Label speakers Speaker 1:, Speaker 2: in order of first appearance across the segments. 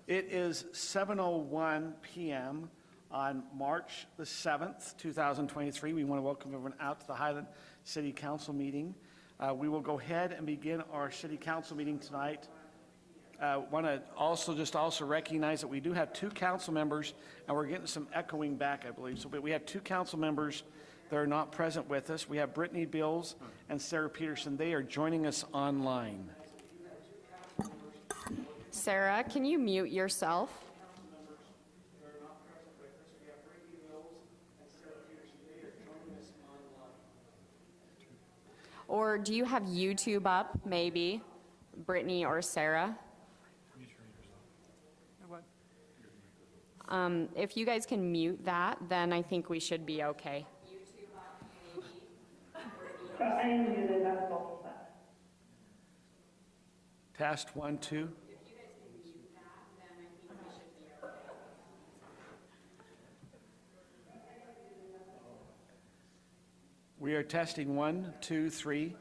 Speaker 1: It is 7:01 p.m. on March the 7th, 2023. We want to welcome everyone out to the Highland City Council meeting. We will go ahead and begin our City Council meeting tonight. Want to also recognize that we do have two council members, and we're getting some echoing back, I believe. So, but we have two council members that are not present with us. We have Brittany Bills and Sarah Peterson. They are joining us online.
Speaker 2: Sarah, can you mute yourself? Or do you have YouTube up, maybe, Brittany or Sarah? If you guys can mute that, then I think we should be okay. YouTube up, maybe.
Speaker 3: I am muted, that's all.
Speaker 1: Test 1, 2.
Speaker 2: If you guys can mute that, then I think we should be okay.
Speaker 1: We are testing 1, 2, 3.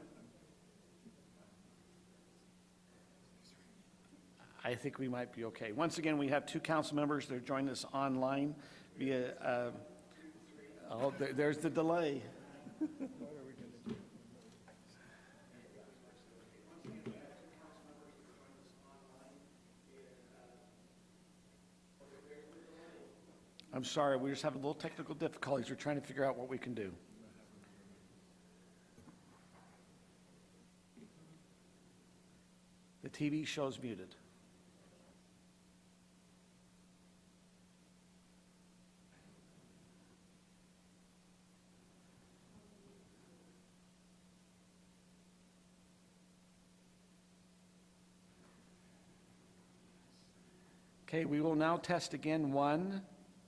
Speaker 1: I think we might be okay. Once again, we have two council members that are joining us online via, there's the delay. I'm sorry, we just have a little technical difficulties. We're trying to figure out what we can do. The TV show's muted. Okay, we will now test again. 1,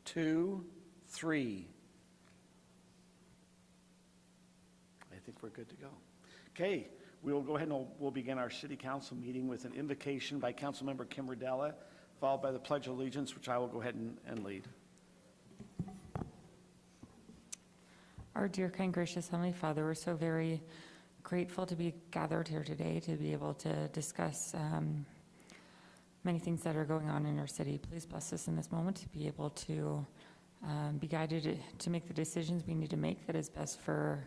Speaker 1: 2, 3. I think we're good to go. Okay, we will go ahead and we'll begin our City Council meeting with an invocation by Councilmember Kim Rodella, followed by the Pledge of Allegiance, which I will go ahead and lead.
Speaker 4: Our dear, kind, gracious Heavenly Father, we're so very grateful to be gathered here today to be able to discuss many things that are going on in our city. Please bless us in this moment to be able to be guided to make the decisions we need to make that is best for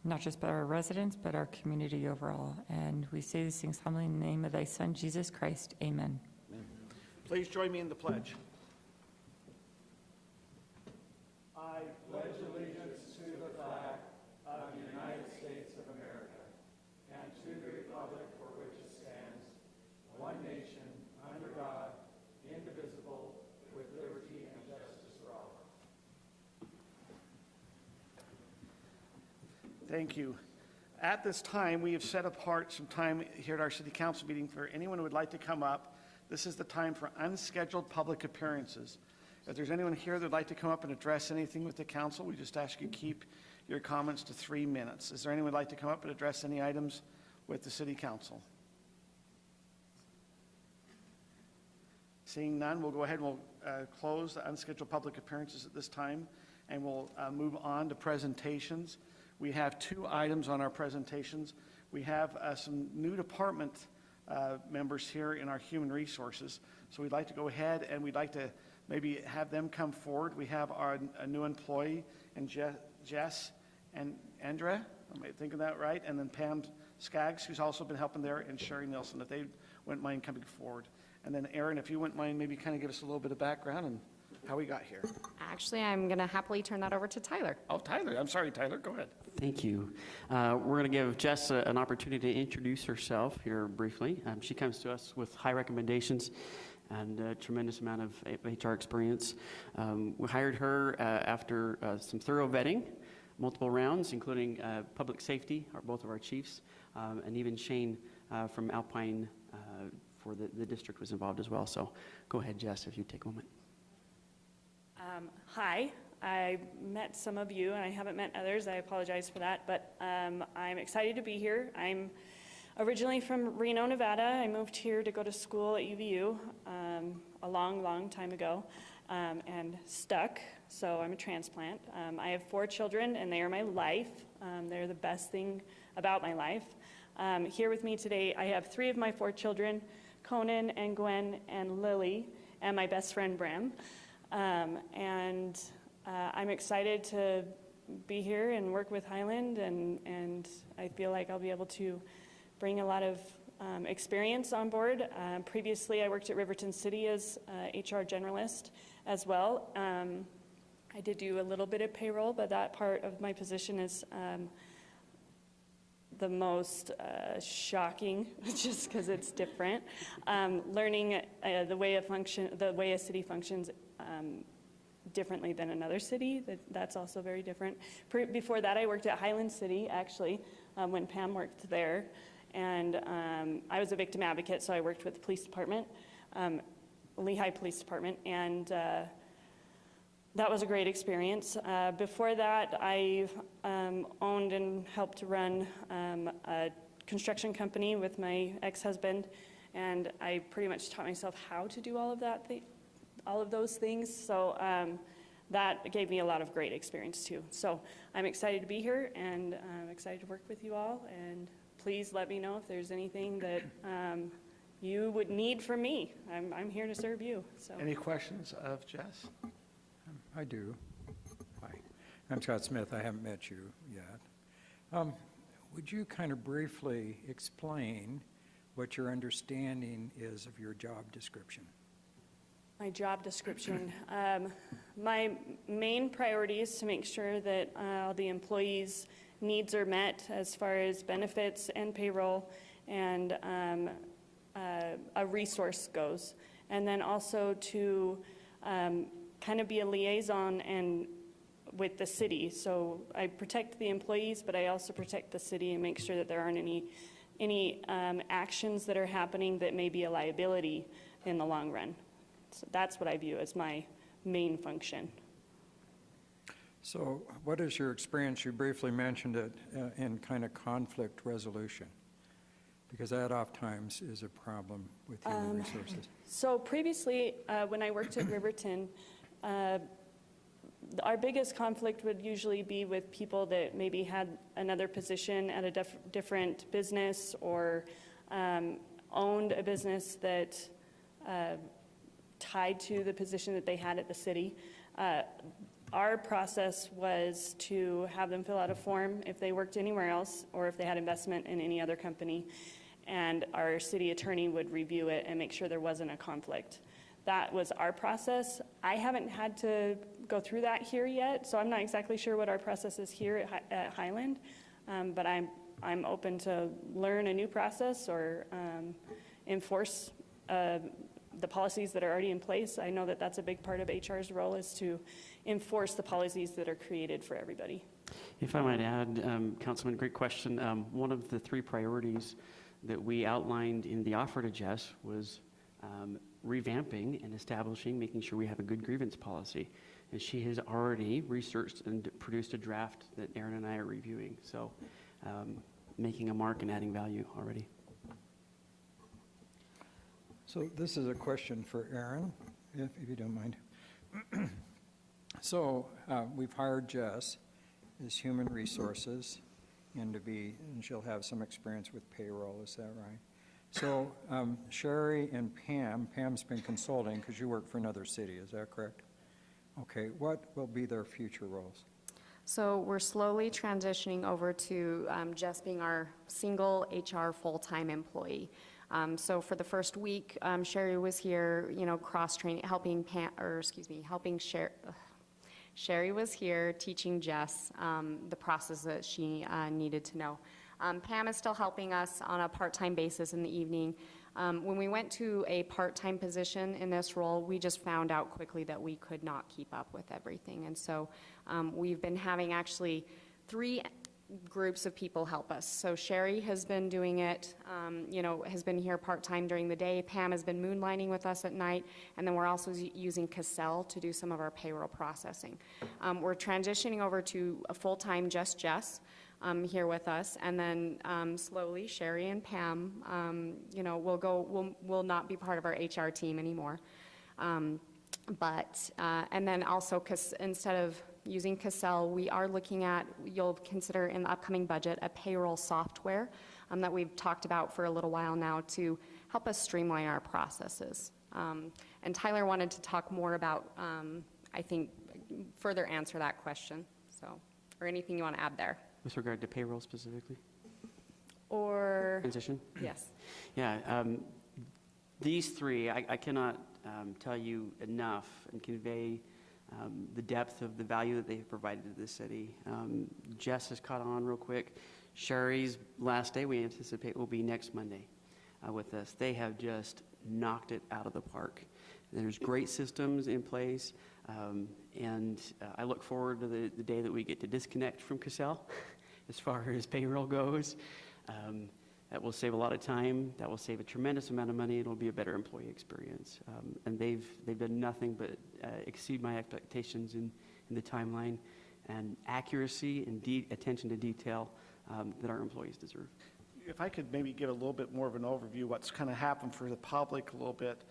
Speaker 4: not just our residents, but our community overall. And we say these things humbly in the name of thy Son, Jesus Christ. Amen.
Speaker 1: Amen. Please join me in the pledge. I pledge allegiance to the flag of the United States of America and to the republic for which it stands, one nation, under God, indivisible, with liberty and justice for all. Thank you. At this time, we have set apart some time here at our City Council meeting for anyone who would like to come up. This is the time for unscheduled public appearances. If there's anyone here that would like to come up and address anything with the council, we just ask you keep your comments to 3 minutes. Is there anyone who would like to come up and address any items with the City Council? Seeing none, we'll go ahead and we'll close the unscheduled public appearances at this time, and we'll move on to presentations. We have 2 items on our presentations. We have some new department members here in our human resources. So we'd like to go ahead and we'd like to maybe have them come forward. We have a new employee, and Jess and Andrea, am I thinking that right? And then Pam Skaggs, who's also been helping there, and Sherry Nilsson, if they wouldn't mind coming forward. And then Aaron, if you wouldn't mind maybe kind of give us a little bit of background and how we got here.
Speaker 2: Actually, I'm going to happily turn that over to Tyler.
Speaker 1: Oh, Tyler. I'm sorry, Tyler. Go ahead.
Speaker 5: Thank you. We're going to give Jess an opportunity to introduce herself here briefly. She comes to us with high recommendations and a tremendous amount of HR experience. We hired her after some thorough vetting, multiple rounds, including public safety, both of our chiefs, and even Shane from Alpine for the district was involved as well. So go ahead, Jess, if you take a moment.
Speaker 3: Hi, I met some of you and I haven't met others. I apologize for that, but I'm excited to be here. I'm originally from Reno, Nevada. I moved here to go to school at UVU a long time ago and stuck, so I'm a transplant. I have 4 children and they are my life. They're the best thing about my life. Here with me today, I have 3 of my 4 children, Conan and Gwen and Lily, and my best friend Bram. I'm excited to be here and work with Highland, and I feel like I'll be able to bring a lot of experience on board. Previously, I worked at Riverton City as HR generalist as well. I did do a little bit of payroll, but that part of my position is the most shocking, just because it's different. Learning the way a city functions differently than another city, that's also very different. Before that, I worked at Highland City, actually, when Pam worked there. And I was a victim advocate, so I worked with the police department, Lehigh Police Department, and that was a great experience. Before that, I owned and helped to run a construction company with my ex-husband, and I pretty much taught myself how to do all of those things. So that gave me a lot of great experience too. So I'm excited to be here, and I'm excited to work with you all. And please let me know if there's anything that you would need from me. I'm here to serve you. So.
Speaker 1: Any questions of Jess?
Speaker 6: I do. Hi, I'm Scott Smith. I haven't met you yet. Would you kind of briefly explain what your understanding is of your job description?
Speaker 3: My job description. My main priority is to make sure that all the employees' needs are met as far as benefits and payroll and a resource goes. And then also to kind of be a liaison and with the city. So I protect the employees, but I also protect the city and make sure that there aren't any actions that are happening that may be a liability in the long run. So that's what I view as my main function.
Speaker 6: So what is your experience? You briefly mentioned it in kind of conflict resolution, because that oftentimes is a problem with human resources.
Speaker 3: So previously, when I worked at Riverton, our biggest conflict would usually be with people that maybe had another position at a different business or owned a business that tied to the position that they had at the city. Our process was to have them fill out a form if they worked anywhere else or if they had investment in any other company, and our city attorney would review it and make sure there wasn't a conflict. That was our process. I haven't had to go through that here yet, so I'm not exactly sure what our process is here at Highland, but I'm open to learn a new process or enforce the policies that are already in place. I know that that's a big part of HR's role, is to enforce the policies that are created for everybody.
Speaker 5: If I might add, Councilman, great question. One of the 3 priorities that we outlined in the offer to Jess was revamping and establishing, making sure we have a good grievance policy. And she has already researched and produced a draft that Aaron and I are reviewing. So making a mark and adding value already.
Speaker 6: So this is a question for Aaron, if you don't mind. So we've hired Jess as human resources, and she'll have some experience with payroll, is that right? So Sherry and Pam's been consulting because you work for another city, is that correct? Okay, what will be their future roles?
Speaker 2: So we're slowly transitioning over to Jess being our single HR full-time employee. So for the first week, Sherry was here, cross-training, helping Sherry was here teaching Jess the process that she needed to know. Pam is still helping us on a part-time basis in the evening. When we went to a part-time position in this role, we just found out quickly that we could not keep up with everything. And so we've been having actually 3 groups of people help us. So Sherry has been doing it, has been here part-time during the day. Pam has been moonlighting with us at night. And then we're also using Cassell to do some of our payroll processing. We're transitioning over to a full-time just Jess here with us. And then slowly, Sherry and Pam, will not be part of our HR team anymore. And then also, instead of using Cassell, we are looking at, you'll consider in the upcoming budget, a payroll software that we've talked about for a little while now to help us streamline our processes. And Tyler wanted to talk more about, I think, further answer that question, so, or anything you want to add there.
Speaker 5: With regard to payroll specifically?
Speaker 2: Or,
Speaker 5: Transition?
Speaker 2: yes.
Speaker 5: Yeah, these three, I cannot tell you enough and convey the depth of the value that they've provided to the city. Jess has caught on real quick. Sherry's last day, we anticipate, will be next Monday with us. They have just knocked it out of the park. There's great systems in place, and I look forward to the day that we get to disconnect from Cassell as far as payroll goes. That will save a lot of time. That will save a tremendous amount of money. It'll be a better employee experience. And they've done nothing but exceed my expectations in the timeline and accuracy and attention to detail that our employees deserve.
Speaker 1: If I could maybe give a little bit more of an overview, what's kind of happened for the public a little bit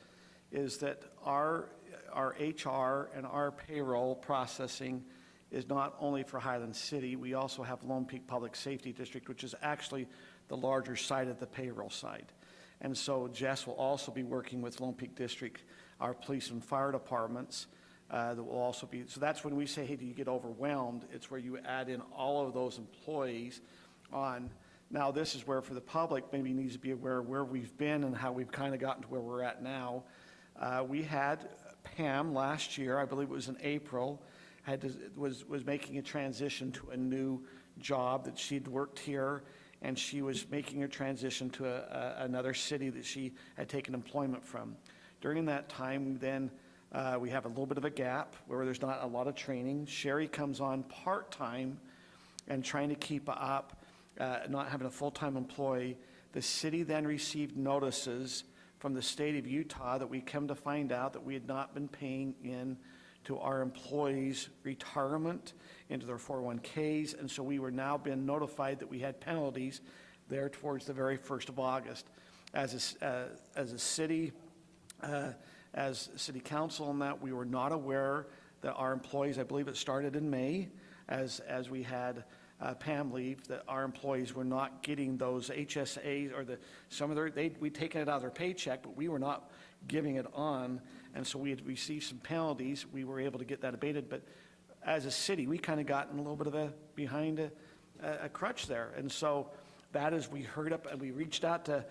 Speaker 1: is that our HR and our payroll processing is not only for Highland City, we also have Lone Peak Public Safety District, which is actually the larger side of the payroll side. And so Jess will also be working with Lone Peak District, our police and fire departments, that will also be, so that's when we say, hey, do you get overwhelmed? It's where you add in all of those employees on. Now, this is where for the public maybe needs to be aware of where we've been and how we've kind of gotten to where we're at now. We had Pam last year, I believe it was in April, was making a transition to a new job that she'd worked here, and she was making a transition to another city that she had taken employment from. During that time, then we have a little bit of a gap where there's not a lot of training. Sherry comes on part-time and trying to keep up, not having a full-time employee. The city then received notices from the state of Utah that we come to find out that we had not been paying in to our employees' retirement, into their 401ks, and so we were now being notified that we had penalties there towards the very 1st of August. As a city, as city council, in that we were not aware that our employees, I believe it started in May, as we had Pam leave, that our employees were not getting those HSAs or some of their, we'd taken it out of their paycheck, but we were not giving it on, and so we had received some penalties. We were able to get that abated, but as a city, we kind of got in a little bit of behind a crutch there, and so that is, we heard up and we reached out to,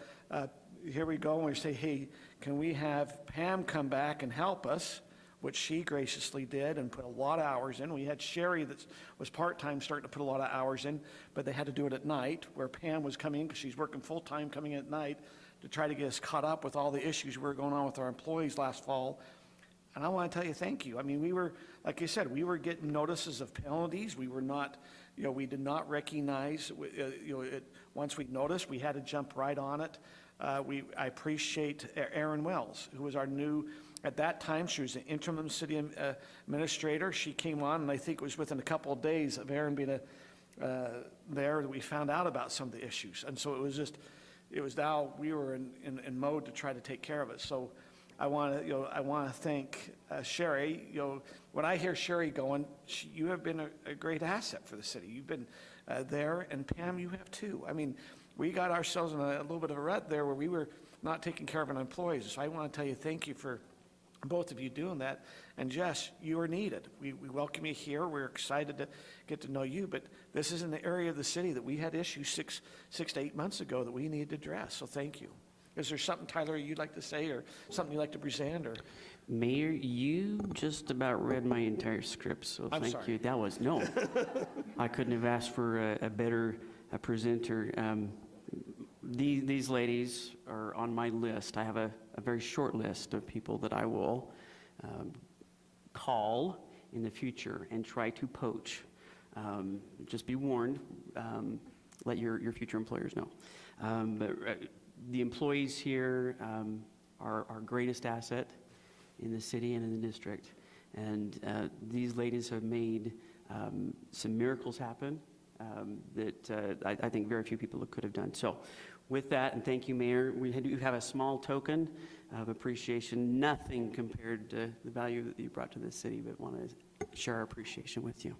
Speaker 1: here we go, and we say, hey, can we have Pam come back and help us, which she graciously did and put a lot of hours in. We had Sherry that was part-time starting to put a lot of hours in, but they had to do it at night, where Pam was coming in because she's working full-time coming in at night to try to get us caught up with all the issues we were going on with our employees last fall. And I want to tell you thank you. I mean, we were, like I said, we were getting notices of penalties. We were not, we did not recognize, once we noticed, we had to jump right on it. I appreciate Erin Wells, who was our new, at that time, she was the interim city administrator. She came on, and I think it was within a couple of days of Erin being there that we found out about some of the issues. And so it was now we were in mode to try to take care of it. So I want to thank Sherry. When I hear Sherry going, you have been a great asset for the city. You've been there, and Pam, you have too. I mean, we got ourselves in a little bit of a rut there where we were not taking care of our employees. So I want to tell you thank you for both of you doing that. And Jess, you are needed. We welcome you here. We're excited to get to know you, but this is in the area of the city that we had issues six to 8 months ago that we needed to address. So thank you. Is there something, Tyler, you'd like to say, or something you'd like to present? Or
Speaker 5: Mayor, you just about read my entire script, so
Speaker 1: I'm
Speaker 5: thank
Speaker 1: sorry.
Speaker 5: you. That was, no, I couldn't have asked for a better presenter. These ladies are on my list. I have a very short list of people that I will call in the future and try to poach. Just be warned, let your future employers know. But the employees here are our greatest asset in the city and in the district. And these ladies have made some miracles happen that I think very few people could have done. So with that, and thank you, Mayor, we do have a small token of appreciation, nothing compared to the value that you brought to this city, but want to share our appreciation with you.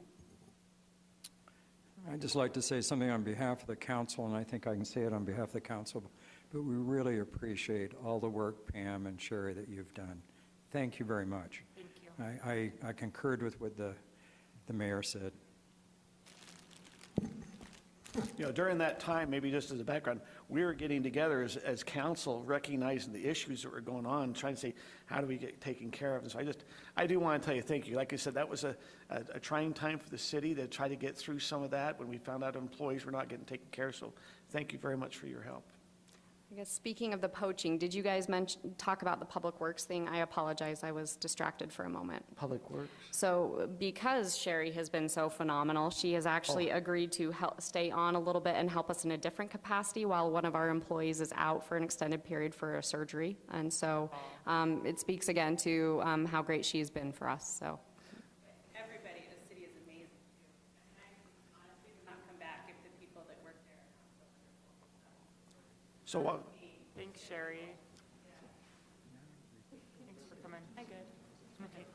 Speaker 4: All
Speaker 6: I'd just like to say something on behalf of the council, and I think I can say it on behalf of the council, but we really appreciate all the work, Pam and Sherry, that you've done. Thank you very much. Thank you. I concurred with what the mayor said.
Speaker 1: You know, during that time, maybe just as a background, we were getting together as council, recognizing the issues that were going on, trying to say, how do we get taken care of? And so I do want to tell you thank you. Like I said, that was a trying time for the city to try to get through some of that when we found out employees were not getting taken care of. So thank you very much for your help.
Speaker 2: I guess speaking of the poaching, did you guys talk about the Public Works thing? I apologize, I was distracted for a moment.
Speaker 1: Public Works.
Speaker 2: So because Sherry has been so phenomenal, she has actually agreed to stay on a little bit and help us in a different capacity while one of our employees is out for an extended period for a surgery. And so it speaks again to how great she's been for us, so.
Speaker 7: Everybody in the city is amazing, too. And I honestly would not come back if the people that work there are not so wonderful.
Speaker 1: So what?
Speaker 4: Thanks, Sherry. Thanks for coming. Hi, good. Okay.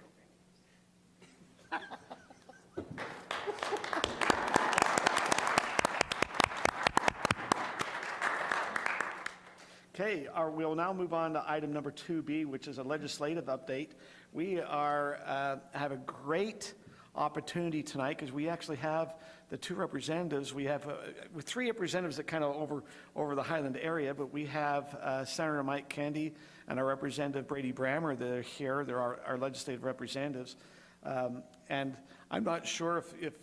Speaker 1: Okay, we'll now move on to item number 2B, which is a legislative update. We have a great opportunity tonight because we actually have the two representatives. We have with three representatives that kind of over the Highland area, but we have Senator Mike Kennedy and our Representative Brady Brammer that are here. They're our legislative representatives. And I'm not sure if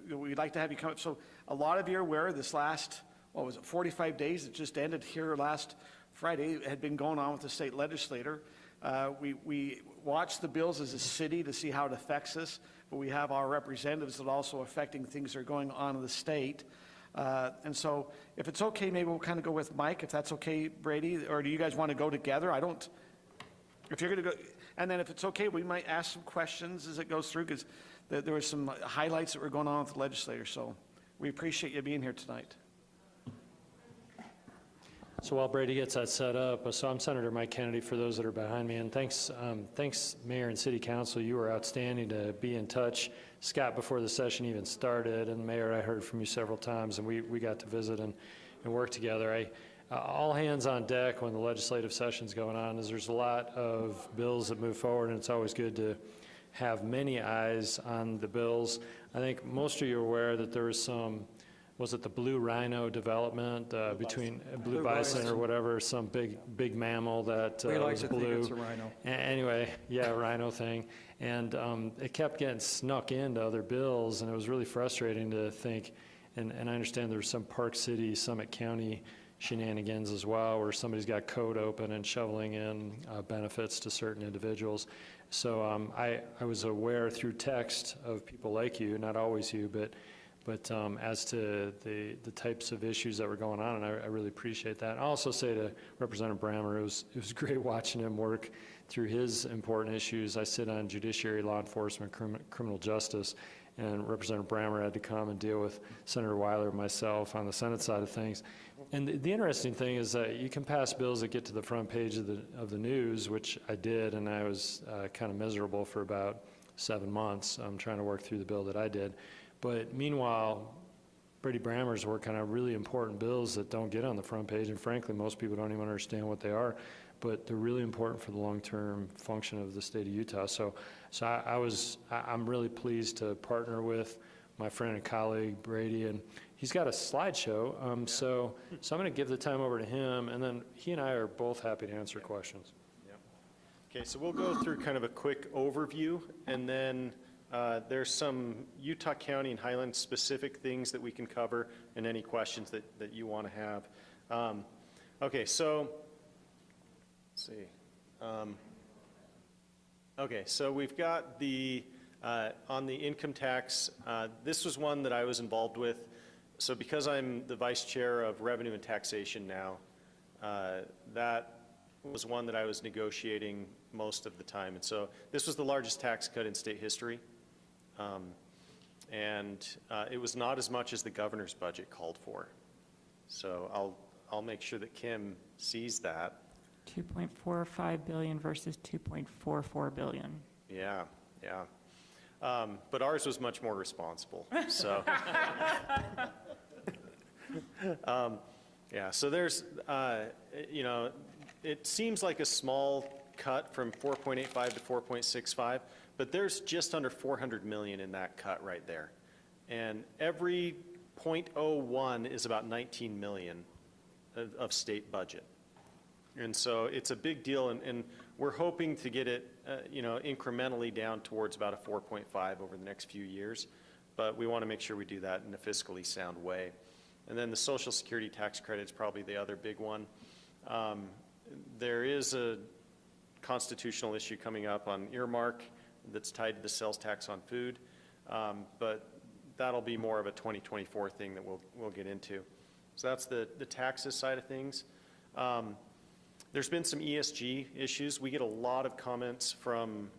Speaker 1: we'd like to have you come up. So a lot of you are aware this last, 45 days, it just ended here last Friday. It had been going on with the state legislator. We watch the bills as a city to see how it affects us, but we have our representatives that are also affecting things that are going on in the state. And so if it's okay, maybe we'll kind of go with Mike, if that's okay, Brady, or do you guys want to go together? If you're going to go, and then if it's okay, we might ask some questions as it goes through, because there were some highlights that were going on with the legislator. So we appreciate you being here tonight.
Speaker 8: So while Brady gets that set up, so I'm Senator Mike Kennedy for those that are behind me, and thanks Mayor and City Council, you were outstanding to be in touch. Scott, before the session even started, and Mayor, I heard from you several times, and we got to visit and work together. All hands on deck when the legislative session's going on, is there's a lot of bills that move forward, and it's always good to have many eyes on the bills. I think most of you are aware that there was some, was it the Blue Rhino development between Blue Bison or whatever, some big mammal that
Speaker 6: We like
Speaker 8: was
Speaker 6: to
Speaker 8: blue.
Speaker 6: think it's a rhino.
Speaker 8: Anyway, yeah, rhino thing. And it kept getting snuck into other bills, and it was really frustrating to think, and I understand there's some Park City, Summit County shenanigans as well, where somebody's got code open and shoveling in benefits to certain individuals. So I was aware through text of people like you, not always you, but as to the types of issues that were going on, and I really appreciate that. I'll also say to Representative Brammer, it was great watching him work through his important issues. I sit on judiciary, law enforcement, criminal justice, and Representative Brammer had to come and deal with Senator Weiler and myself on the Senate side of things. And the interesting thing is that you can pass bills that get to the front page of the news, which I did, and I was kind of miserable for about 7 months trying to work through the bill that I did. But meanwhile, Brady Brammer's working on really important bills that don't get on the front page, and frankly, most people don't even understand what they are, but they're really important for the long-term function of the state of Utah. So I'm really pleased to partner with my friend and colleague Brady, and he's got a slideshow. So I'm going to give the time over to him, and then he and I are both happy to answer questions.
Speaker 9: Okay, so we'll go through kind of a quick overview, and then there's some Utah County and Highland specific things that we can cover and any questions that you want to have. Okay, so let's see. Okay, so we've got on the income tax, this was one that I was involved with. So because I'm the vice chair of revenue and taxation now, that was one that I was negotiating most of the time. And so this was the largest tax cut in state history. And it was not as much as the governor's budget called for. So I'll make sure that Kim sees that.
Speaker 4: 2.45 billion versus 2.44 billion.
Speaker 9: Yeah. But ours was much more responsible, so. Yeah, so there's, you know, it seems like a small cut from 4.85 to 4.65, but there's just under 400 million in that cut right there. And every 0.01 is about 19 million of state budget. And so it's a big deal, and we're hoping to get it, you know, incrementally down towards about a 4.5 over the next few years, but we want to make sure we do that in a fiscally sound way. And then the Social Security tax credit is probably the other big one. There is a constitutional issue coming up on earmark that's tied to the sales tax on food, but that'll be more of a 2024 thing that we'll get into. So that's the taxes side of things. There's been some ESG issues. We get a lot of comments from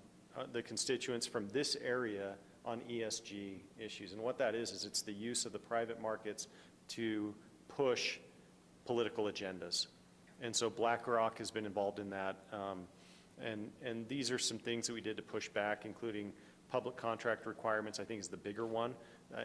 Speaker 9: the constituents from this area on ESG issues. And what that is it's the use of the private markets to push political agendas. And so BlackRock has been involved in that. And these are some things that we did to push back, including public contract requirements, I think is the bigger one.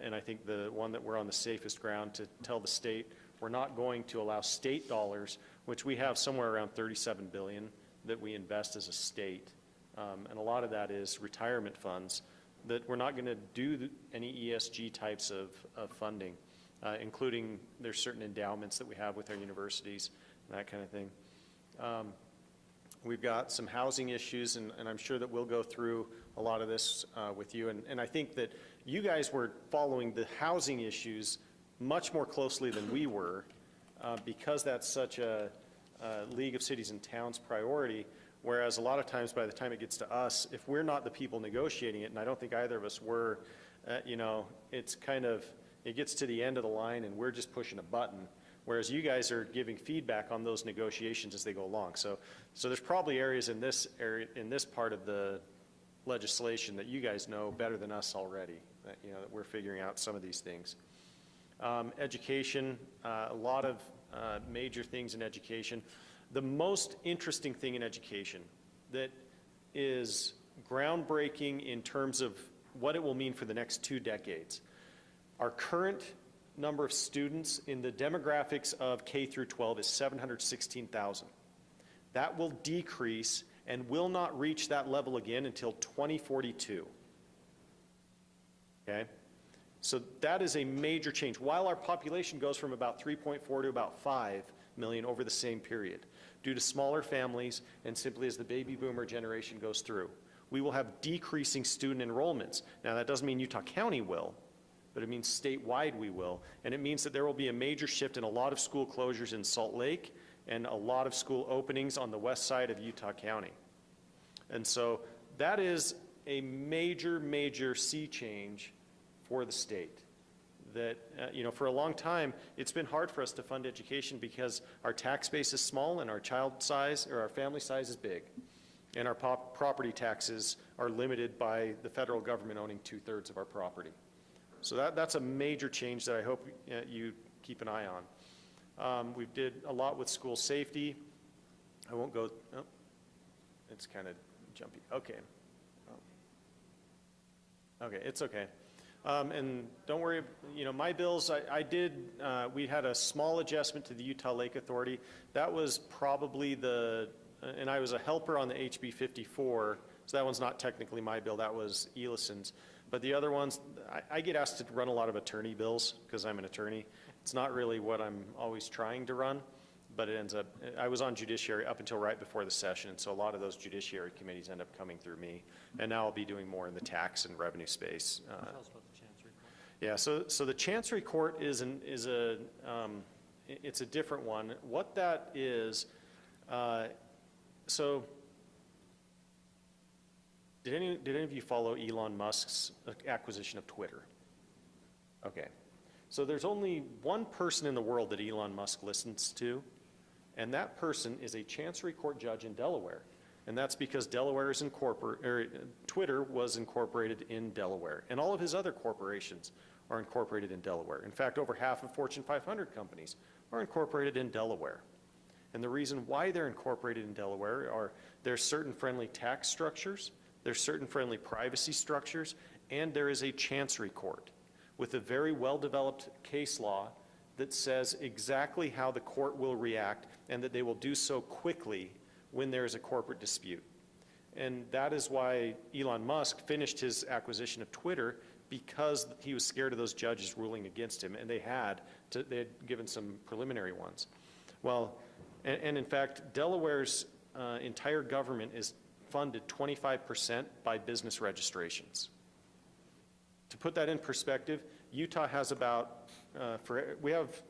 Speaker 9: And I think the one that we're on the safest ground to tell the state we're not going to allow state dollars, which we have somewhere around 37 billion that we invest as a state. And a lot of that is retirement funds, that we're not going to do any ESG types of funding. Including there's certain endowments that we have with our universities and that kind of thing. We've got some housing issues, and I'm sure that we'll go through a lot of this with you. And I think that you guys were following the housing issues much more closely than we were because that's such a League of Cities and Towns priority, whereas a lot of times by the time it gets to us, if we're not the people negotiating it, and I don't think either of us were, you know, it's kind of, it gets to the end of the line and we're just pushing a button, whereas you guys are giving feedback on those negotiations as they go along. So there's probably areas in this part of the legislation that you guys know better than us already, that, you know, that we're figuring out some of these things. Education, a lot of major things in education. The most interesting thing in education that is groundbreaking in terms of what it will mean for the next 2 decades. Our current number of students in the demographics of K through 12 is 716,000. That will decrease and will not reach that level again until 2042. Okay? So that is a major change. While our population goes from about 3.4 to about 5 million over the same period, due to smaller families and simply as the baby boomer generation goes through, we will have decreasing student enrollments. Now that doesn't mean Utah County will, but it means statewide we will. And it means that there will be a major shift in a lot of school closures in Salt Lake and a lot of school openings on the west side of Utah County. And so that is a major, major sea change for the state. That, you know, for a long time, it's been hard for us to fund education because our tax base is small and our child size or our family size is big. And our property taxes are limited by the federal government owning 2/3 of our property. So that's a major change that I hope you keep an eye on. We did a lot with school safety. I won't go, oh, it's kind of jumpy. Okay. Okay, it's okay. And don't worry, you know, my bills, we had a small adjustment to the Utah Lake Authority. That was probably and I was a helper on the HB 54, so that one's not technically my bill, that was Elison's. But the other ones, I get asked to run a lot of attorney bills because I'm an attorney. It's not really what I'm always trying to run, but it ends up, I was on judiciary up until right before the session, so a lot of those judiciary committees end up coming through me. And now I'll be doing more in the tax and revenue space.
Speaker 8: Tell us about the Chancery Court.
Speaker 9: Yeah, so the Chancery Court is it's a different one. What that is, so did any of you follow Elon Musk's acquisition of Twitter? Okay, so there's only one person in the world that Elon Musk listens to, and that person is a Chancery Court judge in Delaware. And that's because Delaware is Twitter was incorporated in Delaware, and all of his other corporations are incorporated in Delaware. In fact, over half of Fortune 500 companies are incorporated in Delaware. And the reason why they're incorporated in Delaware are there's certain friendly tax structures, there's certain friendly privacy structures, and there is a chancery court with a very well-developed case law that says exactly how the court will react and that they will do so quickly when there is a corporate dispute. And that is why Elon Musk finished his acquisition of Twitter, because he was scared of those judges ruling against him, and they had given some preliminary ones. Well, and in fact, Delaware's entire government is funded 25% by business registrations. To put that in perspective, Utah has about, we have,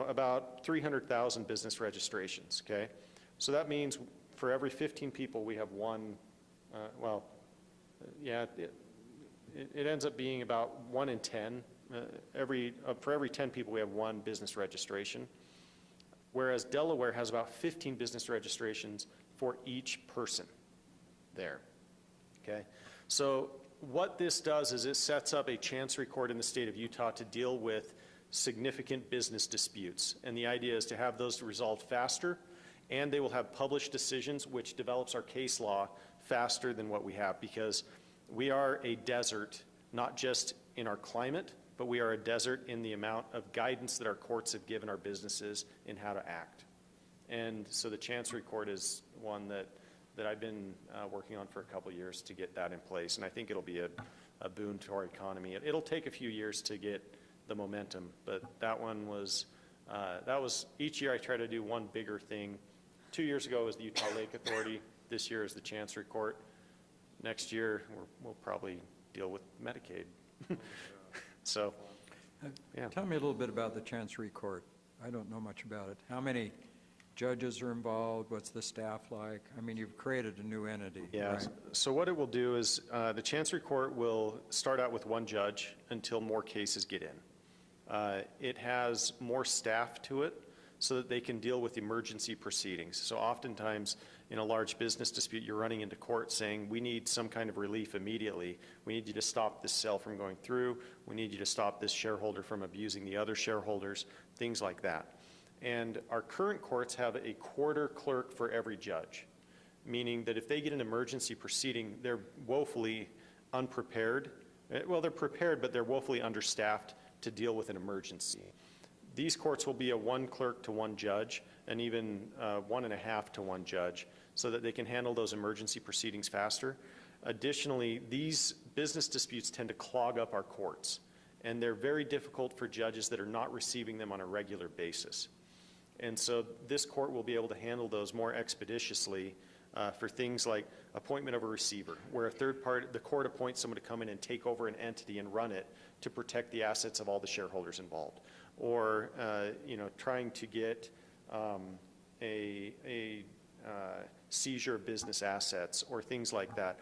Speaker 9: about 300,000 business registrations, okay? So that means for every 15 people, we have one, it ends up being about 1 in 10. For every 10 people, we have one business registration, whereas Delaware has about 15 business registrations for each person there, okay? So what this does is it sets up a chancery court in the state of Utah to deal with significant business disputes. And the idea is to have those resolved faster, and they will have published decisions, which develops our case law faster than what we have, because we are a desert, not just in our climate, but we are a desert in the amount of guidance that our courts have given our businesses in how to act. And so the Chancery Court is one that I've been working on for a couple of years to get that in place, and I think it'll be a boon to our economy. It'll take a few years to get the momentum, but that one was, each year I try to do one bigger thing. 2 years ago was the Utah Lake Authority. This year is the Chancery Court. Next year, we'll probably deal with Medicaid. So, yeah.
Speaker 6: Tell me a little bit about the Chancery Court. I don't know much about it. How many judges are involved? What's the staff like? I mean, you've created a new entity,
Speaker 9: Yeah.
Speaker 6: right?
Speaker 9: So what it will do is the Chancery Court will start out with one judge until more cases get in. It has more staff to it so that they can deal with emergency proceedings. So oftentimes in a large business dispute, you're running into court saying, we need some kind of relief immediately. We need you to stop this sale from going through. We need you to stop this shareholder from abusing the other shareholders, things like that. And our current courts have a quarter clerk for every judge, meaning that if they get an emergency proceeding, they're woefully unprepared. Well, they're prepared, but they're woefully understaffed to deal with an emergency. These courts will be a 1 clerk to 1 judge, and even 1.5 to 1 judge, so that they can handle those emergency proceedings faster. Additionally, these business disputes tend to clog up our courts, and they're very difficult for judges that are not receiving them on a regular basis. And so this court will be able to handle those more expeditiously for things like appointment of a receiver, where a third party, the court appoints someone to come in and take over an entity and run it to protect the assets of all the shareholders involved. Or, trying to get a seizure of business assets or things like that.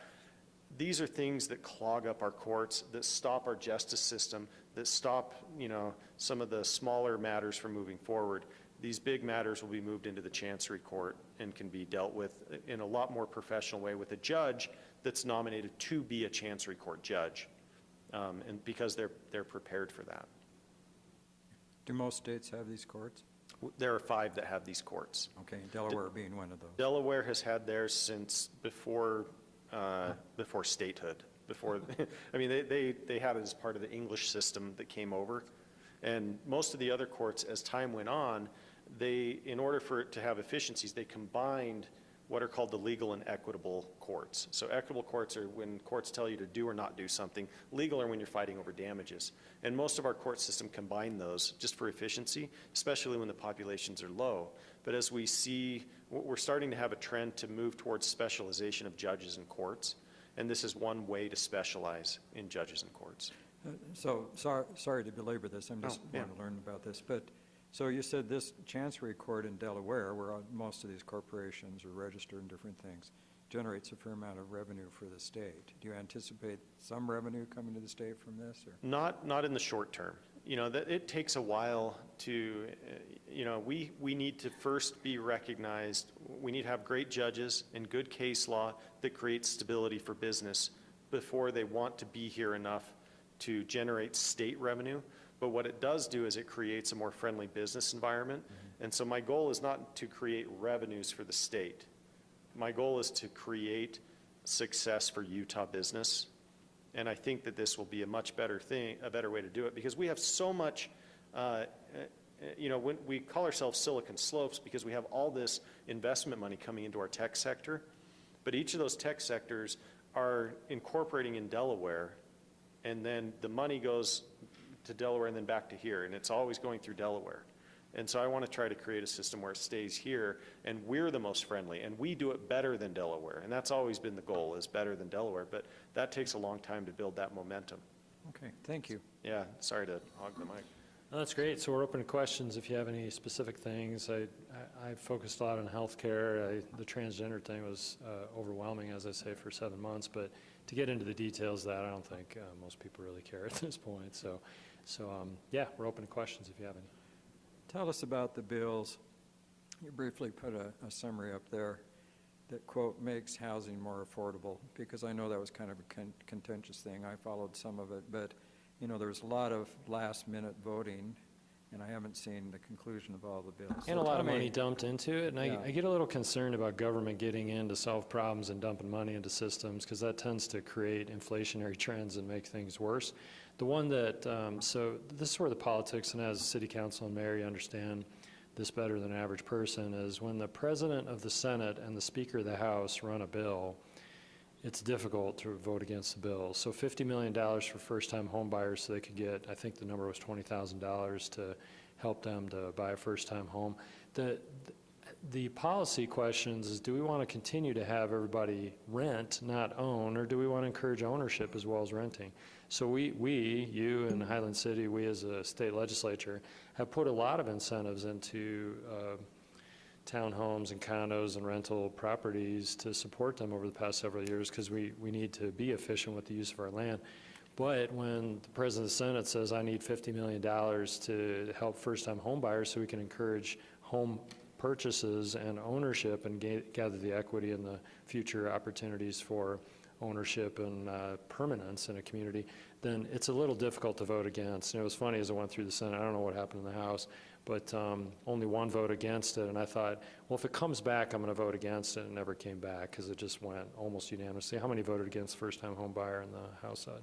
Speaker 9: These are things that clog up our courts, that stop our justice system, that stop, some of the smaller matters from moving forward. These big matters will be moved into the Chancery Court and can be dealt with in a lot more professional way with a judge that's nominated to be a Chancery Court judge, and because they're prepared for that.
Speaker 6: Do most states have these courts?
Speaker 9: There are 5 that have these courts.
Speaker 6: Okay, Delaware being one of those.
Speaker 9: Delaware has had theirs since before statehood. I mean, they had it as part of the English system that came over. And most of the other courts, as time went on, in order for it to have efficiencies, they combined what are called the legal and equitable courts. So equitable courts are when courts tell you to do or not do something. Legal are when you're fighting over damages. And most of our court system combine those just for efficiency, especially when the populations are low. But as we see, we're starting to have a trend to move towards specialization of judges and courts. And this is one way to specialize in judges and courts.
Speaker 6: So, sorry to belabor this, I'm just wanting to learn about this, but, so you said this Chancery Court in Delaware, where most of these corporations are registered and different things, generates a fair amount of revenue for the state. Do you anticipate some revenue coming to the state from this, or?
Speaker 9: Not in the short term. It takes a while to, we need to first be recognized. We need to have great judges and good case law that creates stability for business before they want to be here enough to generate state revenue. But what it does do is it creates a more friendly business environment. Mm-hmm. And so my goal is not to create revenues for the state. My goal is to create success for Utah business And I think that this will be a much better thing, a better way to do it, because we have so much, when we call ourselves Silicon Slopes because we have all this investment money coming into our tech sector, but each of those tech sectors are incorporating in Delaware, and then the money goes to Delaware and then back to here, and it's always going through Delaware. And so I want to try to create a system where it stays here, and we're the most friendly, and we do it better than Delaware. And that's always been the goal, is better than Delaware, but that takes a long time to build that momentum.
Speaker 6: Okay, thank you.
Speaker 9: Yeah, sorry to hog the mic.
Speaker 8: No, that's great. So we're open to questions if you have any specific things. I focused a lot on healthcare. The transgender thing was overwhelming, as I say, for 7 months. But to get into the details of that, I don't think most people really care at this point. So yeah, we're open to questions if you have any.
Speaker 6: Tell us about the bills. You briefly put a summary up there that, quote, makes housing more affordable, because I know that was kind of a contentious thing. I followed some of it, but, there was a lot of last-minute voting, and I haven't seen the conclusion of all the bills.
Speaker 8: And a lot of money dumped into it, and
Speaker 6: Yeah.
Speaker 8: I get a little concerned about government getting in to solve problems and dumping money into systems, because that tends to create inflationary trends and make things worse. The one that, so this is where the politics, and as city council and mayor, you understand this better than an average person, is when the president of the Senate and the speaker of the House run a bill, it's difficult to vote against the bill. So $50 million for first-time home buyers so they could get, I think the number was $20,000 to help them to buy a first-time home. The policy questions is, do we want to continue to have everybody rent, not own, or do we want to encourage ownership as well as renting? So you in Highland City, we as a state legislature have put a lot of incentives into townhomes and condos and rental properties to support them over the past several years, because we need to be efficient with the use of our land. But when the president of the Senate says, I need $50 million to help first-time home buyers so we can encourage home purchases and ownership and gather the equity and the future opportunities for ownership and permanence in a community, then it's a little difficult to vote against. It was funny as I went through the Senate, I don't know what happened in the House, but only one vote against it, and I thought, well, if it comes back, I'm going to vote against it, and it never came back because it just went almost unanimously. How many voted against first-time home buyer in the House side?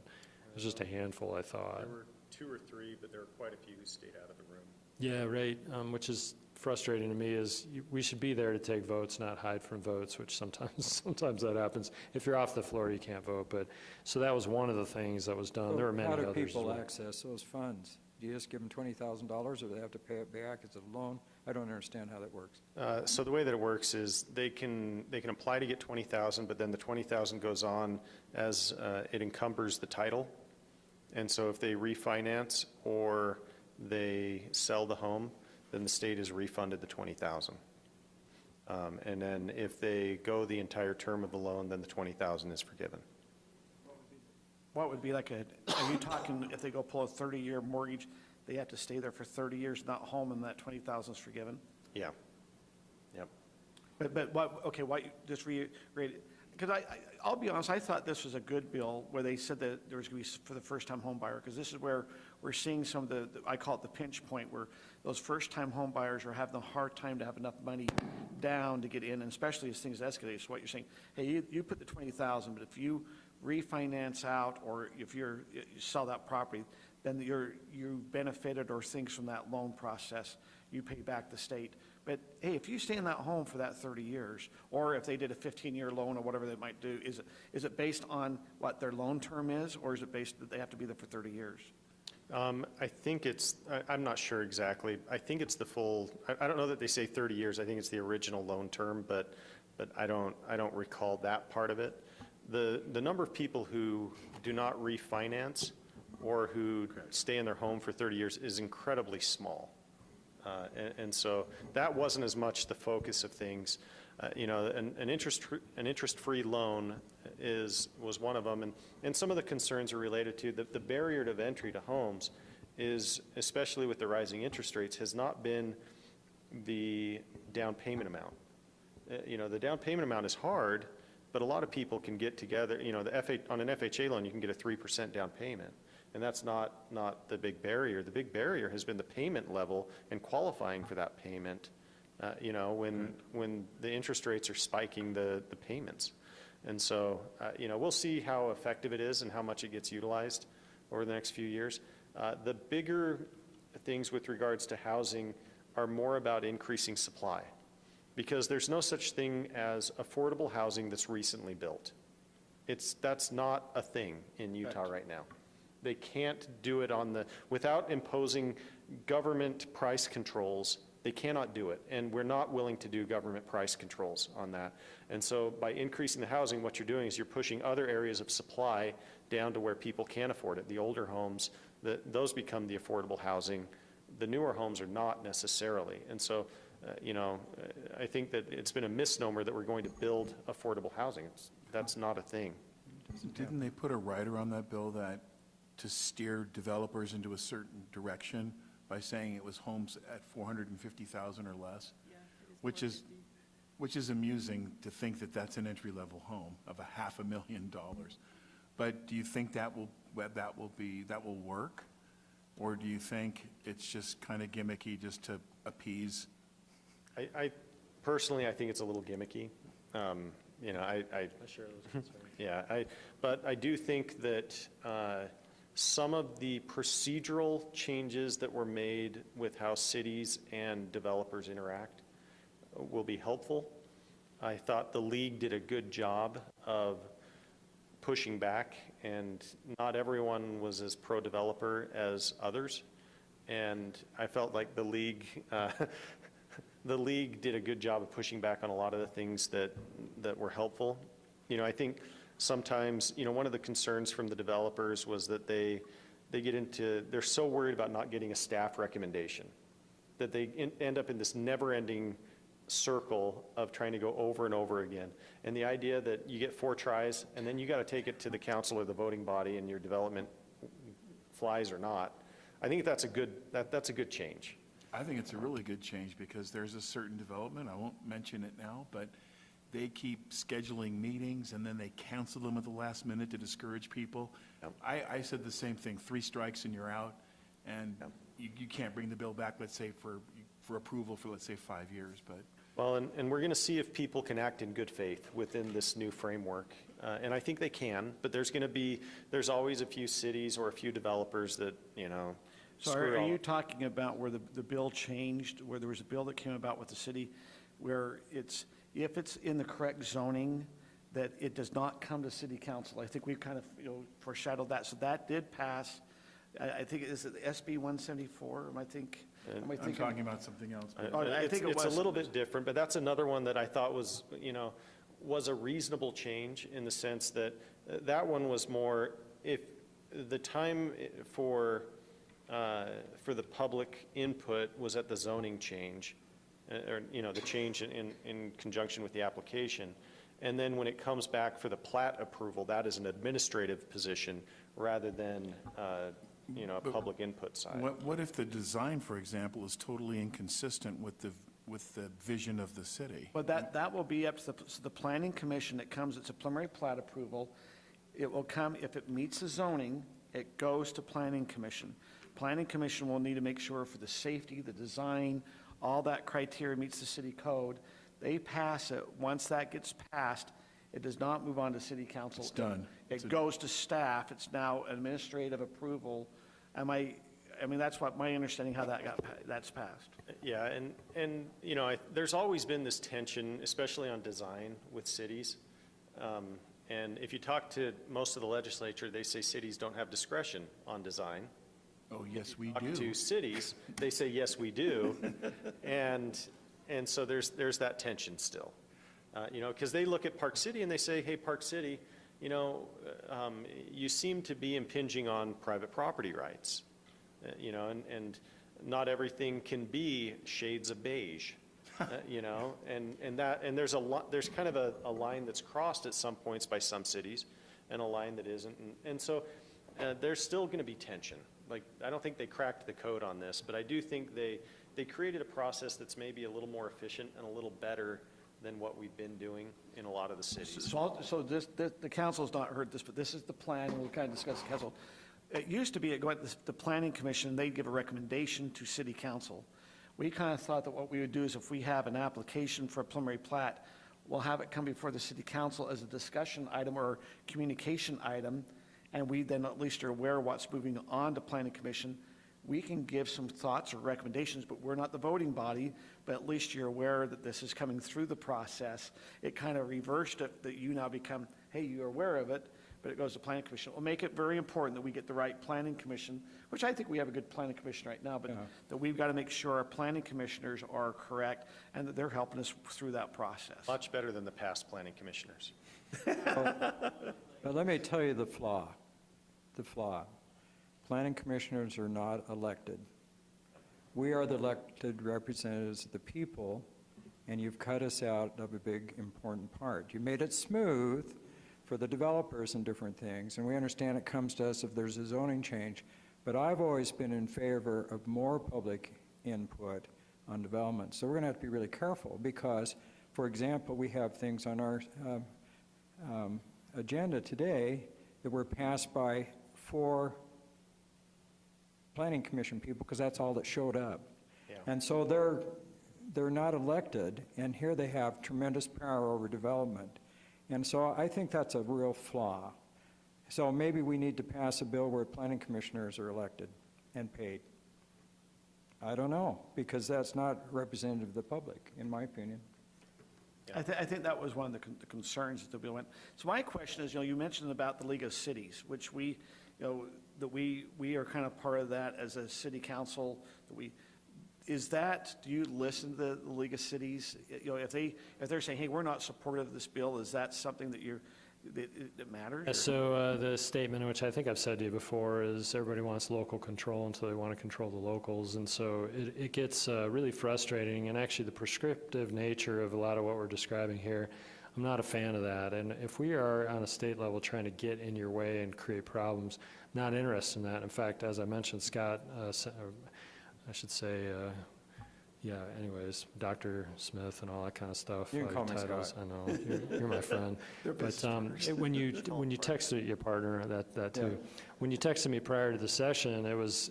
Speaker 8: It was just a handful, I thought.
Speaker 9: There were 2 or 3, but there were quite a few who stayed out of the room.
Speaker 8: Yeah, right, which is frustrating to me, is we should be there to take votes, not hide from votes, which sometimes that happens. If you're off the floor, you can't vote. But so that was one of the things that was done. There were many others.
Speaker 6: How do people
Speaker 8: as well.
Speaker 6: access those funds? Do you just give them $20,000, or do they have to pay it back as a loan? I don't understand how that works.
Speaker 9: So the way that it works is they can apply to get $20,000, but then the $20,000 goes on as it encumbers the title. And so if they refinance or they sell the home, then the state is refunded the $20,000. And then if they go the entire term of the loan, then the $20,000 is forgiven.
Speaker 1: What would be like are you talking, if they go pull a 30-year mortgage, they have to stay there for 30 years, not home, and that 20,000 is forgiven?
Speaker 9: Yeah. Yep.
Speaker 1: But just reiterate it, because I'll be honest, I thought this was a good bill where they said that there was going to be for the first-time home buyer, because this is where we're seeing some of the, I call it the pinch point, where those first-time home buyers are having a hard time to have enough money down to get in, and especially as things escalate. So what you're saying, hey, you put the 20,000, but if you refinance out, or if you sell that property, then you benefited or things from that loan process, you pay back the state. But hey, if you stay in that home for that 30 years, or if they did a 15-year loan or whatever they might do, is it based on what their loan term is, or is it based that they have to be there for 30 years?
Speaker 9: I think I'm not sure exactly. I think it's the full, I don't know that they say 30 years. I think it's the original loan term, but I don't recall that part of it. The number of people who do not refinance or who stay in their home for 30 years is incredibly small. And so that wasn't as much the focus of things. An interest-free loan was one of them, and some of the concerns are related to the barrier to entry to homes is, especially with the rising interest rates, has not been the down payment amount. The down payment amount is hard, but a lot of people can get together. On an FHA loan, you can get a 3% down payment. And that's not the big barrier. The big barrier has been the payment level and qualifying for that payment, when the interest rates are spiking the payments. And so, we'll see how effective it is and how much it gets utilized over the next few years. The bigger things with regards to housing are more about increasing supply, because there's no such thing as affordable housing that's recently built. That's not a thing in Utah right now. They can't do it without imposing government price controls. They cannot do it, and we're not willing to do government price controls on that. And so by increasing the housing, what you're doing is you're pushing other areas of supply down to where people can afford it. The older homes, those become the affordable housing. The newer homes are not necessarily. And so, I think that it's been a misnomer that we're going to build affordable housing. That's not a thing.
Speaker 10: Didn't they put a rider on that bill that to steer developers into a certain direction by saying it was homes at 450,000 or less? Which is amusing to think that that's an entry-level home of $500,000. But do you think that will work? Or do you think it's just kind of gimmicky just to appease?
Speaker 9: I personally think it's a little gimmicky. I share those concerns. Yeah, but I do think that some of the procedural changes that were made with how cities and developers interact will be helpful. I thought the league did a good job of pushing back, and not everyone was as pro-developer as others. And I felt like the league did a good job of pushing back on a lot of the things that were helpful. I think sometimes, one of the concerns from the developers was that they're so worried about not getting a staff recommendation that they end up in this never-ending circle of trying to go over and over again. And the idea that you get 4 tries and then you got to take it to the council or the voting body and your development flies or not, I think that's a good change.
Speaker 10: I think it's a really good change, because there's a certain development, I won't mention it now, but they keep scheduling meetings and then they cancel them at the last minute to discourage people.
Speaker 9: Yep.
Speaker 10: I said the same thing, 3 strikes and you're out, and you can't bring the bill back, let's say, for approval for, let's say, 5 years. But
Speaker 9: well, and we're going to see if people can act in good faith within this new framework. And I think they can, but there's always a few cities or a few developers that,
Speaker 1: So are you talking about where the bill changed, where there was a bill that came about with the city, where if it's in the correct zoning, that it does not come to city council? I think we've kind of foreshadowed that. So that did pass. I think, is it SB 174? Am I thinking?
Speaker 10: I'm talking about something else.
Speaker 1: I think
Speaker 9: it's a little bit different, but that's another one that I thought was a reasonable change, in the sense that that one was more, if the time for the public input was at the zoning change, or the change in conjunction with the application, and then when it comes back for the plat approval, that is an administrative position rather than a public input side.
Speaker 10: What if the design, for example, is totally inconsistent with the vision of the city?
Speaker 1: But that will be up to the planning commission. It's a preliminary plat approval. It will come, if it meets the zoning, it goes to planning commission. Planning commission will need to make sure for the safety, the design, all that criteria meets the city code. They pass it. Once that gets passed, it does not move on to city council.
Speaker 10: It's done.
Speaker 1: It goes to staff. It's now administrative approval. That's what my understanding how that's passed.
Speaker 9: Yeah, and there's always been this tension, especially on design with cities. And if you talk to most of the legislature, they say cities don't have discretion on design.
Speaker 10: Oh, yes, we
Speaker 9: Talk
Speaker 10: do.
Speaker 9: to cities, they say, yes, we do. and so there's that tension still. Because they look at Park City and they say, hey, Park City, you seem to be impinging on private property rights. And not everything can be shades of beige. And there's kind of a line that's crossed at some points by some cities, and a line that isn't. And so there's still going to be tension. Like, I don't think they cracked the code on this, but I do think they created a process that's maybe a little more efficient and a little better than what we've been doing in a lot of the cities.
Speaker 1: So the council's not heard this, but this is the plan, and we'll kind of discuss the council. It used to be the planning commission, they'd give a recommendation to city council. We kind of thought that what we would do is, if we have an application for a preliminary plat, we'll have it come before the city council as a discussion item or communication item, and we then at least are aware of what's moving on to planning commission. We can give some thoughts or recommendations, but we're not the voting body, but at least you're aware that this is coming through the process. It kind of reversed it, that you now become, hey, you're aware of it, but it goes to planning commission. We'll make it very important that we get the right planning commission, which I think we have a good planning commission right now, but that we've got to make sure our planning commissioners are correct and that they're helping us through that process.
Speaker 9: Much better than the past planning commissioners.
Speaker 6: But let me tell you the flaw. Planning commissioners are not elected. We are the elected representatives of the people, and you've cut us out of a big, important part. You made it smooth for the developers and different things, and we understand it comes to us if there's a zoning change, but I've always been in favor of more public input on development. So we're going to have to be really careful because, for example, we have things on our agenda today that were passed by 4 planning commission people because that's all that showed up.
Speaker 9: Yeah.
Speaker 6: And so they're not elected, and here they have tremendous power over development. And so I think that's a real flaw. So maybe we need to pass a bill where planning commissioners are elected and paid. I don't know, because that's not representative of the public, in my opinion.
Speaker 1: I think that was one of the concerns that we went. So my question is, you mentioned about the League of Cities, which we, that we are kind of part of that as a city council. Do you listen to the League of Cities? If they're saying, hey, we're not supportive of this bill, is that something that that matters?
Speaker 8: Yeah, so the statement, which I think I've said to you before, is everybody wants local control until they want to control the locals. And so it gets really frustrating. And actually the prescriptive nature of a lot of what we're describing here, I'm not a fan of that. And if we are on a state level trying to get in your way and create problems, not interested in that. In fact, as I mentioned, Scott, I should say, anyways, Dr. Smith and all that kind of stuff.
Speaker 6: You can call me
Speaker 8: titles.
Speaker 6: Scott.
Speaker 8: I know, you're my friend. But when you texted your partner, that too, when you texted me prior to the session, it was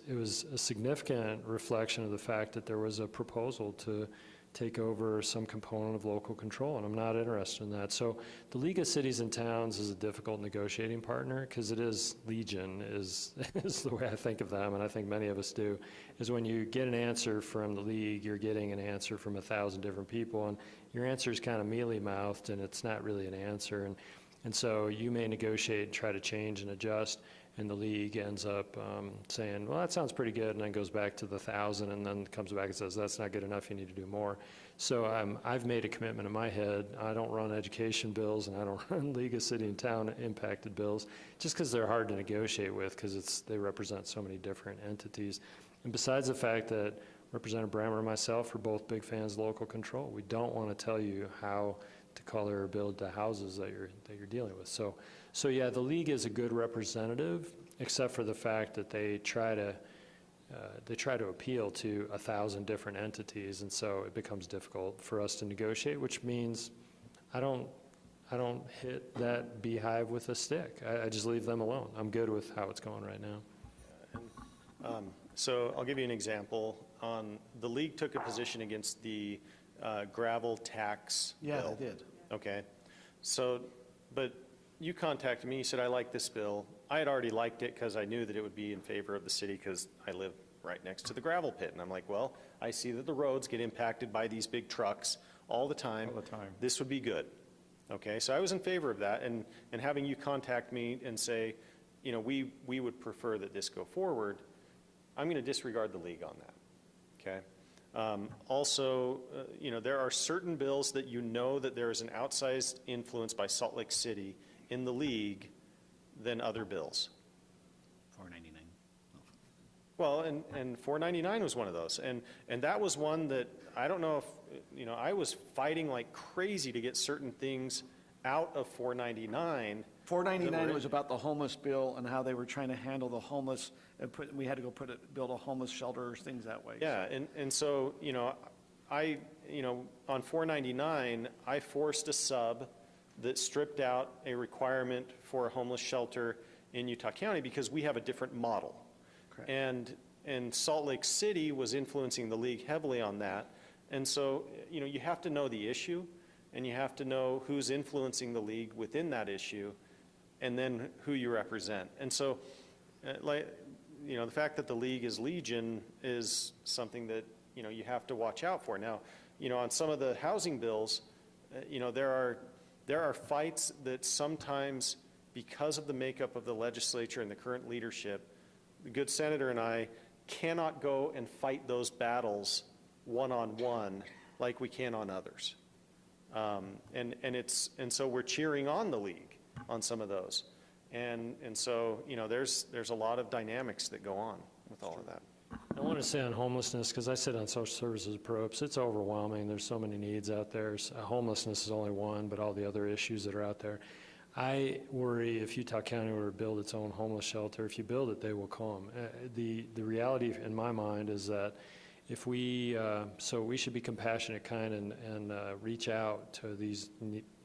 Speaker 8: a significant reflection of the fact that there was a proposal to take over some component of local control, and I'm not interested in that. So the League of Cities and Towns is a difficult negotiating partner because it is legion, is the way I think of them, and I think many of us do, is when you get an answer from the League, you're getting an answer from 1,000 different people, and your answer is kind of mealy-mouthed, and it's not really an answer. And so you may negotiate and try to change and adjust, and the League ends up saying, well, that sounds pretty good, and then goes back to the 1,000, and then comes back and says, that's not good enough, you need to do more. So I've made a commitment in my head. I don't run education bills, and I don't run League of City and Town impacted bills, just because they're hard to negotiate with, because they represent so many different entities. And besides the fact that Representative Brammer and myself are both big fans of local control, we don't want to tell you how to color or build the houses that you're dealing with. So yeah, the League is a good representative, except for the fact that they try to appeal to 1,000 different entities, and so it becomes difficult for us to negotiate, which means I don't hit that beehive with a stick. I just leave them alone. I'm good with how it's going right now.
Speaker 9: So I'll give you an example. The League took a position against the gravel tax bill.
Speaker 1: Yeah, they did.
Speaker 9: Okay. So, but you contacted me, you said, I like this bill. I had already liked it because I knew that it would be in favor of the city because I live right next to the gravel pit. And I'm like, well, I see that the roads get impacted by these big trucks all the time.
Speaker 6: All the time.
Speaker 9: This would be good. Okay, so I was in favor of that. And having you contact me and say, we would prefer that this go forward, I'm going to disregard the League on that. Okay. Also, there are certain bills that that there is an outsized influence by Salt Lake City in the League than other bills.
Speaker 1: 499.
Speaker 9: Well, and 499 was one of those. And that was one that I don't know if, I was fighting like crazy to get certain things out of 499.
Speaker 1: 499 was about the homeless bill and how they were trying to handle the homeless, and we had to go build a homeless shelter or things that way.
Speaker 9: Yeah, and so, on 499, I forced a sub that stripped out a requirement for a homeless shelter in Utah County because we have a different model.
Speaker 1: Correct.
Speaker 9: And Salt Lake City was influencing the League heavily on that. And so, you have to know the issue. and you have to know who's influencing the league within that issue, and then who you represent. And so, the fact that the league is legion is something that, you have to watch out for. Now, on some of the housing bills, there are fights that sometimes, because of the makeup of the legislature and the current leadership, the good senator and I cannot go and fight those battles one-on-one like we can on others. And so we're cheering on the league on some of those. And so, there's a lot of dynamics that go on with all of that.
Speaker 8: I want to say on homelessness, because I sit on social services approach, it's overwhelming. There's so many needs out there. Homelessness is only one, but all the other issues that are out there. I worry if Utah County were to build its own homeless shelter, if you build it, they will come. The reality in my mind is that if so we should be compassionate, kind, and reach out to these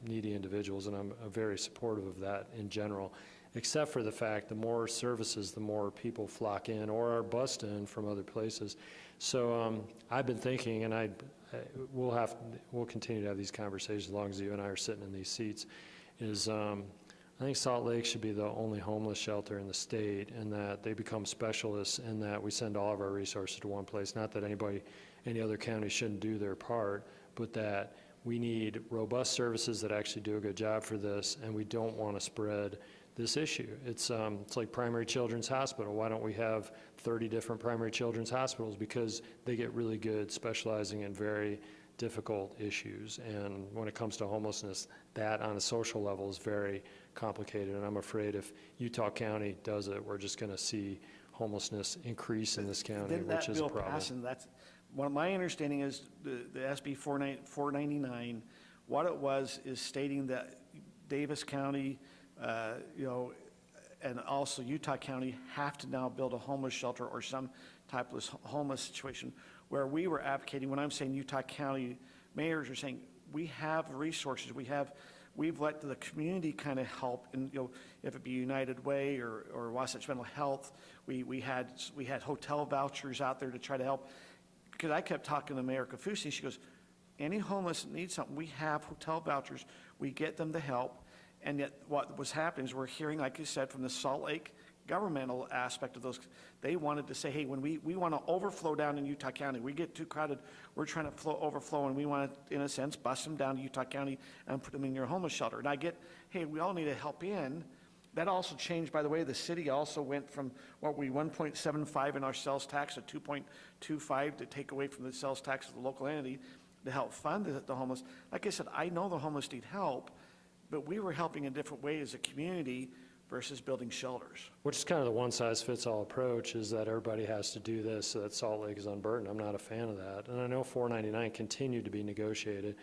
Speaker 8: needy individuals, and I'm very supportive of that in general, except for the fact the more services, the more people flock in or are bussed in from other places. So I've been thinking, and we'll continue to have these conversations as long as you and I are sitting in these seats, is I think Salt Lake should be the only homeless shelter in the state, and that they become specialists, and that we send all of our resources to one place. Not that any other county shouldn't do their part, but that we need robust services that actually do a good job for this, and we don't want to spread this issue. It's like primary children's hospital. Why don't we have 30 different primary children's hospitals? Because they get really good specializing in very difficult issues. And when it comes to homelessness, that on a social level is very complicated. And I'm afraid if Utah County does it, we're just going to see homelessness increase in this county, which is a problem.
Speaker 1: And that's, what my understanding is, the SB 499, what it was is stating that Davis County, and also Utah County have to now build a homeless shelter or some type of homeless situation, where we were advocating. When I'm saying Utah County mayors are saying, we have resources, we've let the community kind of help, and if it be United Way or Wasatch Mental Health, we had hotel vouchers out there to try to help. Because I kept talking to Mayor Kafusi, she goes, any homeless that needs something, we have hotel vouchers, we get them the help. And yet what was happening is we're hearing, like you said, from the Salt Lake governmental aspect of those, they wanted to say, hey, when we want to overflow down in Utah County, we get too crowded, we're trying to overflow, and we want to, in a sense, bust them down to Utah County and put them in your homeless shelter. And I get, hey, we all need to help in. That also changed, by the way, the city also went from 1.75 in our sales tax to 2.25 to take away from the sales tax of the local entity to help fund the homeless. Like I said, I know the homeless need help, but we were helping in different ways as a community versus building shelters.
Speaker 8: Which is kind of the one-size-fits-all approach, is that everybody has to do this so that Salt Lake is unburdened. I'm not a fan of that. And I know 499 continued to be negotiated,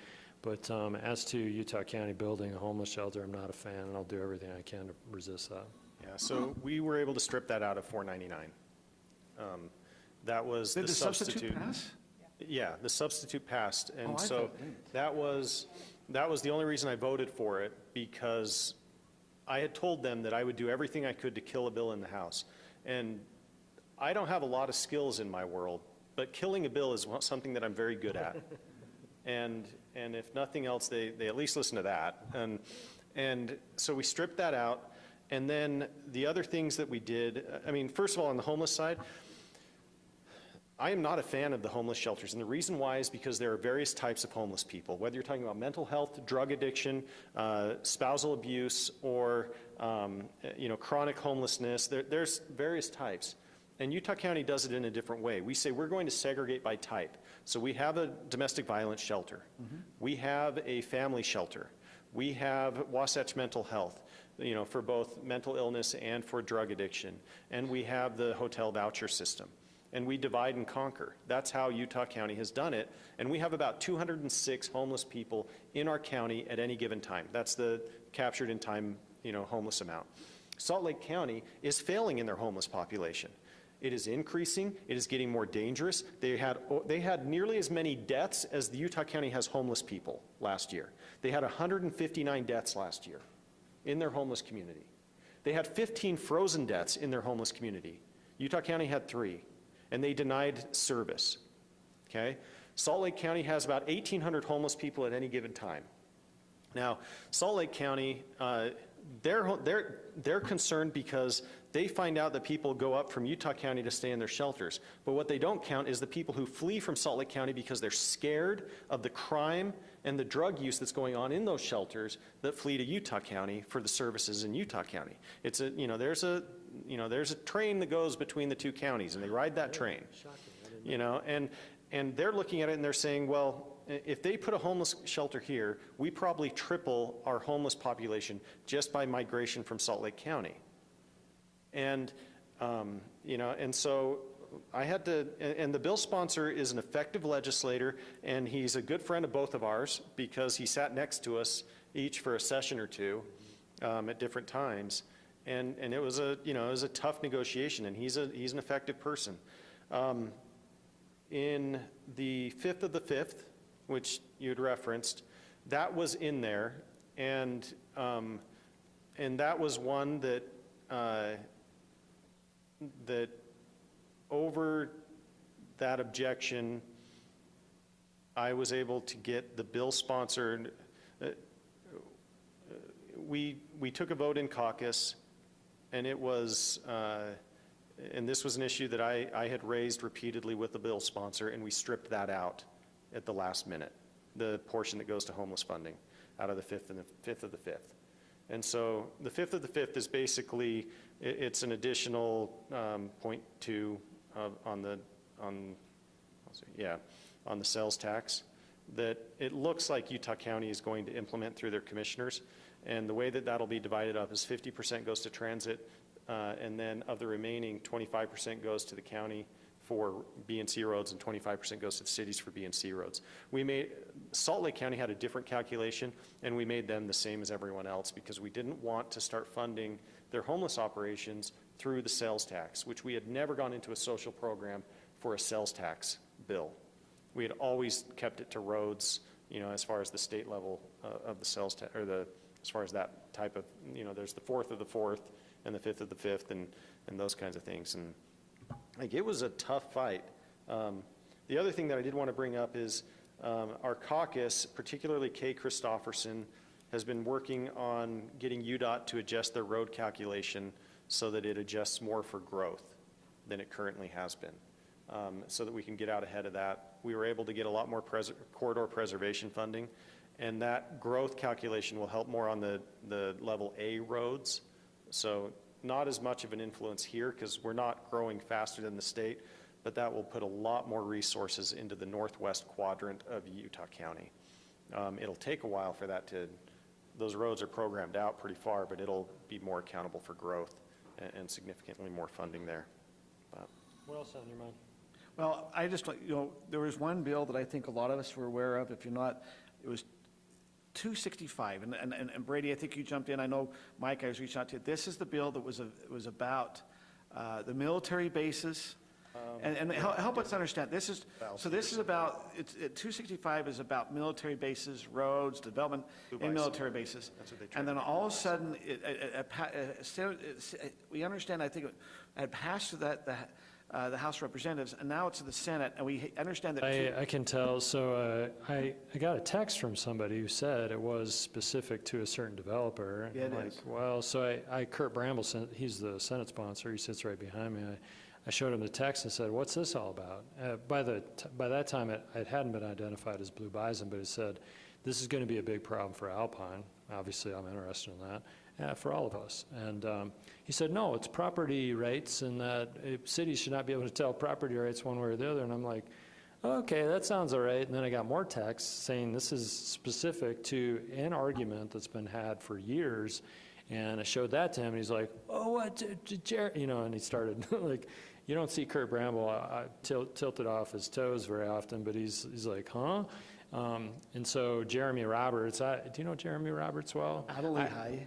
Speaker 8: but as to Utah County building a homeless shelter, I'm not a fan, and I'll do everything I can to resist that.
Speaker 9: Yeah, so we were able to strip that out of 499. That was
Speaker 1: Did
Speaker 9: the
Speaker 1: substitute pass?
Speaker 9: Yeah, the substitute passed, and
Speaker 1: I
Speaker 9: so
Speaker 1: thought it didn't.
Speaker 9: that was the only reason I voted for it, because I had told them that I would do everything I could to kill a bill in the House. And I don't have a lot of skills in my world, but killing a bill is something that I'm very good at. And if nothing else, they at least listen to that. And so we stripped that out. And then the other things that we did, I mean, first of all, on the homeless side, I am not a fan of the homeless shelters, and the reason why is because there are various types of homeless people, whether you're talking about mental health, drug addiction, spousal abuse, or chronic homelessness. There's various types, and Utah County does it in a different way. We say we're going to segregate by type. So we have a domestic violence shelter. We have a family shelter. We have Wasatch Mental Health, for both mental illness and for drug addiction, and we have the hotel voucher system. And we divide and conquer. That's how Utah County has done it. And we have about 206 homeless people in our county at any given time. That's the captured in time, homeless amount. Salt Lake County is failing in their homeless population. It is increasing. It is getting more dangerous. They had nearly as many deaths as the Utah County has homeless people last year. They had 159 deaths last year in their homeless community. They had 15 frozen deaths in their homeless community. Utah County had 3. And they denied service, okay? Salt Lake County has about 1,800 homeless people at any given time. Now, Salt Lake County, they're concerned because they find out that people go up from Utah County to stay in their shelters. But what they don't count is the people who flee from Salt Lake County because they're scared of the crime and the drug use that's going on in those shelters that flee to Utah County for the services in Utah County. It's a, there's a train that goes between the two counties, and they ride that train. And they're looking at it and they're saying, well, if they put a homeless shelter here, we probably triple our homeless population just by migration from Salt Lake County. And, and so I had to, and the bill sponsor is an effective legislator, and he's a good friend of both of ours because he sat next to us each for a session or two at different times. And it was a tough negotiation, and he's an effective person. In the 5th of the 5th, which you had referenced, that was in there, and that was one that that over that objection, I was able to get the bill sponsored. We took a vote in caucus, and it was, and this was an issue that I had raised repeatedly with the bill sponsor, and we stripped that out at the last minute, the portion that goes to homeless funding out of the 5th and the 5th of the 5th. And so the 5th of the 5th is basically, it's an additional 0.2 on the sales tax that it looks like Utah County is going to implement through their commissioners. And the way that that'll be divided up is 50% goes to transit, and then of the remaining, 25% goes to the county for B and C roads, and 25% goes to the cities for B and C roads. Salt Lake County had a different calculation, and we made them the same as everyone else because we didn't want to start funding their homeless operations through the sales tax, which we had never gone into a social program for a sales tax bill. We had always kept it to roads, as far as the state level of the sales tax, or as far as that type of, there's the 4th of the 4th and the 5th of the 5th and those kinds of things. And it was a tough fight. The other thing that I did want to bring up is our caucus, particularly Kay Christofferson, has been working on getting UDOT to adjust their road calculation so that it adjusts more for growth than it currently has been, so that we can get out ahead of that. We were able to get a lot more corridor preservation funding, and that growth calculation will help more on the level A roads. So not as much of an influence here because we're not growing faster than the state, but that will put a lot more resources into the northwest quadrant of Utah County. It'll take a while for that those roads are programmed out pretty far, but it'll be more accountable for growth and significantly more funding there.
Speaker 8: What else on your mind?
Speaker 1: Well, I just, there was one bill that I think a lot of us were aware of. If you're not, it was 265, and Brady, I think you jumped in. I know, Mike, I was reaching out to you. This is the bill that was about the military bases. And help us understand. This is about, 265 is about military bases, roads, development in military bases. And then all of a sudden, we understand, I think it had passed to the House of Representatives, and now it's to the Senate, and we understand that.
Speaker 8: I can tell. So I got a text from somebody who said it was specific to a certain developer.
Speaker 1: Yeah, it is.
Speaker 8: Well, so Kurt Bramble, he's the Senate sponsor. He sits right behind me. I showed him the text and said, "What's this all about?" By that time, it hadn't been identified as Blue Bison, but it said, "This is going to be a big problem for Alpine." Obviously, I'm interested in that. For all of us. And he said, no, it's property rights, and that cities should not be able to tell property rights one way or the other. And I'm like, okay, that sounds all right. And then I got more texts saying this is specific to an argument that's been had for years. And I showed that to him, and he's like, oh, what, Jerry? And he started, like, you don't see Kurt Bramble tilted off his toes very often, but he's like, huh? And so Jeremy Roberts, do you know Jeremy Roberts well?
Speaker 1: Adelaide High.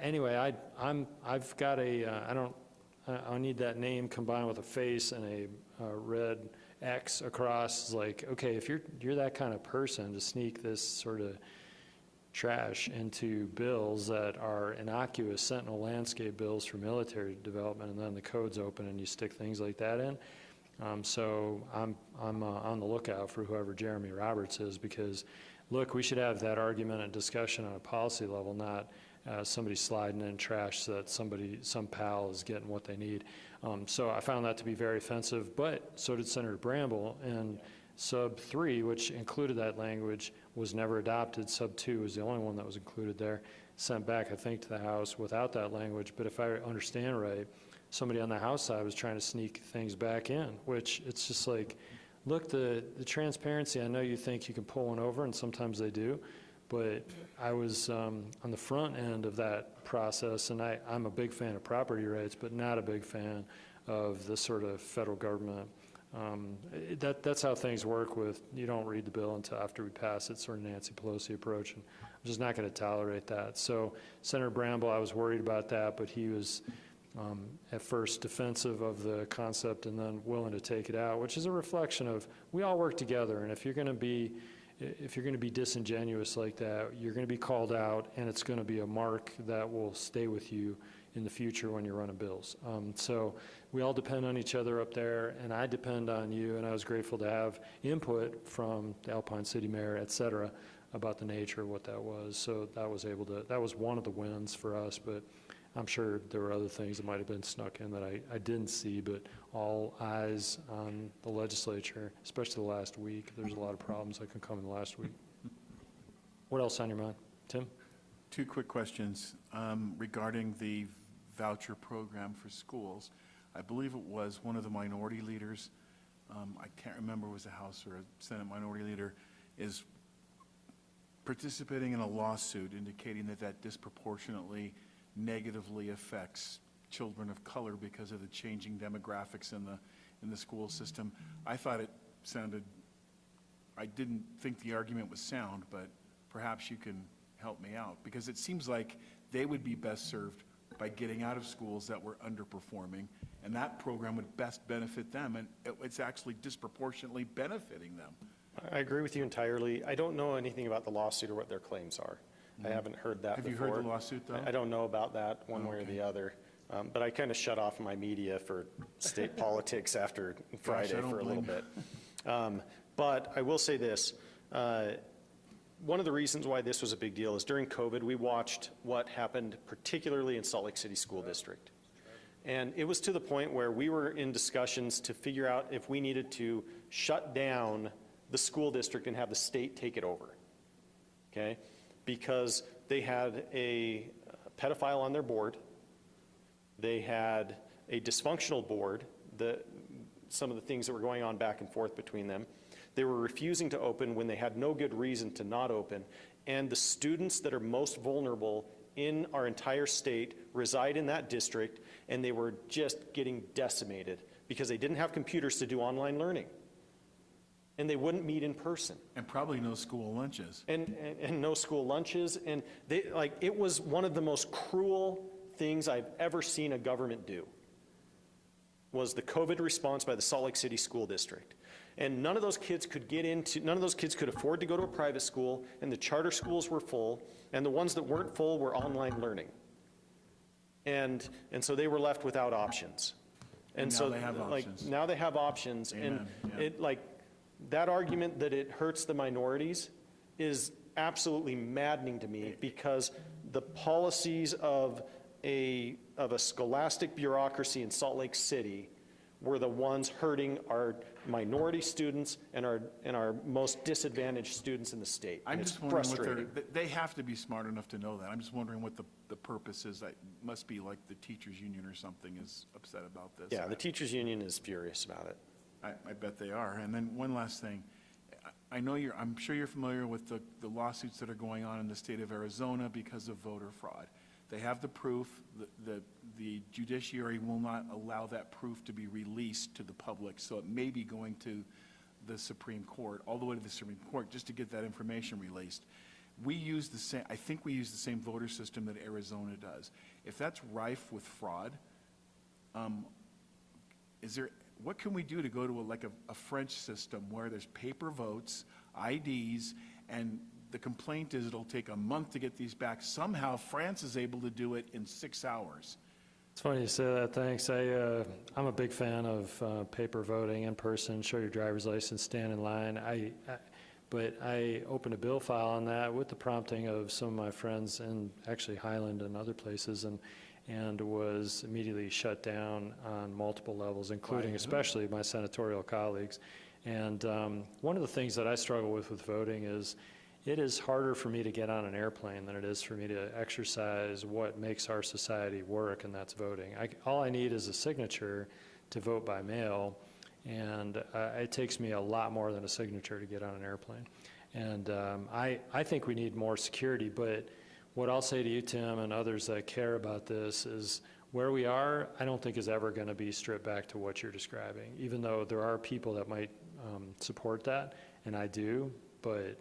Speaker 8: Anyway, I've got I need that name combined with a face and a red X across. It's like, okay, if you're that kind of person to sneak this sort of trash into bills that are innocuous Sentinel landscape bills for military development, and then the code's open and you stick things like that in. So I'm on the lookout for whoever Jeremy Roberts is, because look, we should have that argument and discussion on a policy level, not somebody sliding in trash so that some pal is getting what they need. So I found that to be very offensive, but so did Senator Bramble, and sub 3, which included that language, was never adopted. Sub 2 was the only one that was included there, sent back, I think, to the House without that language. But if I understand right, somebody on the House side was trying to sneak things back in, which it's just like, look, the transparency, I know you think you can pull one over, and sometimes they do, but I was on the front end of that process, and I'm a big fan of property rights, but not a big fan of the sort of federal government. That's how things work with, you don't read the bill until after we pass it, sort of Nancy Pelosi approach, and I'm just not going to tolerate that. So Senator Bramble, I was worried about that, but he was at first defensive of the concept and then willing to take it out, which is a reflection of we all work together, and if you're going to be disingenuous like that, you're going to be called out, and it's going to be a mark that will stay with you in the future when you're running bills. So we all depend on each other up there, and I depend on you, and I was grateful to have input from the Alpine City Mayor, et cetera, about the nature of what that was. So that was one of the wins for us, but I'm sure there were other things that might have been snuck in that I didn't see, but all eyes on the legislature, especially the last week. There's a lot of problems that can come in the last week. What else on your mind? Tim?
Speaker 10: 2 quick questions regarding the voucher program for schools. I believe it was one of the minority leaders, I can't remember, was a House or a Senate minority leader, is participating in a lawsuit indicating that disproportionately negatively affects children of color because of the changing demographics in the school system. I thought it sounded, I didn't think the argument was sound, but perhaps you can help me out, because it seems like they would be best served by getting out of schools that were underperforming, and that program would best benefit them, and it's actually disproportionately benefiting them.
Speaker 9: I agree with you entirely. I don't know anything about the lawsuit or what their claims are. I haven't heard that before.
Speaker 10: Have you heard the lawsuit, though?
Speaker 9: I don't know about that one way or the other. But I kind of shut off my media for state politics after Friday for a little bit. But I will say this. One of the reasons why this was a big deal is during COVID, we watched what happened particularly in Salt Lake City School District. And it was to the point where we were in discussions to figure out if we needed to shut down the school district and have the state take it over, okay? Because they had a pedophile on their board, they had a dysfunctional board, some of the things that were going on back and forth between them. They were refusing to open when they had no good reason to not open, and the students that are most vulnerable in our entire state reside in that district, and they were just getting decimated because they didn't have computers to do online learning. And they wouldn't meet in person.
Speaker 10: And probably no school lunches.
Speaker 9: And no school lunches. And it was one of the most cruel things I've ever seen a government do, was the COVID response by the Salt Lake City School District. And none of those kids could afford to go to a private school, and the charter schools were full, and the ones that weren't full were online learning. And so they were left without options.
Speaker 10: And now they have options.
Speaker 9: Now they have options.
Speaker 10: Amen.
Speaker 9: And
Speaker 10: Yeah.
Speaker 9: That argument that it hurts the minorities is absolutely maddening to me, because the policies of a scholastic bureaucracy in Salt Lake City were the ones hurting our minority students and our most disadvantaged students in the state.
Speaker 10: I'm
Speaker 9: It's
Speaker 10: just wondering
Speaker 9: frustrating.
Speaker 10: they have to be smart enough to know that. I'm just wondering what the purpose is. It must be like the teachers union or something is upset about this.
Speaker 9: Yeah, the teachers union is furious about it.
Speaker 10: I bet they are. And then one last thing. I'm sure you're familiar with the lawsuits that are going on in the state of Arizona because of voter fraud. They have the proof. The judiciary will not allow that proof to be released to the public, so it may be going to the Supreme Court, all the way to the Supreme Court, just to get that information released. I think we use the same voter system that Arizona does. If that's rife with fraud, what can we do to go to a French system where there's paper votes, IDs, and the complaint is it'll take a month to get these back? Somehow France is able to do it in 6 hours.
Speaker 8: It's funny you say that, thanks. I'm a big fan of paper voting in person, show your driver's license, stand in line. But I opened a bill file on that with the prompting of some of my friends in actually Highland and other places, and was immediately shut down on multiple levels, including especially my senatorial colleagues. And one of the things that I struggle with voting is it is harder for me to get on an airplane than it is for me to exercise what makes our society work, and that's voting. All I need is a signature to vote by mail, and it takes me a lot more than a signature to get on an airplane. And I think we need more security, but what I'll say to you, Tim, and others that care about this is where we are, I don't think is ever going to be stripped back to what you're describing, even though there are people that might support that, and I do, but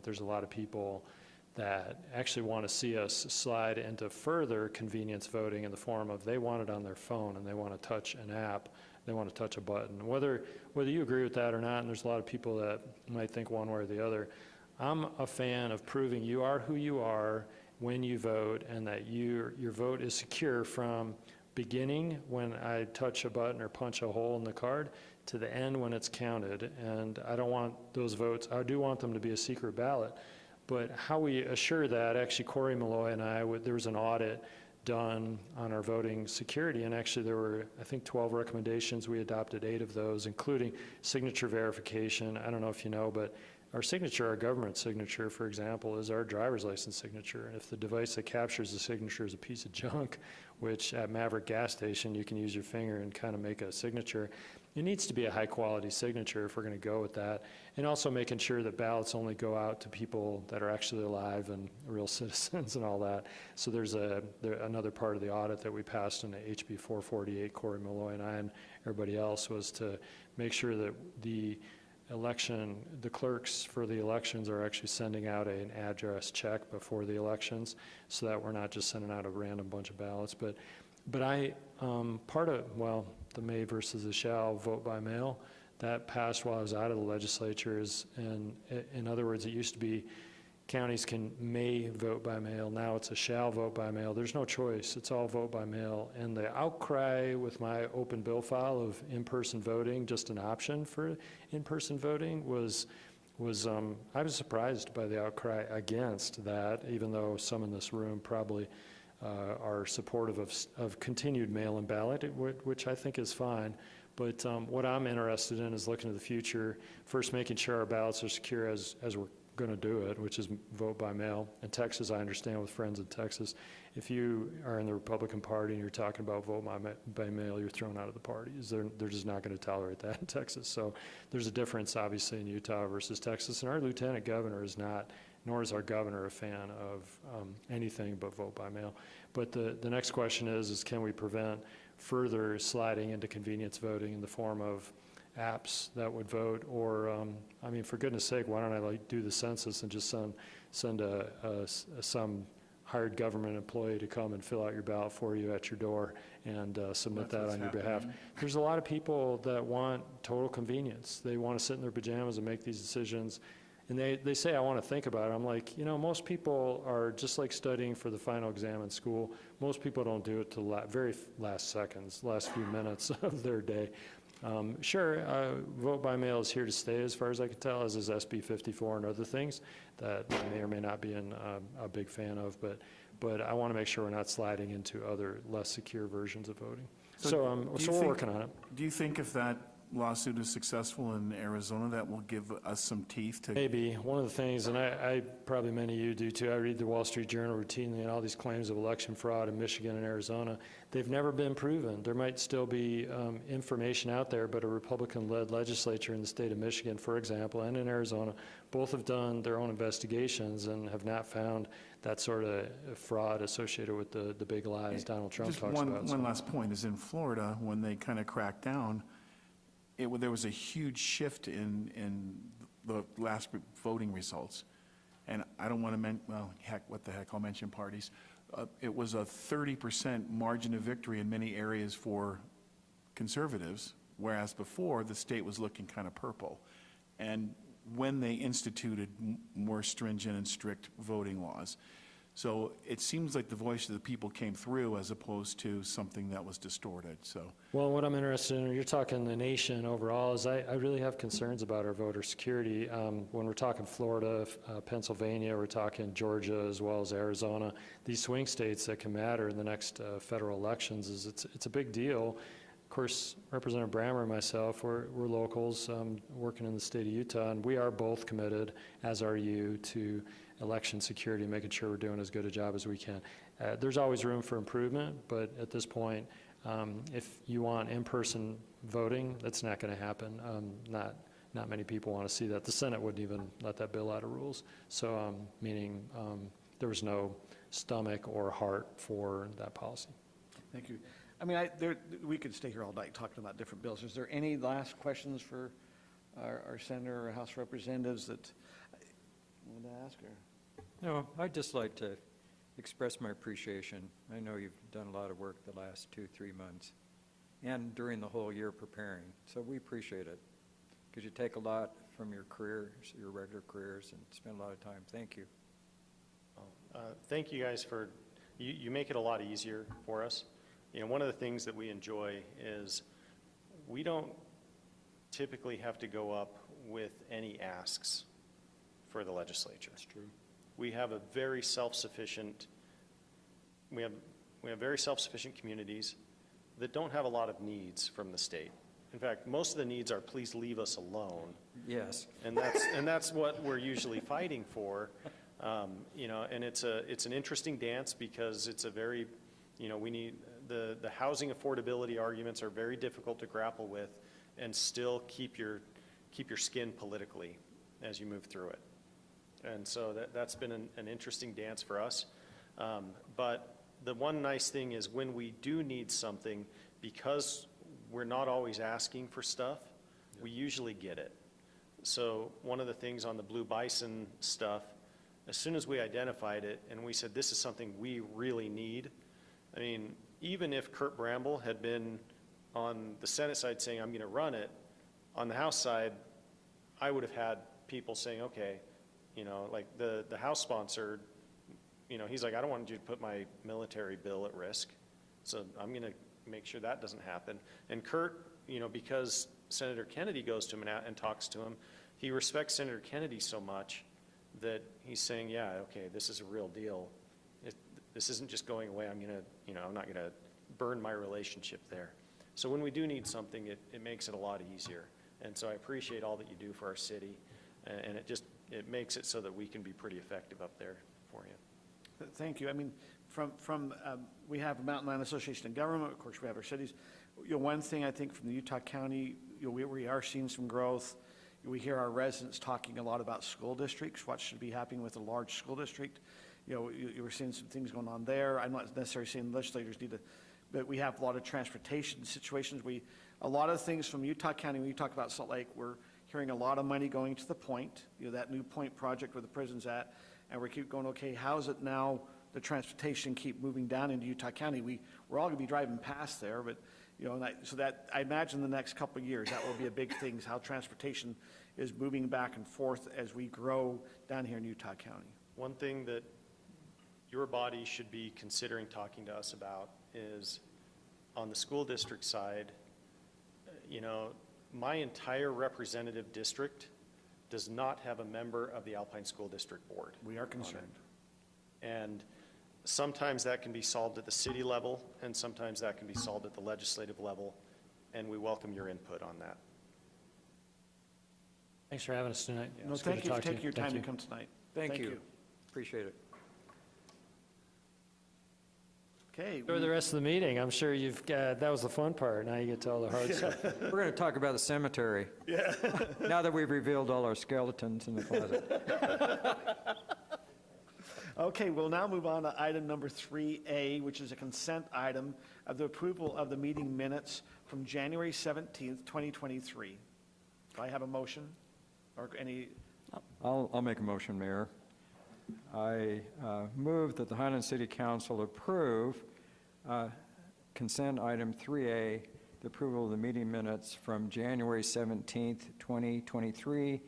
Speaker 8: there's a lot of people that actually want to see us slide into further convenience voting in the form of they want it on their phone and they want to touch an app, they want to touch a button. Whether you agree with that or not, and there's a lot of people that might think one way or the other, I'm a fan of proving you are who you are when you vote, and that your vote is secure from beginning when I touch a button or punch a hole in the card to the end when it's counted. And I don't want those votes, I do want them to be a secret ballot. But how we assure that, actually Corey Malloy and I, there was an audit done on our voting security, and actually there were, I think, 12 recommendations. We adopted 8 of those, including signature verification. I don't know if you know, but our signature, our government signature, for example, is our driver's license signature. And if the device that captures the signature is a piece of junk, which at Maverick gas station, you can use your finger and kind of make a signature, it needs to be a high-quality signature if we're going to go with that. And also making sure that ballots only go out to people that are actually alive and real citizens and all that. So there's another part of the audit that we passed in the HB 448, Corey Malloy and I and everybody else, was to make sure that the clerks for the elections are actually sending out an address check before the elections, so that we're not just sending out a random bunch of ballots. But the may versus the shall vote by mail, that passed while I was out of the legislature. And in other words, it used to be counties may vote by mail. Now it's a shall vote by mail. There's no choice. It's all vote by mail. And the outcry with my open bill file of in-person voting, just an option for in-person voting, I was surprised by the outcry against that, even though some in this room probably are supportive of continued mail-in ballot, which I think is fine. But what I'm interested in is looking to the future, first making sure our ballots are secure as we're going to do it, which is vote by mail. In Texas, I understand with friends in Texas, if you are in the Republican Party and you're talking about vote by mail, you're thrown out of the party. They're just not going to tolerate that in Texas. So there's a difference, obviously, in Utah versus Texas. And our lieutenant governor is not, nor is our governor, a fan of anything but vote by mail. But the next question is can we prevent further sliding into convenience voting in the form of apps that would vote, or for goodness sake, why don't I do the census and just send some hired government employee to come and fill out your ballot for you at your door and submit that on your behalf. There's a lot of people that want total convenience. They want to sit in their pajamas and make these decisions, and they say, I want to think about it. I'm like, most people are just like studying for the final exam in school. Most people don't do it till very last seconds, last few minutes of their day. Vote by mail is here to stay, as far as I can tell, as is SB 54 and other things that I may or may not be a big fan of, but I want to make sure we're not sliding into other less secure versions of voting. So we're working on it.
Speaker 10: Do you think if that lawsuit is successful in Arizona, that will give us some teeth to...
Speaker 8: Maybe. One of the things, and I probably many of you do too, I read the Wall Street Journal routinely, and all these claims of election fraud in Michigan and Arizona, they've never been proven. There might still be information out there, but a Republican-led legislature in the state of Michigan, for example, and in Arizona, both have done their own investigations and have not found that sort of fraud associated with the big lies Donald Trump talks about.
Speaker 10: One last point is in Florida, when they kind of cracked down, there was a huge shift in the last voting results. And I don't want to I'll mention parties. It was a 30% margin of victory in many areas for conservatives, whereas before the state was looking kind of purple. And when they instituted more stringent and strict voting laws. So it seems like the voice of the people came through as opposed to something that was distorted, so.
Speaker 8: Well, what I'm interested in, you're talking the nation overall, is I really have concerns about our voter security. When we're talking Florida, Pennsylvania, we're talking Georgia as well as Arizona, these swing states that can matter in the next federal elections, it's a big deal. Of course, Representative Brammer and myself, we're locals working in the state of Utah, and we are both committed, as are you, to election security and making sure we're doing as good a job as we can. There's always room for improvement, but at this point, if you want in-person voting, that's not going to happen. Not many people want to see that. The Senate wouldn't even let that bill out of rules. So, meaning there was no stomach or heart for that policy.
Speaker 1: Thank you. I mean, we could stay here all night talking about different bills. Is there any last questions for our senator or House representatives that you want to ask? Or?
Speaker 6: No, I'd just like to express my appreciation. I know you've done a lot of work the last 2-3 months and during the whole year preparing. So we appreciate it because you take a lot from your careers, your regular careers, and spend a lot of time. Thank you.
Speaker 9: Thank you guys for, you make it a lot easier for us. You know, one of the things that we enjoy is we don't typically have to go up with any asks for the legislature. That's true. We have a very self-sufficient, we have very self-sufficient communities that don't have a lot of needs from the state. In fact, most of the needs are please leave us alone.
Speaker 6: Yes.
Speaker 9: And that's what we're usually fighting for. You know, and it's an interesting dance because it's a very, you know, we need the housing affordability arguments are very difficult to grapple with and still keep your skin politically as you move through it. And so that's been an interesting dance for us. But the one nice thing is when we do need something, because we're not always asking for stuff, we usually get it. So one of the things on the Blue Bison stuff, as soon as we identified it and we said this is something we really need, I mean, even if Kurt Bramble had been on the Senate side saying I'm going to run it, on the House side, I would have had people saying, okay, you know, like the House sponsor, you know, he's like, I don't want you to put my military bill at risk, so I'm going to make sure that doesn't happen. And Kurt, you know, because Senator Kennedy goes to him and talks to him, he respects Senator Kennedy so much that he's saying, yeah, okay, this is a real deal. This isn't just going away. I'm going to, you know, I'm not going to burn my relationship there. So when we do need something, it makes it a lot easier. And so I appreciate all that you do for our city, and it makes it so that we can be pretty effective up there for you.
Speaker 1: Thank you. I mean, we have a Mountain Land Association of Government. Of course, we have our cities. You know, one thing I think from the Utah County, you know, we are seeing some growth. We hear our residents talking a lot about school districts, what should be happening with a large school district. You know, you were seeing some things going on there. I'm not necessarily saying legislators need to, but we have a lot of transportation situations. A lot of things from Utah County, when you talk about Salt Lake, we're hearing a lot of money going to the Point, you know, that new Point project where the prison's at, and we keep going, okay, how is it now the transportation keep moving down into Utah County? We're all gonna be driving past there, but, you know, so that, I imagine the next couple of years, that will be a big thing, is how transportation is moving back and forth as we grow down here in Utah County.
Speaker 9: One thing that your body should be considering talking to us about is on the school district side, you know, my entire representative district does not have a member of the Alpine School District Board.
Speaker 1: We are concerned.
Speaker 9: And sometimes that can be solved at the city level, and sometimes that can be solved at the legislative level, and we welcome your input on that.
Speaker 8: Thanks for having us tonight.
Speaker 1: No,
Speaker 8: It's good
Speaker 1: thank
Speaker 8: to
Speaker 1: you for
Speaker 8: talk to
Speaker 1: taking your
Speaker 8: Thank
Speaker 1: time
Speaker 8: you.
Speaker 1: to come tonight.
Speaker 6: Thank you. Appreciate it.
Speaker 1: Okay.
Speaker 8: Enjoy the rest of the meeting. I'm sure you've got, that was the fun part. Now you get to all the hard stuff.
Speaker 6: We're going to talk about the cemetery. Yeah. Now that we've revealed all our skeletons in the closet.
Speaker 1: Okay, we'll now move on to item number 3A, which is a consent item of the approval of the meeting minutes from January 17th, 2023. Do I have a motion or any?
Speaker 6: I'll make a motion, Mayor. I move that the Highland City Council approve consent item 3A, the approval of the meeting minutes from January 17th, 2023,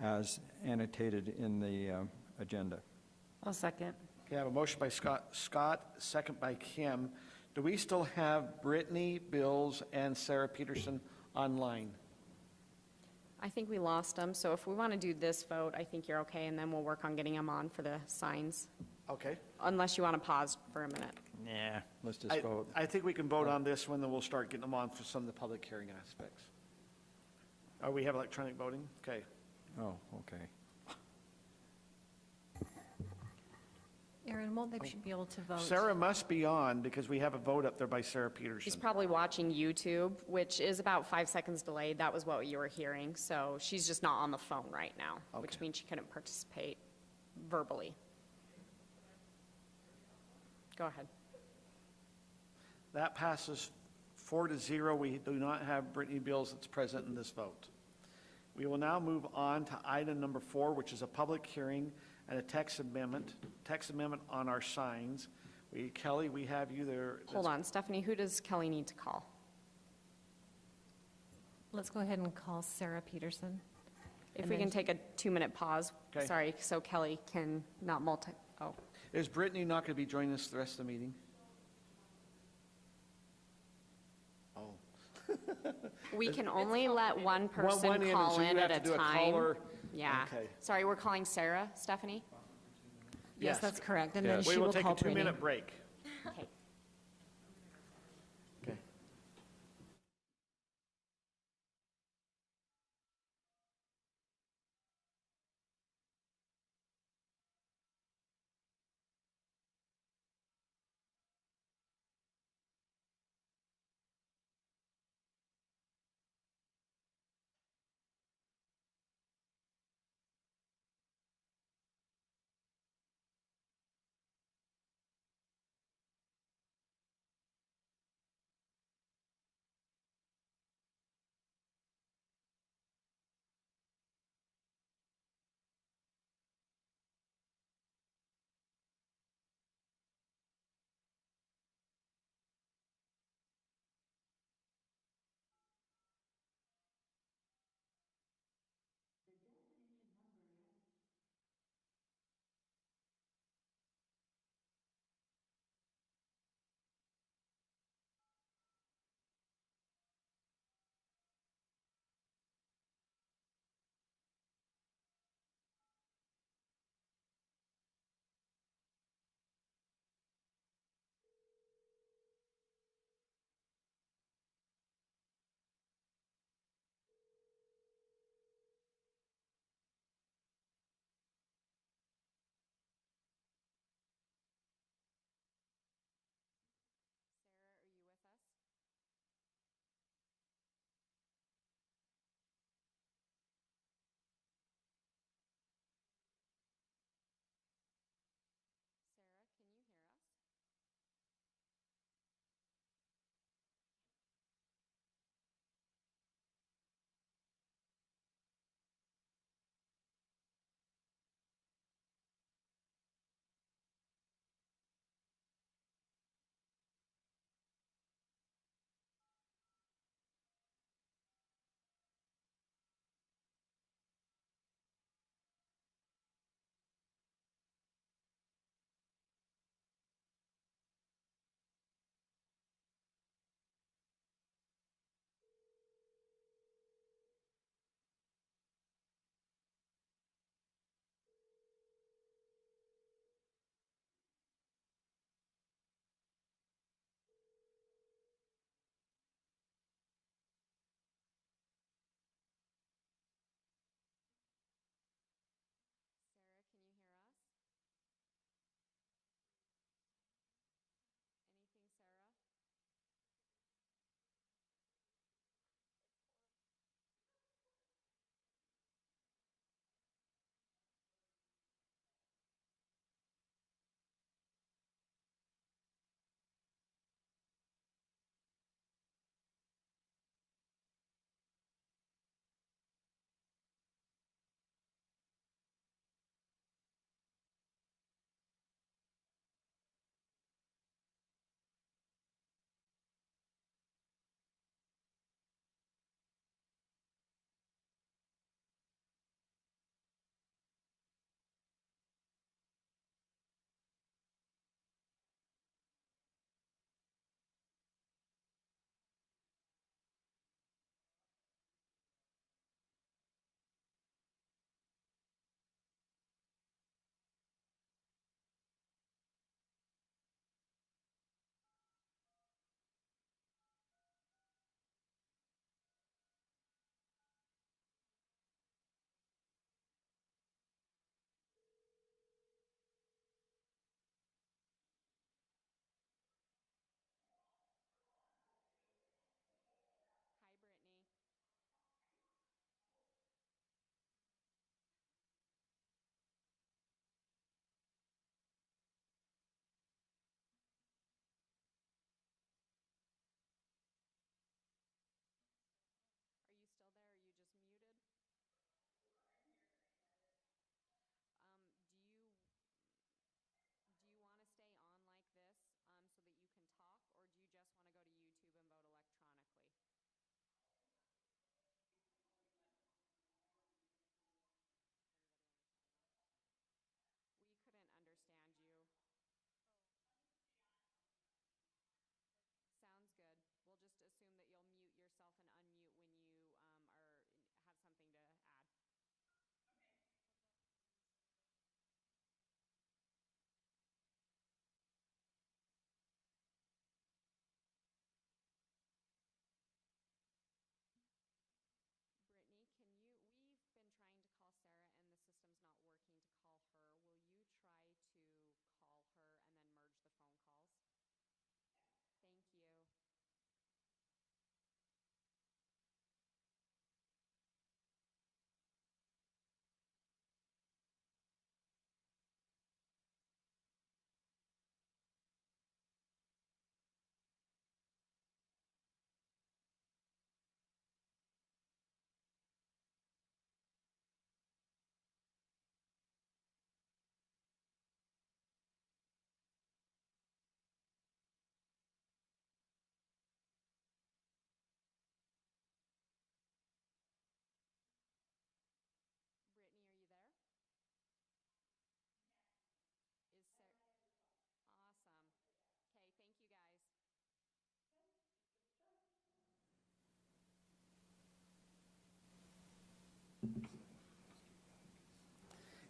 Speaker 6: as annotated in the agenda.
Speaker 4: I'll second.
Speaker 1: Okay, I have a motion by Scott, second by Kim. Do we still have Brittany, Bills, and Sarah Peterson online?
Speaker 2: I think we lost them, so if we want to do this vote, I think you're okay, and then we'll work on getting them on for the signs,
Speaker 1: Okay.
Speaker 2: unless you want to pause for a minute.
Speaker 6: Yeah. Let's just
Speaker 1: I
Speaker 6: vote.
Speaker 1: I think we can vote on this one, then we'll start getting them on for some of the public hearing aspects. We have electronic voting? Okay.
Speaker 6: Oh, okay.
Speaker 11: Aaron, they should be able to vote.
Speaker 1: Sarah must be on because we have a vote up there by Sarah Peterson.
Speaker 2: She's probably watching YouTube, which is about 5 seconds delayed. That was what you were hearing, so she's just not on the phone right now, which
Speaker 1: Okay.
Speaker 2: means she couldn't participate verbally. Go ahead.
Speaker 1: That passes 4-0. We do not have Brittany Bills that's present in this vote. We will now move on to item number 4, which is a public hearing and a text amendment on our signs. Kelly, we have you there.
Speaker 2: Hold on, Stephanie, who does Kelly need to call?
Speaker 11: Let's go ahead and call Sarah Peterson.
Speaker 2: If
Speaker 11: And
Speaker 2: we
Speaker 11: then
Speaker 2: can take a 2-minute pause,
Speaker 1: Okay.
Speaker 2: sorry, so Kelly can not oh.
Speaker 1: Is Brittany not going to be joining us the rest of the meeting? Oh.
Speaker 2: We can only let one person
Speaker 1: one in,
Speaker 2: call
Speaker 1: so you
Speaker 2: in
Speaker 1: have
Speaker 2: at
Speaker 1: to
Speaker 2: a
Speaker 1: do a
Speaker 2: time.
Speaker 1: caller.
Speaker 2: Yeah.
Speaker 1: Okay.
Speaker 2: Sorry, we're calling Sarah, Stephanie?
Speaker 11: Yes,
Speaker 1: Yes.
Speaker 11: that's correct. And then
Speaker 6: Yes.
Speaker 1: We
Speaker 11: she
Speaker 1: will
Speaker 11: will
Speaker 1: take
Speaker 11: call
Speaker 1: a
Speaker 11: Brittany.
Speaker 1: 2-minute break.
Speaker 2: Okay.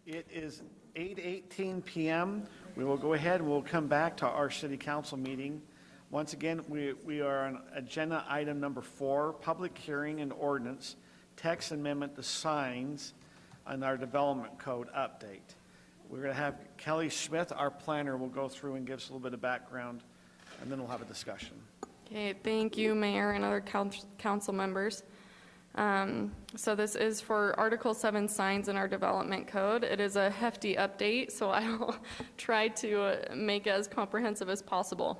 Speaker 1: It is 8:18 PM. We will go ahead and we'll come back to our city council meeting. Once again, we are on agenda item number 4, public hearing and ordinance, text amendment to signs on our development code update. We're going to have Kelly Smith, our planner, will go through and give us a little bit of background, and then we'll have a discussion.
Speaker 12: Okay, thank you, Mayor and other council members. So this is for Article 7 signs in our development code. It is a hefty update, so I'll try to make it as comprehensive as possible.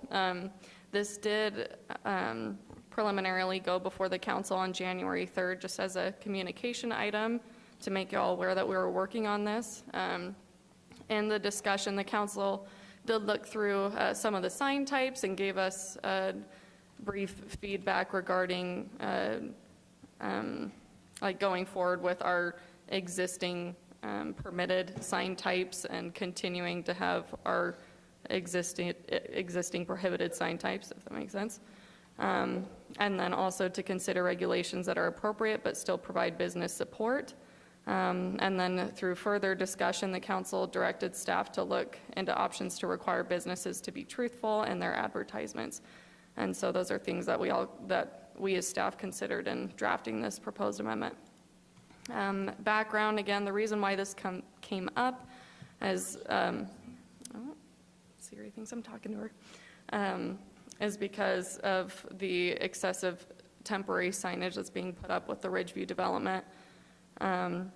Speaker 12: This did preliminarily go before the council on January 3rd, just as a communication item to make you all aware that we were working on this. In the discussion, the council did look through some of the sign types and gave us brief feedback regarding like going forward with our existing permitted sign types and continuing to have our existing prohibited sign types, if that makes sense. And then also to consider regulations that are appropriate but still provide business support. And then through further discussion, the council directed staff to look into options to require businesses to be truthful in their advertisements. And so those are things that we as staff considered in drafting this proposed amendment. Background, again, the reason why this came up is, Siri thinks I'm talking to her, is because of the excessive temporary signage that's being put up with the Ridgeview development. And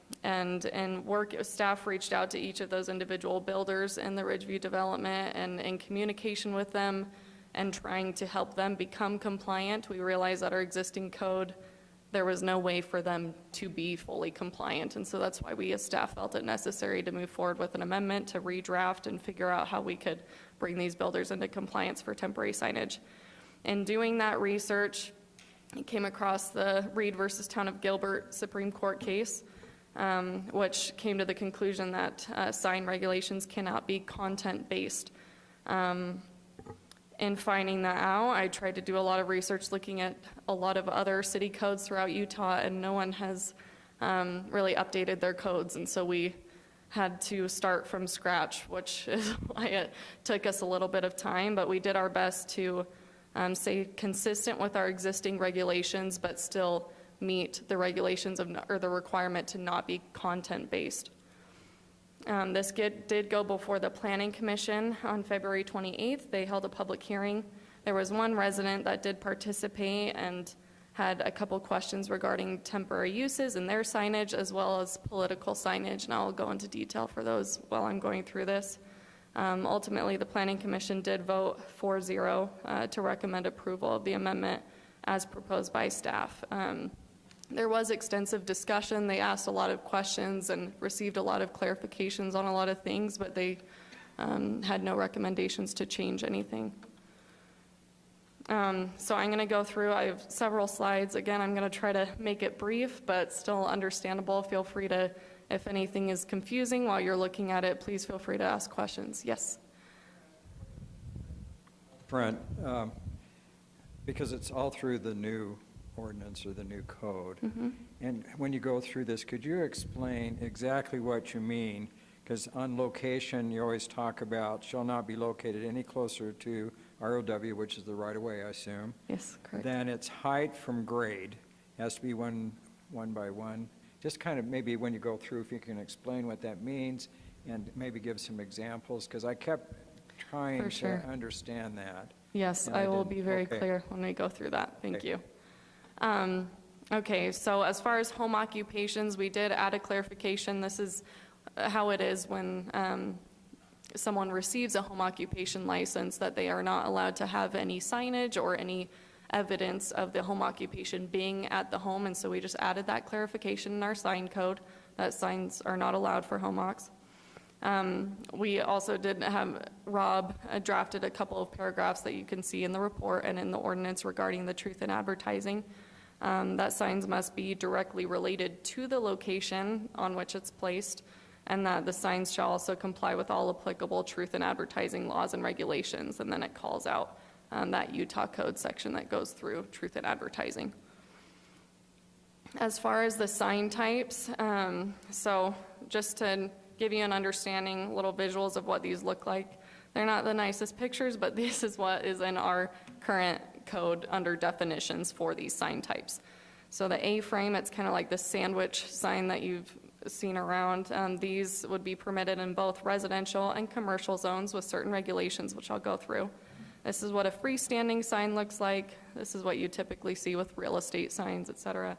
Speaker 12: staff reached out to each of those individual builders in the Ridgeview development and in communication with them and trying to help them become compliant. We realized that our existing code, there was no way for them to be fully compliant. And so that's why we as staff felt it necessary to move forward with an amendment to redraft and figure out how we could bring these builders into compliance for temporary signage. In doing that research, I came across the Reed versus Town of Gilbert Supreme Court case, which came to the conclusion that sign regulations cannot be content-based. In finding that out, I tried to do a lot of research looking at a lot of other city codes throughout Utah, and no one has really updated their codes. And so we had to start from scratch, which is why it took us a little bit of time, but we did our best to stay consistent with our existing regulations, but still meet the regulations or the requirement to not be content-based. This did go before the Planning Commission on February 28th. They held a public hearing. There was one resident that did participate and had a couple questions regarding temporary uses and their signage, as well as political signage, and I'll go into detail for those while I'm going through this. Ultimately, the Planning Commission did vote 4-0 to recommend approval of the amendment as proposed by staff. There was extensive discussion. They asked a lot of questions and received a lot of clarifications on a lot of things, but they had no recommendations to change anything. So I'm going to go through, I have several slides. Again, I'm going to try to make it brief, but still understandable. Feel free to, if anything is confusing while you're looking at it, please feel free to ask questions. Yes?
Speaker 6: Brent, because it's all through the new ordinance or the new code.
Speaker 12: Mm-hmm.
Speaker 6: And when you go through this, could you explain exactly what you mean? Because on location, you always talk about shall not be located any closer to ROW, which is the right-of-way, I assume.
Speaker 12: Yes, correct.
Speaker 6: Then its height from grade has to be one by one. Just kind of maybe when you go through, if you can explain what that means and maybe give some examples, because I kept trying
Speaker 12: For sure.
Speaker 6: to understand that.
Speaker 12: Yes,
Speaker 6: And
Speaker 12: I will
Speaker 6: didn't.
Speaker 12: be very
Speaker 6: Okay.
Speaker 12: clear when we go through that. Thank
Speaker 6: Okay.
Speaker 12: you. Okay, so as far as home occupations, we did add a clarification. This is how it is when someone receives a home occupation license, that they are not allowed to have any signage or any evidence of the home occupation being at the home, and so we just added that clarification in our sign code that signs are not allowed for home occs. We also did have Rob drafted a couple of paragraphs that you can see in the report and in the ordinance regarding the truth in advertising. That signs must be directly related to the location on which it's placed, and that the signs shall also comply with all applicable truth in advertising laws and regulations. And then it calls out that Utah code section that goes through truth in advertising. As far as the sign types, so just to give you an understanding, little visuals of what these look like. They're not the nicest pictures, but this is what is in our current code under definitions for these sign types. So the A-frame, it's kind of like the sandwich sign that you've seen around. These would be permitted in both residential and commercial zones with certain regulations, which I'll go through. This is what a freestanding sign looks like. This is what you typically see with real estate signs, et cetera.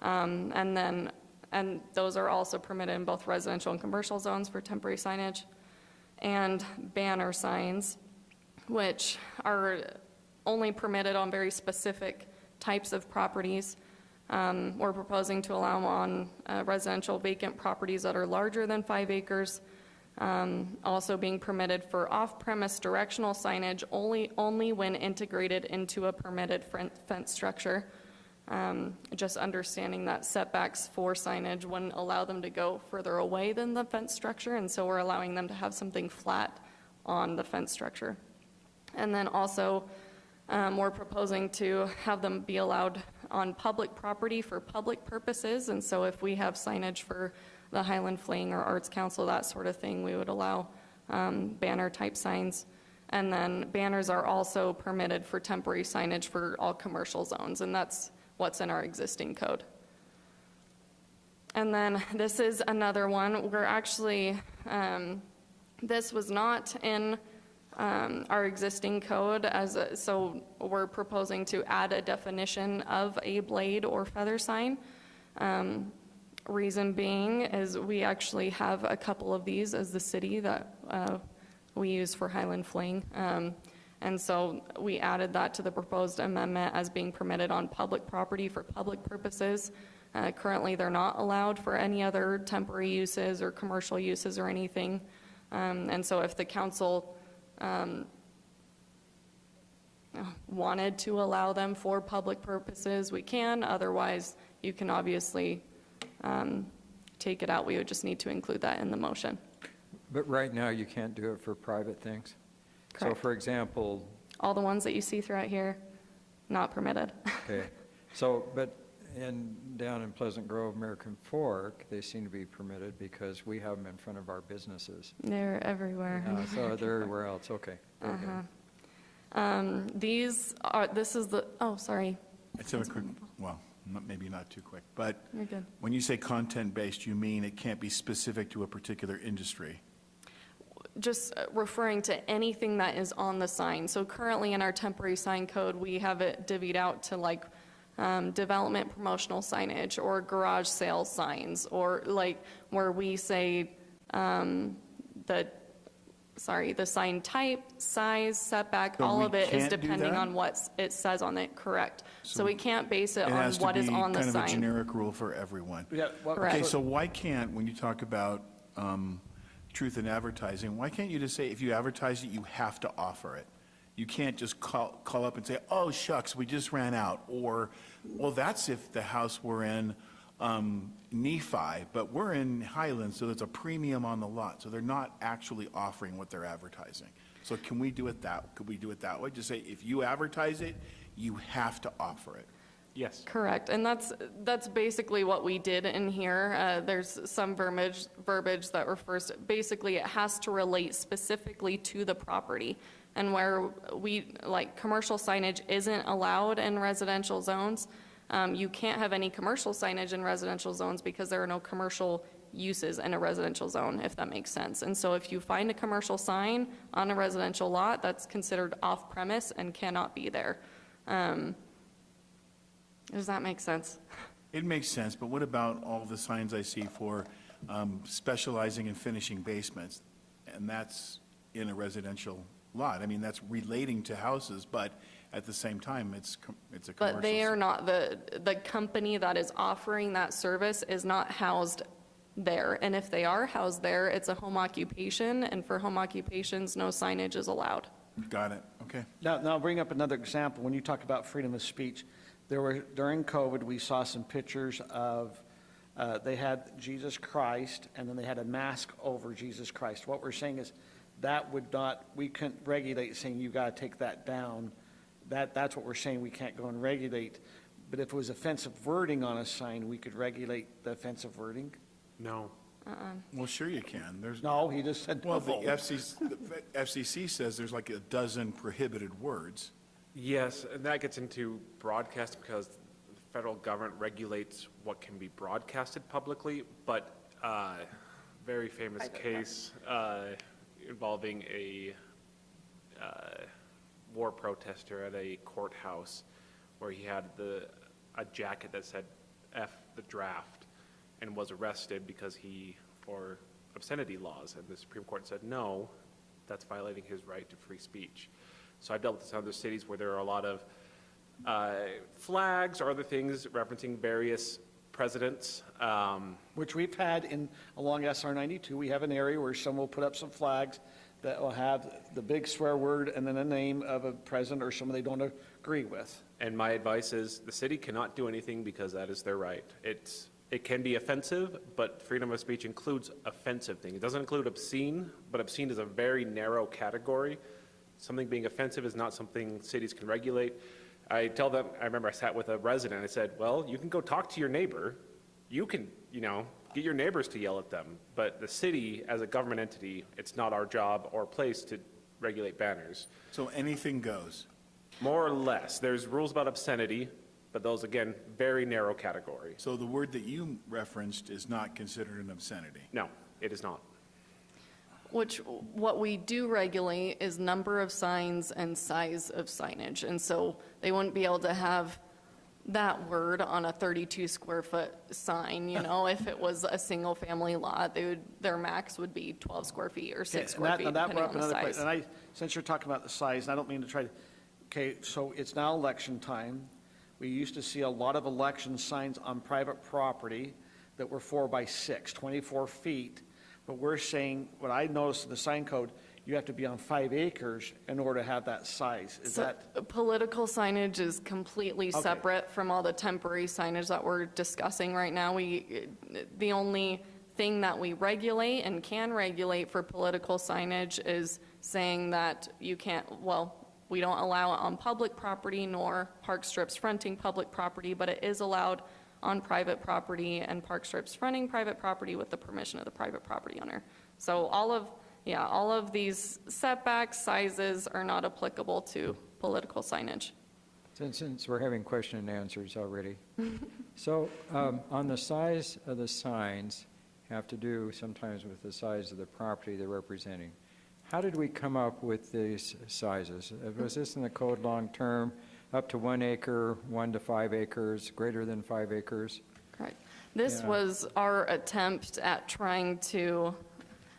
Speaker 12: And those are also permitted in both residential and commercial zones for temporary signage. And banner signs, which are only permitted on very specific types of properties. We're proposing to allow them on residential vacant properties that are larger than 5 acres. Also being permitted for off-premise directional signage only when integrated into a permitted fence structure. Just understanding that setbacks for signage wouldn't allow them to go further away than the fence structure, and so we're allowing them to have something flat on the fence structure. And then also, we're proposing to have them be allowed on public property for public purposes, and so if we have signage for the Highland Fling or Arts Council, that sort of thing, we would allow banner-type signs. And then banners are also permitted for temporary signage for all commercial zones, and that's what's in our existing code. And then this is another one. We're actually, this was not in our existing code, so we're proposing to add a definition of a blade or feather sign. Reason being is we actually have a couple of these as the city that we use for Highland Fling. And so we added that to the proposed amendment as being permitted on public property for public purposes. Currently, they're not allowed for any other temporary uses or commercial uses or anything. And so if the council wanted to allow them for public purposes, we can. Otherwise, you can obviously take it out. We would just need to include that in the motion.
Speaker 6: But right now, you can't do it for private things?
Speaker 12: Correct.
Speaker 6: So for example,
Speaker 12: All the ones that you see throughout here, not permitted.
Speaker 6: okay, so, but down in Pleasant Grove, American Fork, they seem to be permitted because we have them in front of our businesses.
Speaker 12: They're everywhere.
Speaker 6: So they're everywhere else, okay.
Speaker 12: This is the, oh, sorry.
Speaker 10: Let's have a quick, well, maybe not too quick, but
Speaker 12: You're good.
Speaker 10: when you say content-based, you mean it can't be specific to a particular industry?
Speaker 12: Just referring to anything that is on the sign. So currently in our temporary sign code, we have it divvied out to like development promotional signage or garage sales signs, or like where we say the sign type, size, setback,
Speaker 10: So
Speaker 12: all
Speaker 10: we
Speaker 12: of it is
Speaker 10: can't do
Speaker 12: depending
Speaker 10: that?
Speaker 12: on what it says on it, correct. So we can't base it
Speaker 10: It
Speaker 12: on
Speaker 10: has to
Speaker 12: what is
Speaker 10: be
Speaker 12: on the
Speaker 10: kind of a
Speaker 12: sign.
Speaker 10: generic rule for everyone.
Speaker 1: Yeah, well,
Speaker 12: Correct.
Speaker 10: Okay, so why can't, when you talk about truth in advertising, why can't you just say, if you advertise it, you have to offer it? You can't just call up and say, oh, shucks, we just ran out. Or, well, that's if the house were in Nephi, but we're in Highlands, so there's a premium on the lot. So they're not actually offering what they're advertising. So could we do it that way? Just say, if you advertise it, you have to offer it.
Speaker 9: Yes.
Speaker 12: Correct, and that's basically what we did in here. There's some verbiage that refers to, basically it has to relate specifically to the property. And where like commercial signage isn't allowed in residential zones, you can't have any commercial signage in residential zones because there are no commercial uses in a residential zone, if that makes sense. And so if you find a commercial sign on a residential lot, that's considered off-premise and cannot be there. Does that make sense?
Speaker 10: It makes sense, but what about all the signs I see for specializing in finishing basements? And that's in a residential lot. I mean, that's relating to houses, but at the same time, it's a commercial.
Speaker 12: But they are not, the company that is offering that service is not housed there. And if they are housed there, it's a home occupation, and for home occupations, no signage is allowed.
Speaker 10: Got it, okay.
Speaker 1: Now I'll bring up another example. When you talk about freedom of speech, during COVID, we saw some pictures of, they had Jesus Christ, and then they had a mask over Jesus Christ. What we're saying is that we couldn't regulate saying you got to take that down. That's what we're saying, we can't go and regulate. But if it was offensive wording on a sign, we could regulate the offensive wording?
Speaker 9: No.
Speaker 10: Well, sure you can. There's,
Speaker 1: No, he just said
Speaker 10: well, the
Speaker 1: no.
Speaker 10: FCC says there's like a dozen prohibited words.
Speaker 13: Yes, and that gets into broadcast because the federal government regulates what can be broadcasted publicly, but very famous case involving a war protester at a courthouse where he had a jacket that said F the draft and was arrested because for obscenity laws, and the Supreme Court said, no, that's violating his right to free speech. So I've dealt with this in other cities where there are a lot of flags or other things referencing various presidents.
Speaker 1: Which we've had along SR 92, we have an area where someone will put up some flags that will have the big swear word and then a name of a president or someone they don't agree with.
Speaker 13: And my advice is the city cannot do anything because that is their right. It can be offensive, but freedom of speech includes offensive things. It doesn't include obscene, but obscene is a very narrow category. Something being offensive is not something cities can regulate. I tell them, I remember I sat with a resident, I said, well, you can go talk to your neighbor. You can, get your neighbors to yell at them. But the city, as a government entity, it's not our job or place to regulate banners.
Speaker 10: So anything goes.
Speaker 13: More or less. There's rules about obscenity, but those, again, very narrow category.
Speaker 10: So the word that you referenced is not considered an obscenity.
Speaker 13: No, it is not.
Speaker 12: What we do regulate is number of signs and size of signage. And so they wouldn't be able to have that word on a 32 square foot sign, if it was a single family lot, their max would be 12 square feet or 6 square feet, depending on the size.
Speaker 1: And since you're talking about the size, and I don't mean to try to, okay, so it's now election time. We used to see a lot of election signs on private property that were 4 by 6, 24 feet. But we're saying, what I noticed in the sign code, you have to be on 5 acres in order to have that size. Is that?
Speaker 12: Political signage is completely separate from all the temporary signage that we're discussing right now. The only thing that we regulate and can regulate for political signage is saying that you can't, we don't allow it on public property nor park strips fronting public property, but it is allowed on private property and park strips fronting private property with the permission of the private property owner. So all of these setbacks, sizes are not applicable to political signage.
Speaker 6: Since we're having question and answers already. So on the size of the signs have to do sometimes with the size of the property they're representing. How did we come up with these sizes? Was this in the code long-term, up to 1 acre, 1 to 5 acres, greater than 5 acres?
Speaker 12: Correct. This was our attempt at trying to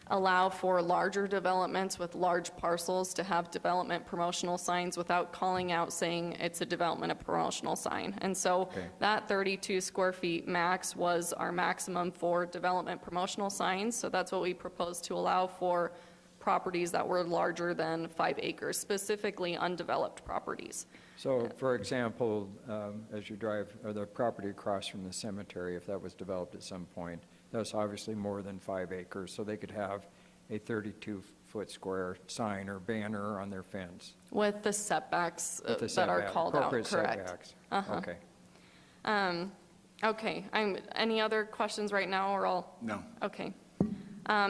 Speaker 12: allow for larger developments with large parcels to have development promotional signs without calling out saying it's a development of promotional sign. And so that 32 square feet max was our maximum for development promotional signs. So that's what we proposed to allow for properties that were larger than 5 acres, specifically undeveloped properties.
Speaker 6: So, for example, as you drive, or the property across from the cemetery, if that was developed at some point, that's obviously more than 5 acres, so they could have a 32-foot square sign or banner on their fence.
Speaker 12: With the setbacks
Speaker 6: With the
Speaker 12: that are called out, correct.
Speaker 6: setbacks. Okay.
Speaker 12: Okay, any other questions right now, or all?
Speaker 10: No.
Speaker 12: Okay.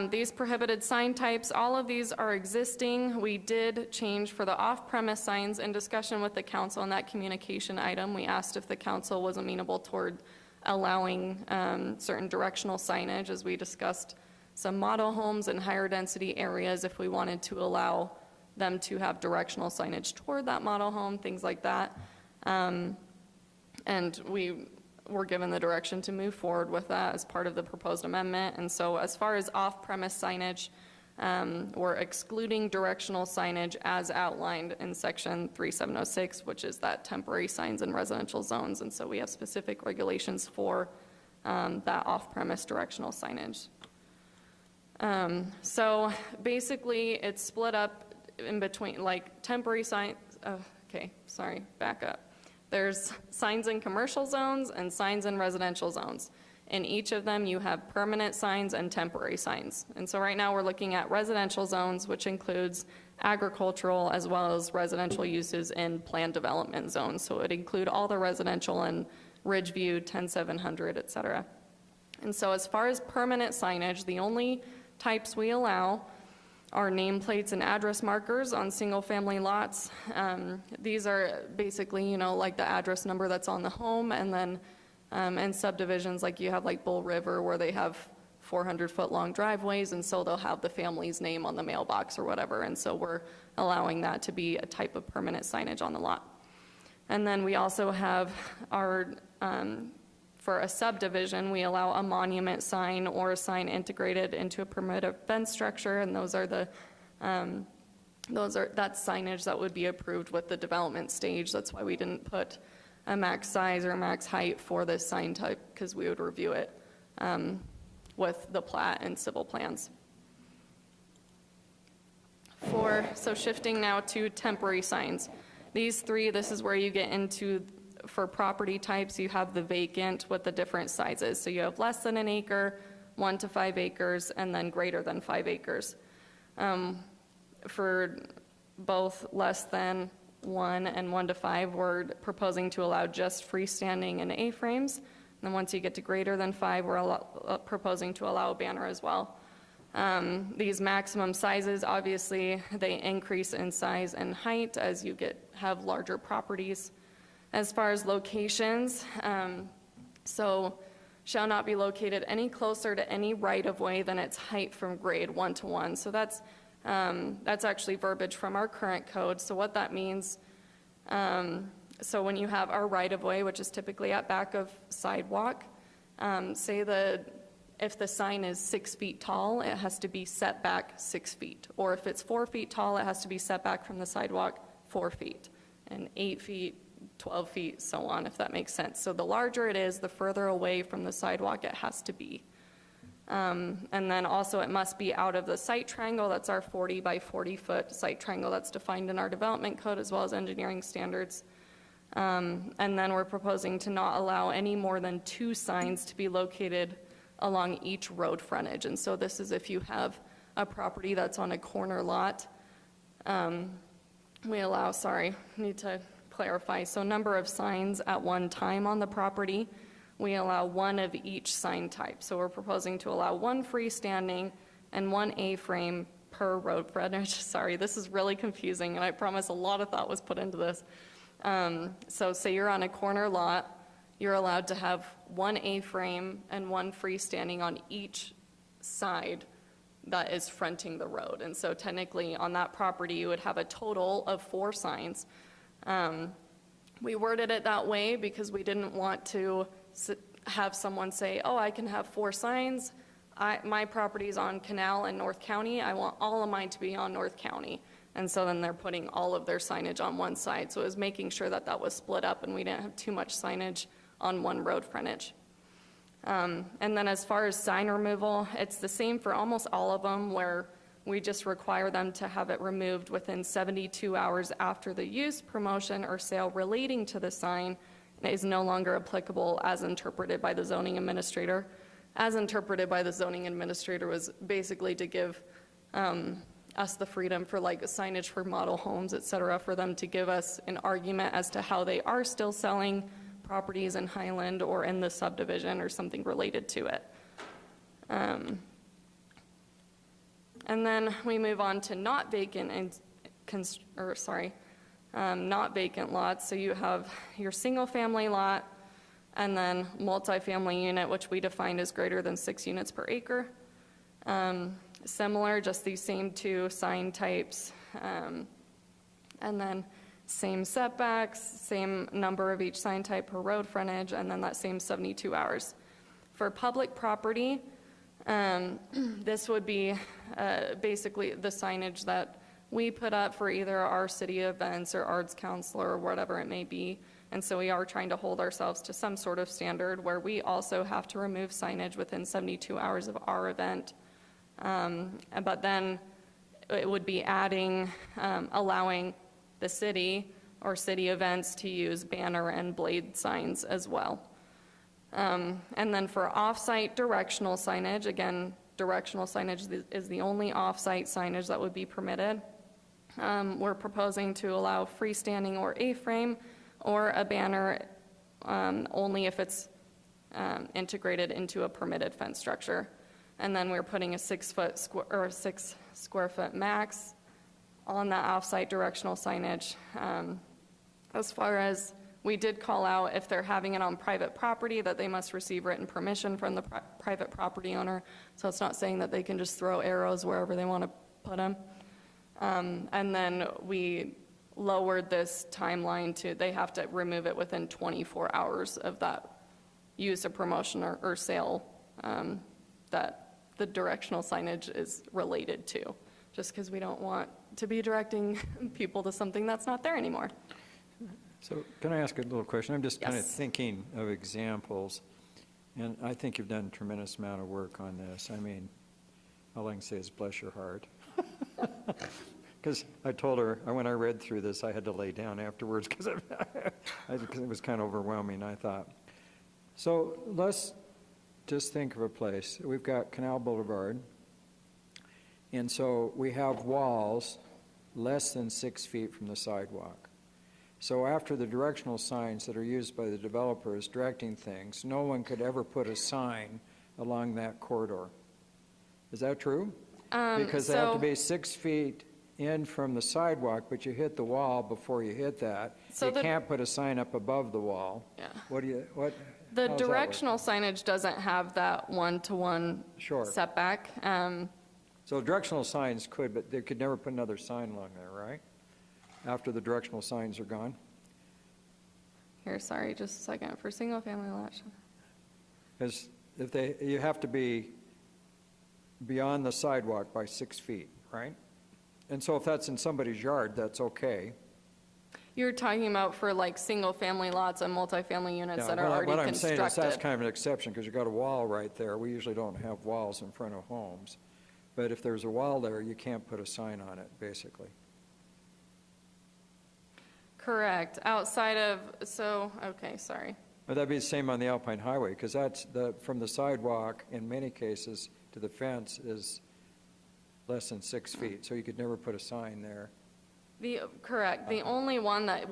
Speaker 12: These prohibited sign types, all of these are existing. We did change for the off-premise signs in discussion with the council on that communication item. We asked if the council was amenable toward allowing certain directional signage, as we discussed some model homes in higher density areas, if we wanted to allow them to have directional signage toward that model home, things like that. And we were given the direction to move forward with that as part of the proposed amendment. And so as far as off-premise signage, we're excluding directional signage as outlined in section 3706, which is that temporary signs in residential zones. And so we have specific regulations for that off-premise directional signage. So basically it's split up in between, like temporary signs, back up. There's signs in commercial zones and signs in residential zones. In each of them, you have permanent signs and temporary signs. And so right now we're looking at residential zones, which includes agricultural as well as residential uses in planned development zones. So it would include all the residential in Ridgeview, 10700, et cetera. And so as far as permanent signage, the only types we allow are nameplates and address markers on single-family lots. These are basically, like the address number that's on the home, and then in subdivisions, like you have like Bull River, where they have 400-foot-long driveways, and so they'll have the family's name on the mailbox or whatever, and so we're allowing that to be a type of permanent signage on the lot. And then we also have our, for a subdivision, we allow a monument sign or a sign integrated into a permitted fence structure, and that's signage that would be approved with the development stage. That's why we didn't put a max size or a max height for this sign type, because we would review it with the plat and civil plans. So shifting now to temporary signs. These three, this is where you get into, for property types, you have the vacant with the different sizes. So you have less than an acre, 1 to 5 acres, and then greater than 5 acres. For both less than 1 and 1 to 5, we're proposing to allow just freestanding and A-frames. And then once you get to greater than 5, we're proposing to allow a banner as well. These maximum sizes, obviously, they increase in size and height as you have larger properties. As far as locations, so shall not be located any closer to any right-of-way than its height from grade 1 to 1. So that's actually verbiage from our current code. So what that means, so when you have our right-of-way, which is typically at back of sidewalk, if the sign is 6 feet tall, it has to be set back 6 feet. Or if it's 4 feet tall, it has to be set back from the sidewalk 4 feet. And 8 feet, 12 feet, so on, if that makes sense. So the larger it is, the further away from the sidewalk it has to be. And then also it must be out of the site triangle. That's our 40 by 40 foot site triangle that's defined in our development code as well as engineering standards. And then we're proposing to not allow any more than 2 signs to be located along each road frontage. And so this is if you have a property that's on a corner lot. We allow, need to clarify. So number of signs at one time on the property, we allow 1 of each sign type. So we're proposing to allow 1 freestanding and 1 A-frame per road frontage. Sorry, this is really confusing, and I promise a lot of thought was put into this. So say you're on a corner lot, you're allowed to have 1 A-frame and 1 freestanding on each side that is fronting the road. And so technically on that property, you would have a total of 4 signs. We worded it that way because we didn't want to have someone say, oh, I can have 4 signs. My property's on Canal in North County. I want all of mine to be on North County. And so then they're putting all of their signage on one side. So it was making sure that that was split up and we didn't have too much signage on one road frontage. And then as far as sign removal, it's the same for almost all of them, where we just require them to have it removed within 72 hours after the use, promotion, or sale relating to the sign is no longer applicable as interpreted by the zoning administrator. As interpreted by the zoning administrator was basically to give us the freedom for like signage for model homes, et cetera, for them to give us an argument as to how they are still selling properties in Highland or in the subdivision or something related to it. And then we move on to not vacant not vacant lots. So you have your single family lot and then multifamily unit, which we defined as greater than 6 units per acre. Similar, just these same 2 sign types. And then same setbacks, same number of each sign type per road frontage, and then that same 72 hours. For public property, this would be basically the signage that we put up for either our city events or arts council or whatever it may be. And so we are trying to hold ourselves to some sort of standard where we also have to remove signage within 72 hours of our event. But then it would be adding, allowing the city or city events to use banner and blade signs as well. And then for off-site directional signage, again, directional signage is the only off-site signage that would be permitted. We're proposing to allow freestanding or A-frame or a banner only if it's integrated into a permitted fence structure. And then we're putting a 6 square foot max on that off-site directional signage. As far as, we did call out if they're having it on private property, that they must receive written permission from the private property owner. So it's not saying that they can just throw arrows wherever they want to put them. And then we lowered this timeline to, they have to remove it within 24 hours of that use of promotion or sale that the directional signage is related to, just because we don't want to be directing people to something that's not there anymore.
Speaker 6: So can I ask a little question? I'm just kind of
Speaker 12: Yes.
Speaker 6: thinking of examples, and I think you've done a tremendous amount of work on this. I mean, all I can say is bless your heart. Because I told her, when I read through this, I had to lay down afterwards because it was kind of overwhelming, I thought. So let's just think of a place. We've got Canal Boulevard, and so we have walls less than 6 feet from the sidewalk. So after the directional signs that are used by the developers directing things, no one could ever put a sign along that corridor. Is that true? Because they have to be 6 feet in from the sidewalk, but you hit the wall before you hit that.
Speaker 12: So
Speaker 6: You
Speaker 12: the-
Speaker 6: can't put a sign up above the wall.
Speaker 12: Yeah.
Speaker 6: What?
Speaker 12: The
Speaker 6: How does that work?
Speaker 12: directional signage doesn't have that one-to-one
Speaker 6: Sure.
Speaker 12: setback.
Speaker 6: So directional signs could, but they could never put another sign along there, right? After the directional signs are gone?
Speaker 12: Here, sorry, just a second. For single-family lots.
Speaker 6: Because if you have to be beyond the sidewalk by 6 feet, right? And so if that's in somebody's yard, that's okay.
Speaker 12: You're talking about for like single-family lots and multifamily units
Speaker 6: Yeah,
Speaker 12: that are already
Speaker 6: what I'm saying is that's
Speaker 12: constructed.
Speaker 6: kind of an exception, because you've got a wall right there. We usually don't have walls in front of homes. But if there's a wall there, you can't put a sign on it, basically.
Speaker 12: Correct. Outside of, okay, sorry.
Speaker 6: But that'd be the same on the Alpine Highway, because from the sidewalk, in many cases, to the fence is less than 6 feet, so you could never put a sign there.
Speaker 12: Correct. The only one that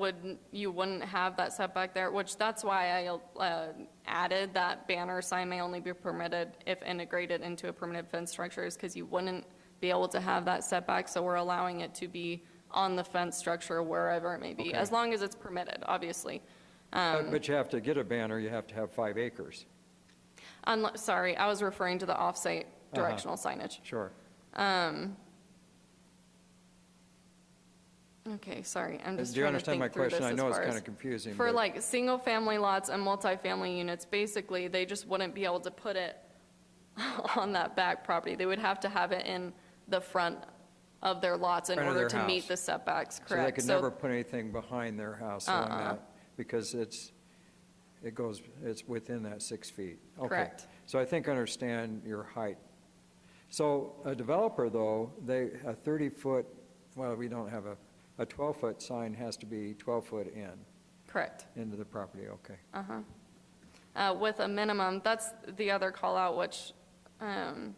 Speaker 12: you wouldn't have that setback there, which that's why I added that banner sign may only be permitted if integrated into a permanent fence structure, is because you wouldn't be able to have that setback, so we're allowing it to be on the fence structure wherever it may be,
Speaker 6: Okay.
Speaker 12: as long as it's permitted, obviously.
Speaker 6: But you have to get a banner, you have to have 5 acres.
Speaker 12: Sorry, I was referring to the off-site directional signage.
Speaker 6: Sure.
Speaker 12: Okay, sorry, I'm just
Speaker 6: Do you
Speaker 12: trying to
Speaker 6: understand
Speaker 12: think
Speaker 6: my
Speaker 12: through this
Speaker 6: question? I
Speaker 12: as
Speaker 6: know it's
Speaker 12: far
Speaker 6: kind
Speaker 12: as-
Speaker 6: of confusing.
Speaker 12: For
Speaker 6: but-
Speaker 12: like single-family lots and multifamily units, basically, they just wouldn't be able to put it on that back property. They would have to have it in the front of their lots in
Speaker 6: Front of
Speaker 12: order
Speaker 6: their
Speaker 12: to meet
Speaker 6: house.
Speaker 12: the setbacks,
Speaker 6: So they
Speaker 12: correct?
Speaker 6: could never put anything behind their house along that, because it's within that 6 feet. Okay.
Speaker 12: Correct.
Speaker 6: So I think I understand your height. So a developer, though, a 30-foot, well, we don't have a 12-foot sign has to be 12 foot
Speaker 12: Correct.
Speaker 6: into the property, okay.
Speaker 12: With a minimum, that's the other call-out, which, I'm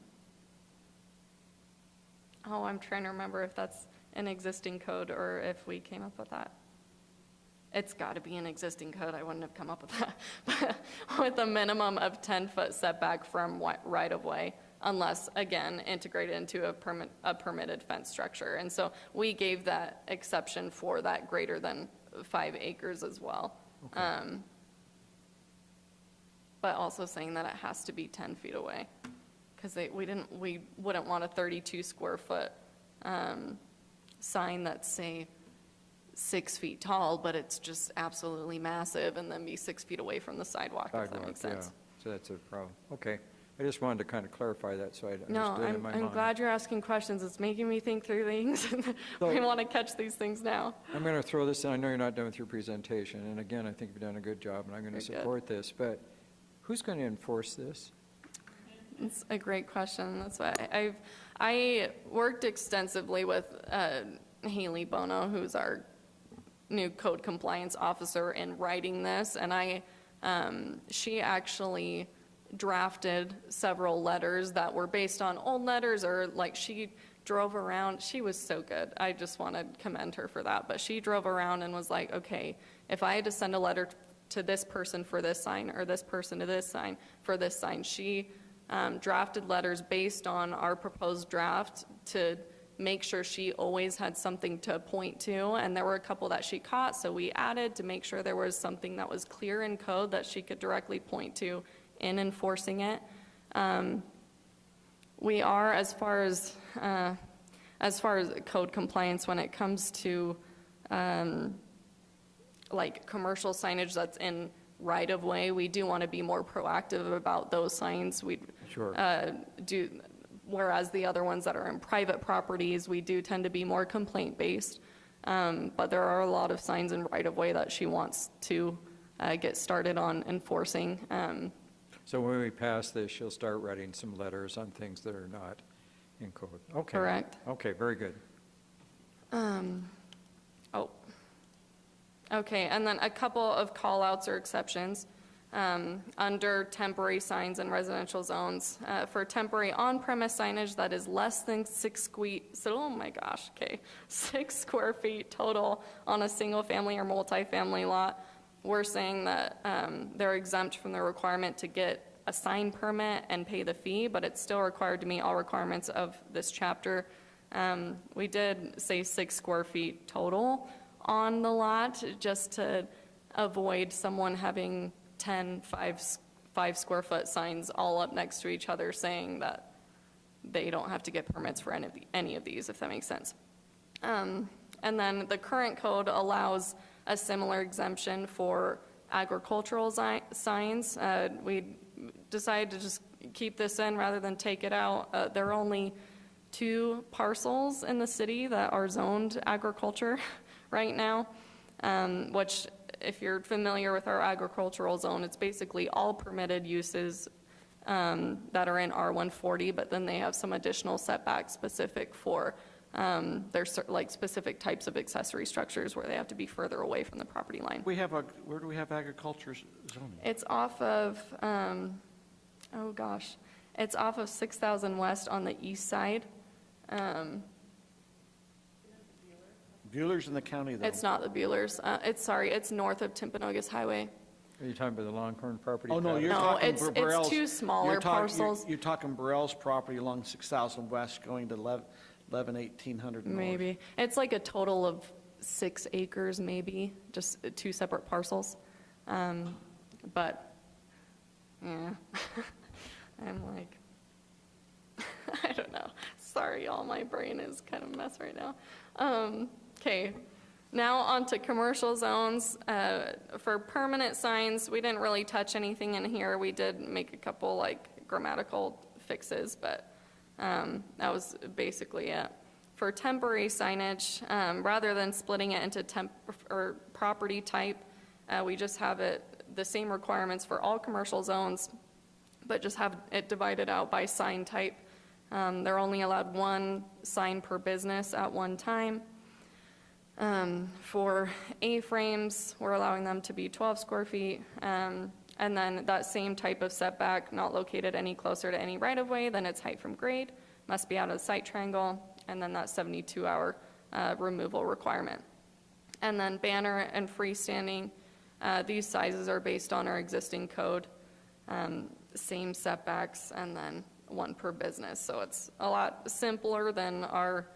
Speaker 12: trying to remember if that's an existing code or if we came up with that. It's got to be an existing code, I wouldn't have come up with that. But with a minimum of 10-foot setback from right-of-way, unless, again, integrated into a permitted fence structure. And so we gave that exception for that greater than 5 acres as well. But also saying that it has to be 10 feet away, because we wouldn't want a 32 square foot sign that's, say, 6 feet tall, but it's just absolutely massive, and then be 6 feet away from the sidewalk, if that makes
Speaker 6: Sidewalk,
Speaker 12: sense.
Speaker 6: yeah. So that's a problem. Okay. I just wanted to kind of clarify that, so I
Speaker 12: No,
Speaker 6: understood in my mind.
Speaker 12: I'm glad you're asking questions. It's making me think through things. I want to catch these things now.
Speaker 6: I'm going to throw this in. I know you're not done with your presentation, and again, I think you've done a good job, and I'm going to
Speaker 12: Very good.
Speaker 6: support this, but who's going to enforce this?
Speaker 12: It's a great question. That's why I worked extensively with Haley Bono, who's our new code compliance officer, in writing this, and she actually drafted several letters that were based on old letters, or like she drove around. She was so good. I just want to commend her for that. But she drove around and was like, okay, if I had to send a letter to this person for this sign, or this person to this sign for this sign. She drafted letters based on our proposed draft to make sure she always had something to point to, and there were a couple that she caught, so we added to make sure there was something that was clear in code that she could directly point to in enforcing it. We are, as far as code compliance, when it comes to like commercial signage that's in right-of-way, we do want to be more proactive about those signs. We do, whereas the other ones that are in private properties, we do tend to be more complaint-based. But there are a lot of signs in right-of-way that she wants to get started on enforcing.
Speaker 6: So when we pass this, she'll start writing some letters on things that are not in code. Okay.
Speaker 12: Correct.
Speaker 6: Okay, very good.
Speaker 12: Oh. Okay, and then a couple of call-outs or exceptions under temporary signs in residential zones. For temporary on-premise signage that is less than 6 square feet total on a single-family or multifamily lot, we're saying that they're exempt from the requirement to get a sign permit and pay the fee, but it's still required to meet all requirements of this chapter. We did say 6 square feet total on the lot, just to avoid someone having 10 5-square-foot signs all up next to each other saying that they don't have to get permits for any of these, if that makes sense. And then the current code allows a similar exemption for agricultural signs. We decided to just keep this in rather than take it out. There are only 2 parcels in the city that are zoned agriculture right now, which, if you're familiar with our agricultural zone, it's basically all permitted uses that are in R140, but then they have some additional setbacks specific for there's like specific types of accessory structures where they have to be further away from the property line.
Speaker 1: Where do we have agriculture zoning?
Speaker 12: It's off of, it's off of 6,000 West on the east side.
Speaker 1: Bueller's in the county, though.
Speaker 12: It's not the Bueller's. It's north of Timpanogos Highway.
Speaker 6: Are you talking about the Longhorn property?
Speaker 1: Oh, no,
Speaker 6: Pat?
Speaker 1: you're
Speaker 12: No,
Speaker 1: talking
Speaker 12: it's
Speaker 1: Burrell's.
Speaker 12: 2 smaller
Speaker 1: You're
Speaker 12: parcels.
Speaker 1: You're talking Burrell's property along 6,000 West going to 1800 north.
Speaker 12: Maybe. It's like a total of 6 acres, maybe, just 2 separate parcels. But, yeah, I'm like, I don't know. Sorry, y'all, my brain is kind of a mess right now. Okay, now on to commercial zones. For permanent signs, we didn't really touch anything in here. We did make a couple like grammatical fixes, but that was basically it. For temporary signage, rather than splitting it into property type, we just have it the same requirements for all commercial zones, but just have it divided out by sign type. They're only allowed 1 sign per business at one time. For A-frames, we're allowing them to be 12 square feet. And then that same type of setback, not located any closer to any right-of-way than its height from grade, must be out of the site triangle, and then that 72-hour removal requirement. And then banner and freestanding, these sizes are based on our existing code, same setbacks, and then 1 per business. So it's a lot simpler than our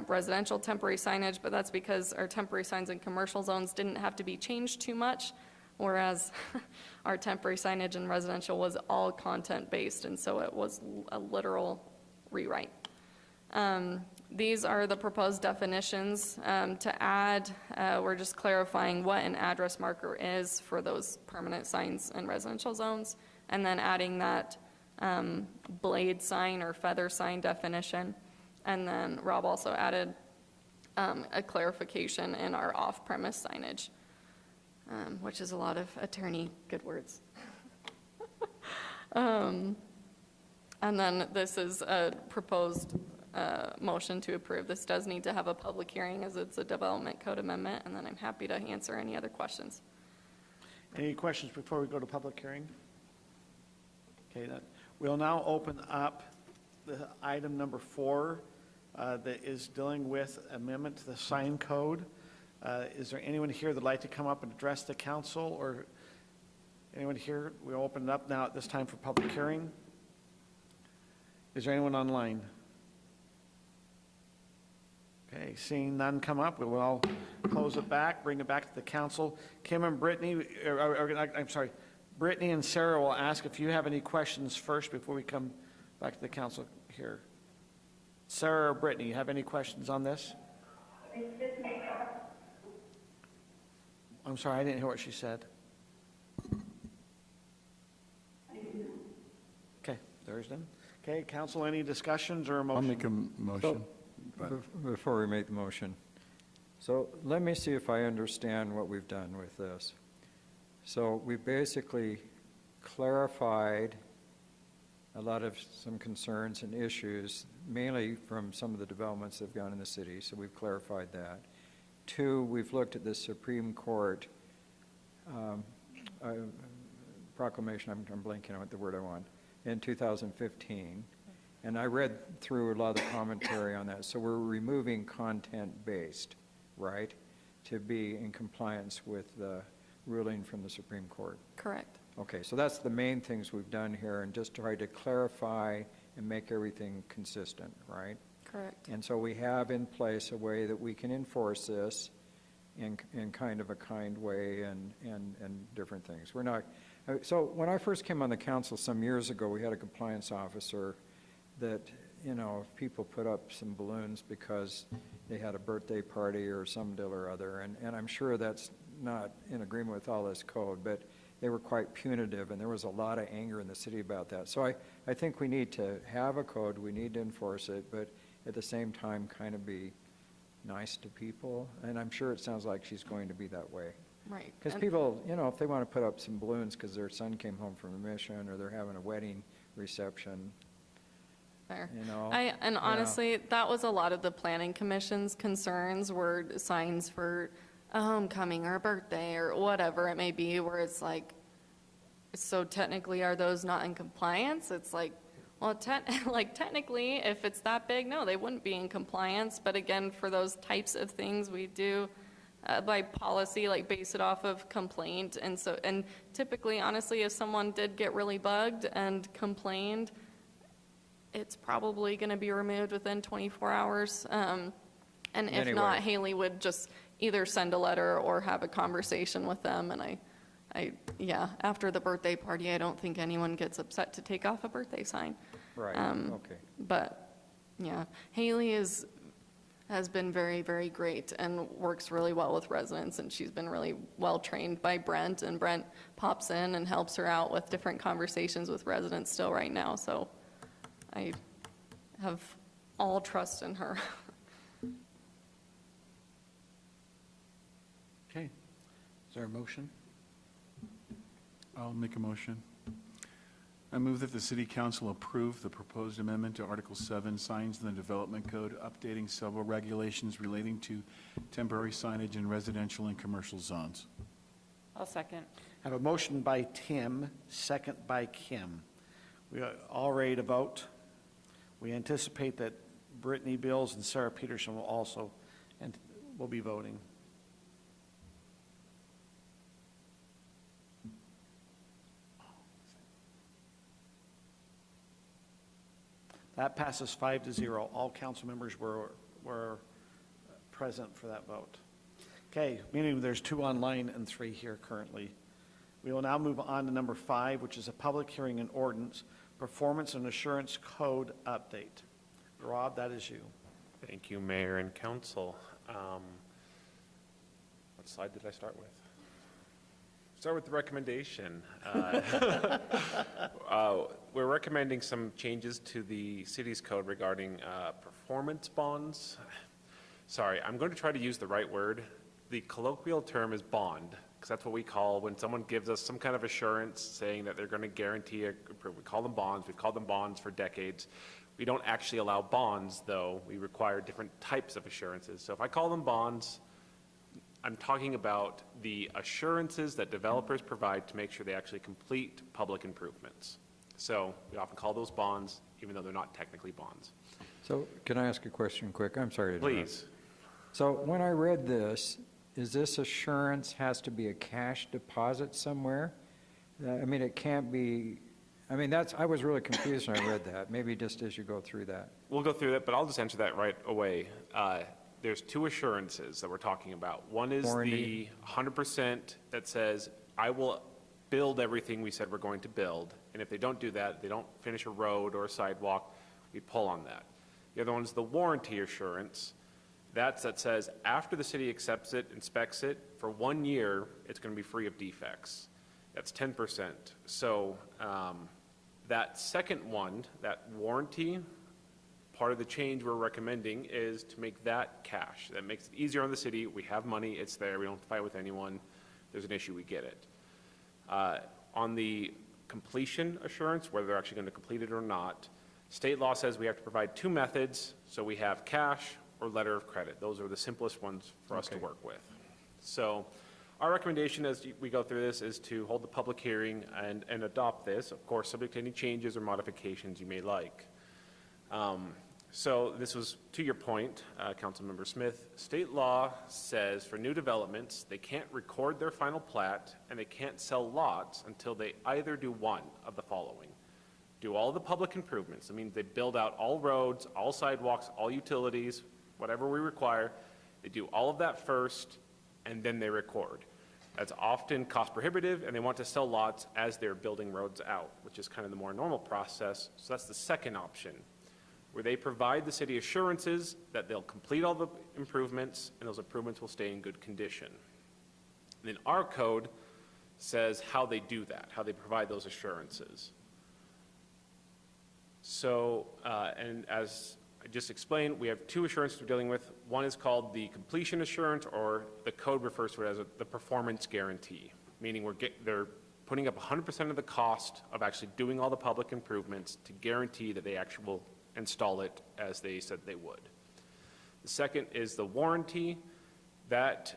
Speaker 12: residential temporary signage, but that's because our temporary signs in commercial zones didn't have to be changed too much, whereas our temporary signage in residential was all content-based, and so it was a literal rewrite. These are the proposed definitions. To add, we're just clarifying what an address marker is for those permanent signs in residential zones, and then adding that blade sign or feather sign definition. And then Rob also added a clarification in our off-premise signage, which is a lot of attorney good words. And then this is a proposed motion to approve. This does need to have a public hearing as it's a development code amendment, and then I'm happy to answer any other questions.
Speaker 1: Any questions before we go to public hearing? Okay, we'll now open up the item number 4 that is dealing with amendment to the sign code. Is there anyone here that'd like to come up and address the council, or anyone here? We'll open it up now at this time for public hearing. Is there anyone online? Okay, seeing none come up, we will close it back, bring it back to the council. Kim and Brittany, I'm sorry, Brittany and Sarah will ask if you have any questions first before we come back to the council here. Sarah or Brittany, you have any questions on this? I'm sorry, I didn't hear what she said. Okay, there's none. Okay, council, any discussions or a motion?
Speaker 10: I'll make a motion.
Speaker 6: Before we make the motion, so let me see if I understand what we've done with this. So we've basically clarified a lot of some concerns and issues, mainly from some of the developments that have gone in the city, so we've clarified that. 2, we've looked at the Supreme Court proclamation, I'm blanking on the word I want, in 2015. And I read through a lot of the commentary on that. So we're removing content-based, right, to be in compliance with the ruling from the Supreme Court.
Speaker 12: Correct.
Speaker 6: Okay, so that's the main things we've done here, and just try to clarify and make everything consistent, right?
Speaker 12: Correct.
Speaker 6: And so we have in place a way that we can enforce this in kind of a kind way and different things. We're not, so when I first came on the council some years ago, we had a compliance officer that, you know, if people put up some balloons because they had a birthday party or some deal or other, and I'm sure that's not in agreement with all this code, but they were quite punitive, and there was a lot of anger in the city about that. So I think we need to have a code, we need to enforce it, but at the same time kind of be nice to people, and I'm sure it sounds like she's going to be that way.
Speaker 12: Right.
Speaker 6: Because people, you know, if they want to put up some balloons because their son came home from a mission or they're having a wedding reception,
Speaker 12: Fair.
Speaker 6: you know.
Speaker 12: And honestly, that was a lot of the planning commission's concerns, were signs for a homecoming or a birthday or whatever it may be, where it's like, so technically are those not in compliance? It's like, well, technically, if it's that big, no, they wouldn't be in compliance. But again, for those types of things, we do by policy, like base it off of complaint. And typically, honestly, if someone did get really bugged and complained, it's probably going to be removed within 24 hours. And if
Speaker 6: Anyway.
Speaker 12: not, Haley would just either send a letter or have a conversation with them. And yeah, after the birthday party, I don't think anyone gets upset to take off a birthday sign.
Speaker 6: Right, okay.
Speaker 12: But, yeah, Haley has been very, very great and works really well with residents, and she's been really well-trained by Brent, and Brent pops in and helps her out with different conversations with residents still right now, so I have all trust in her.
Speaker 1: Okay. Is there a motion?
Speaker 10: I'll make a motion. I move that the City Council approve the proposed amendment to Article 7, Signs in the Development Code, updating several regulations relating to temporary signage in residential and commercial zones.
Speaker 7: I'll second.
Speaker 1: I have a motion by Tim, second by Kim. We are all ready to vote. We anticipate that Brittany Bills and Sarah Peterson will also, and will be voting. That passes 5-0. All council members were present for that vote. Okay, meaning there's 2 online and 3 here currently. We will now move on to number 5, which is a public hearing and ordinance, Performance and Assurance Code Update. Rob, that is you.
Speaker 13: Thank you, Mayor and Council. What slide did I start with? Start with the recommendation. We're recommending some changes to the city's code regarding performance bonds. Sorry, I'm going to try to use the right word. The colloquial term is bond, because that's what we call when someone gives us some kind of assurance saying that they're going to guarantee we call them bonds. We've called them bonds for decades. We don't actually allow bonds, though. We require different types of assurances. So if I call them bonds, I'm talking about the assurances that developers provide to make sure they actually complete public improvements. So we often call those bonds, even though they're not technically bonds.
Speaker 6: So can I ask a question quick? I'm sorry to interrupt.
Speaker 13: Please.
Speaker 6: So when I read this, is this assurance has to be a cash deposit somewhere? I mean, it can't be, I mean, I was really confused when I read that. Maybe just as you go through that.
Speaker 13: We'll go through that, but I'll just answer that right away. There's two assurances that we're talking about. One is
Speaker 6: Warranty.
Speaker 13: the 100% that says, I will build everything we said we're going to build, and if they don't do that, they don't finish a road or a sidewalk, we pull on that. The other one is the warranty assurance. That says, after the city accepts it, inspects it, for 1 year, it's going to be free of defects. That's 10%. So that second one, that warranty, part of the change we're recommending is to make that cash. That makes it easier on the city. We have money, it's there, we don't have to fight with anyone. There's an issue, we get it. On the completion assurance, whether they're actually going to complete it or not, state law says we have to provide two methods. So we have cash or letter of credit. Those are the simplest ones for us to work with. So our recommendation as we go through this is to hold the public hearing and adopt this, of course, subject to any changes or modifications you may like. So this was, to your point, Councilmember Smith, state law says for new developments, they can't record their final plat and they can't sell lots until they either do one of the following. Do all the public improvements. That means they build out all roads, all sidewalks, all utilities, whatever we require. They do all of that first and then they record. That's often cost prohibitive and they want to sell lots as they're building roads out, which is kind of the more normal process. So that's the second option, where they provide the city assurances that they'll complete all the improvements and those improvements will stay in good condition. And then our code says how they do that, how they provide those assurances. So, and as I just explained, we have two assurances we're dealing with. One is called the completion assurance, or the code refers to it as the performance guarantee, meaning they're putting up 100% of the cost of actually doing all the public improvements to guarantee that they actually will install it as they said they would. The second is the warranty. That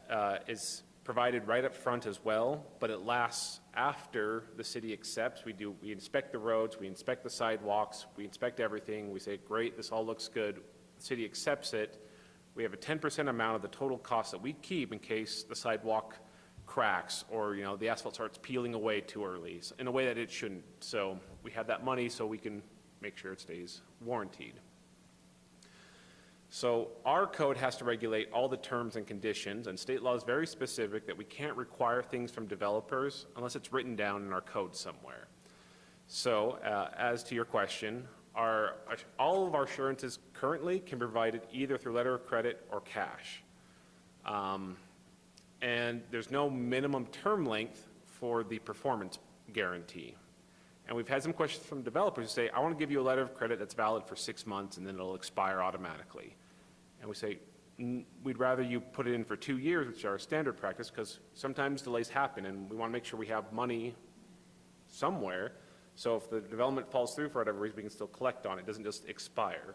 Speaker 13: is provided right up front as well, but it lasts after the city accepts. We inspect the roads, we inspect the sidewalks, we inspect everything. We say, great, this all looks good. The city accepts it. We have a 10% amount of the total cost that we keep in case the sidewalk cracks or, the asphalt starts peeling away too early in a way that it shouldn't. So we have that money so we can make sure it stays warrantied. So our code has to regulate all the terms and conditions, and state law is very specific that we can't require things from developers unless it's written down in our code somewhere. So as to your question, all of our assurances currently can be provided either through letter of credit or cash. And there's no minimum term length for the performance guarantee. And we've had some questions from developers who say, I want to give you a letter of credit that's valid for 6 months and then it'll expire automatically. And we say, we'd rather you put it in for 2 years, which is our standard practice, because sometimes delays happen and we want to make sure we have money somewhere. So if the development falls through for whatever reason, we can still collect on it. It doesn't just expire.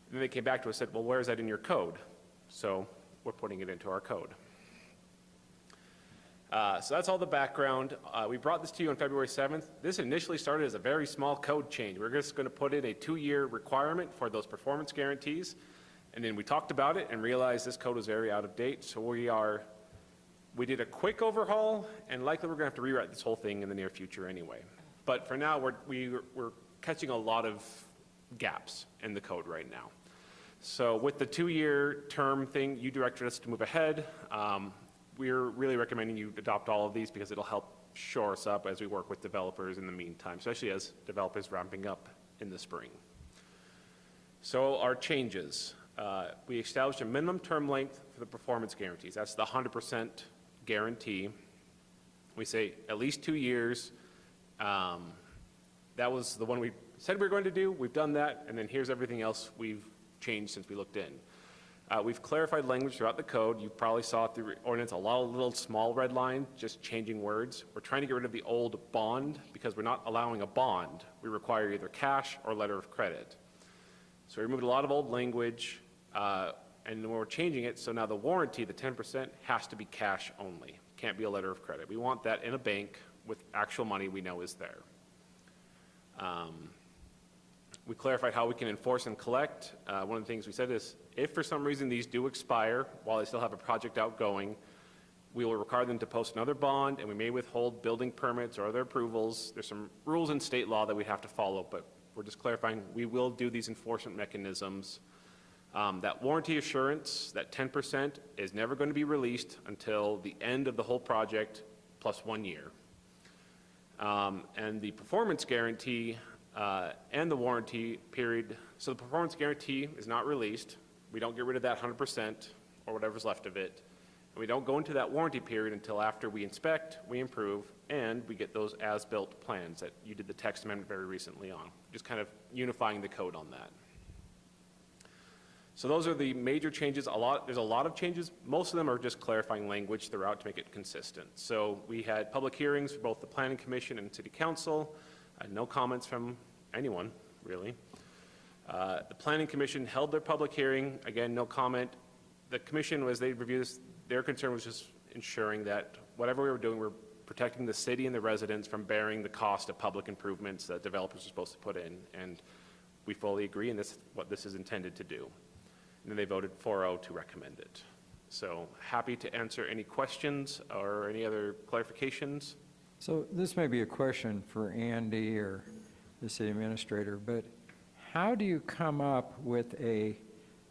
Speaker 13: And then they came back to us and said, well, where is that in your code? So we're putting it into our code. So that's all the background. We brought this to you on February 7th. This initially started as a very small code change. We're just going to put in a 2-year requirement for those performance guarantees. And then we talked about it and realized this code was very out of date. So we did a quick overhaul, and likely we're going to have to rewrite this whole thing in the near future anyway. But for now, we're catching a lot of gaps in the code right now. So with the 2-year term thing, you directed us to move ahead. We're really recommending you adopt all of these because it'll help shore us up as we work with developers in the meantime, especially as developers ramping up in the spring. So our changes. We established a minimum term length for the performance guarantees. That's the 100% guarantee. We say at least 2 years. That was the one we said we were going to do. We've done that, and then here's everything else we've changed since we looked in. We've clarified language throughout the code. You probably saw through the ordinance a lot of little small red lines, just changing words. We're trying to get rid of the old bond because we're not allowing a bond. We require either cash or letter of credit. So we removed a lot of old language, and we're changing it, so now the warranty, the 10%, has to be cash only. Can't be a letter of credit. We want that in a bank with actual money we know is there. We clarified how we can enforce and collect. One of the things we said is, if for some reason these do expire while they still have a project outgoing, we will require them to post another bond, and we may withhold building permits or other approvals. There's some rules in state law that we have to follow, but we're just clarifying, we will do these enforcement mechanisms. That warranty assurance, that 10%, is never going to be released until the end of the whole project plus 1 year. And the performance guarantee and the warranty period, so the performance guarantee is not released. We don't get rid of that 100% or whatever's left of it. And we don't go into that warranty period until after we inspect, we improve, and we get those as-built plans that you did the text amendment very recently on. Just kind of unifying the code on that. So those are the major changes. There's a lot of changes. Most of them are just clarifying language throughout to make it consistent. So we had public hearings for both the Planning Commission and City Council. No comments from anyone, really. The Planning Commission held their public hearing. Again, no comment. The commission, as they reviewed this, their concern was just ensuring that whatever we were doing, we're protecting the city and the residents from bearing the cost of public improvements that developers are supposed to put in. And we fully agree, and this is what this is intended to do. And then they voted 4-0 to recommend it. So happy to answer any questions or any other clarifications.
Speaker 6: So this may be a question for Andy or the city administrator, but how do you come up with a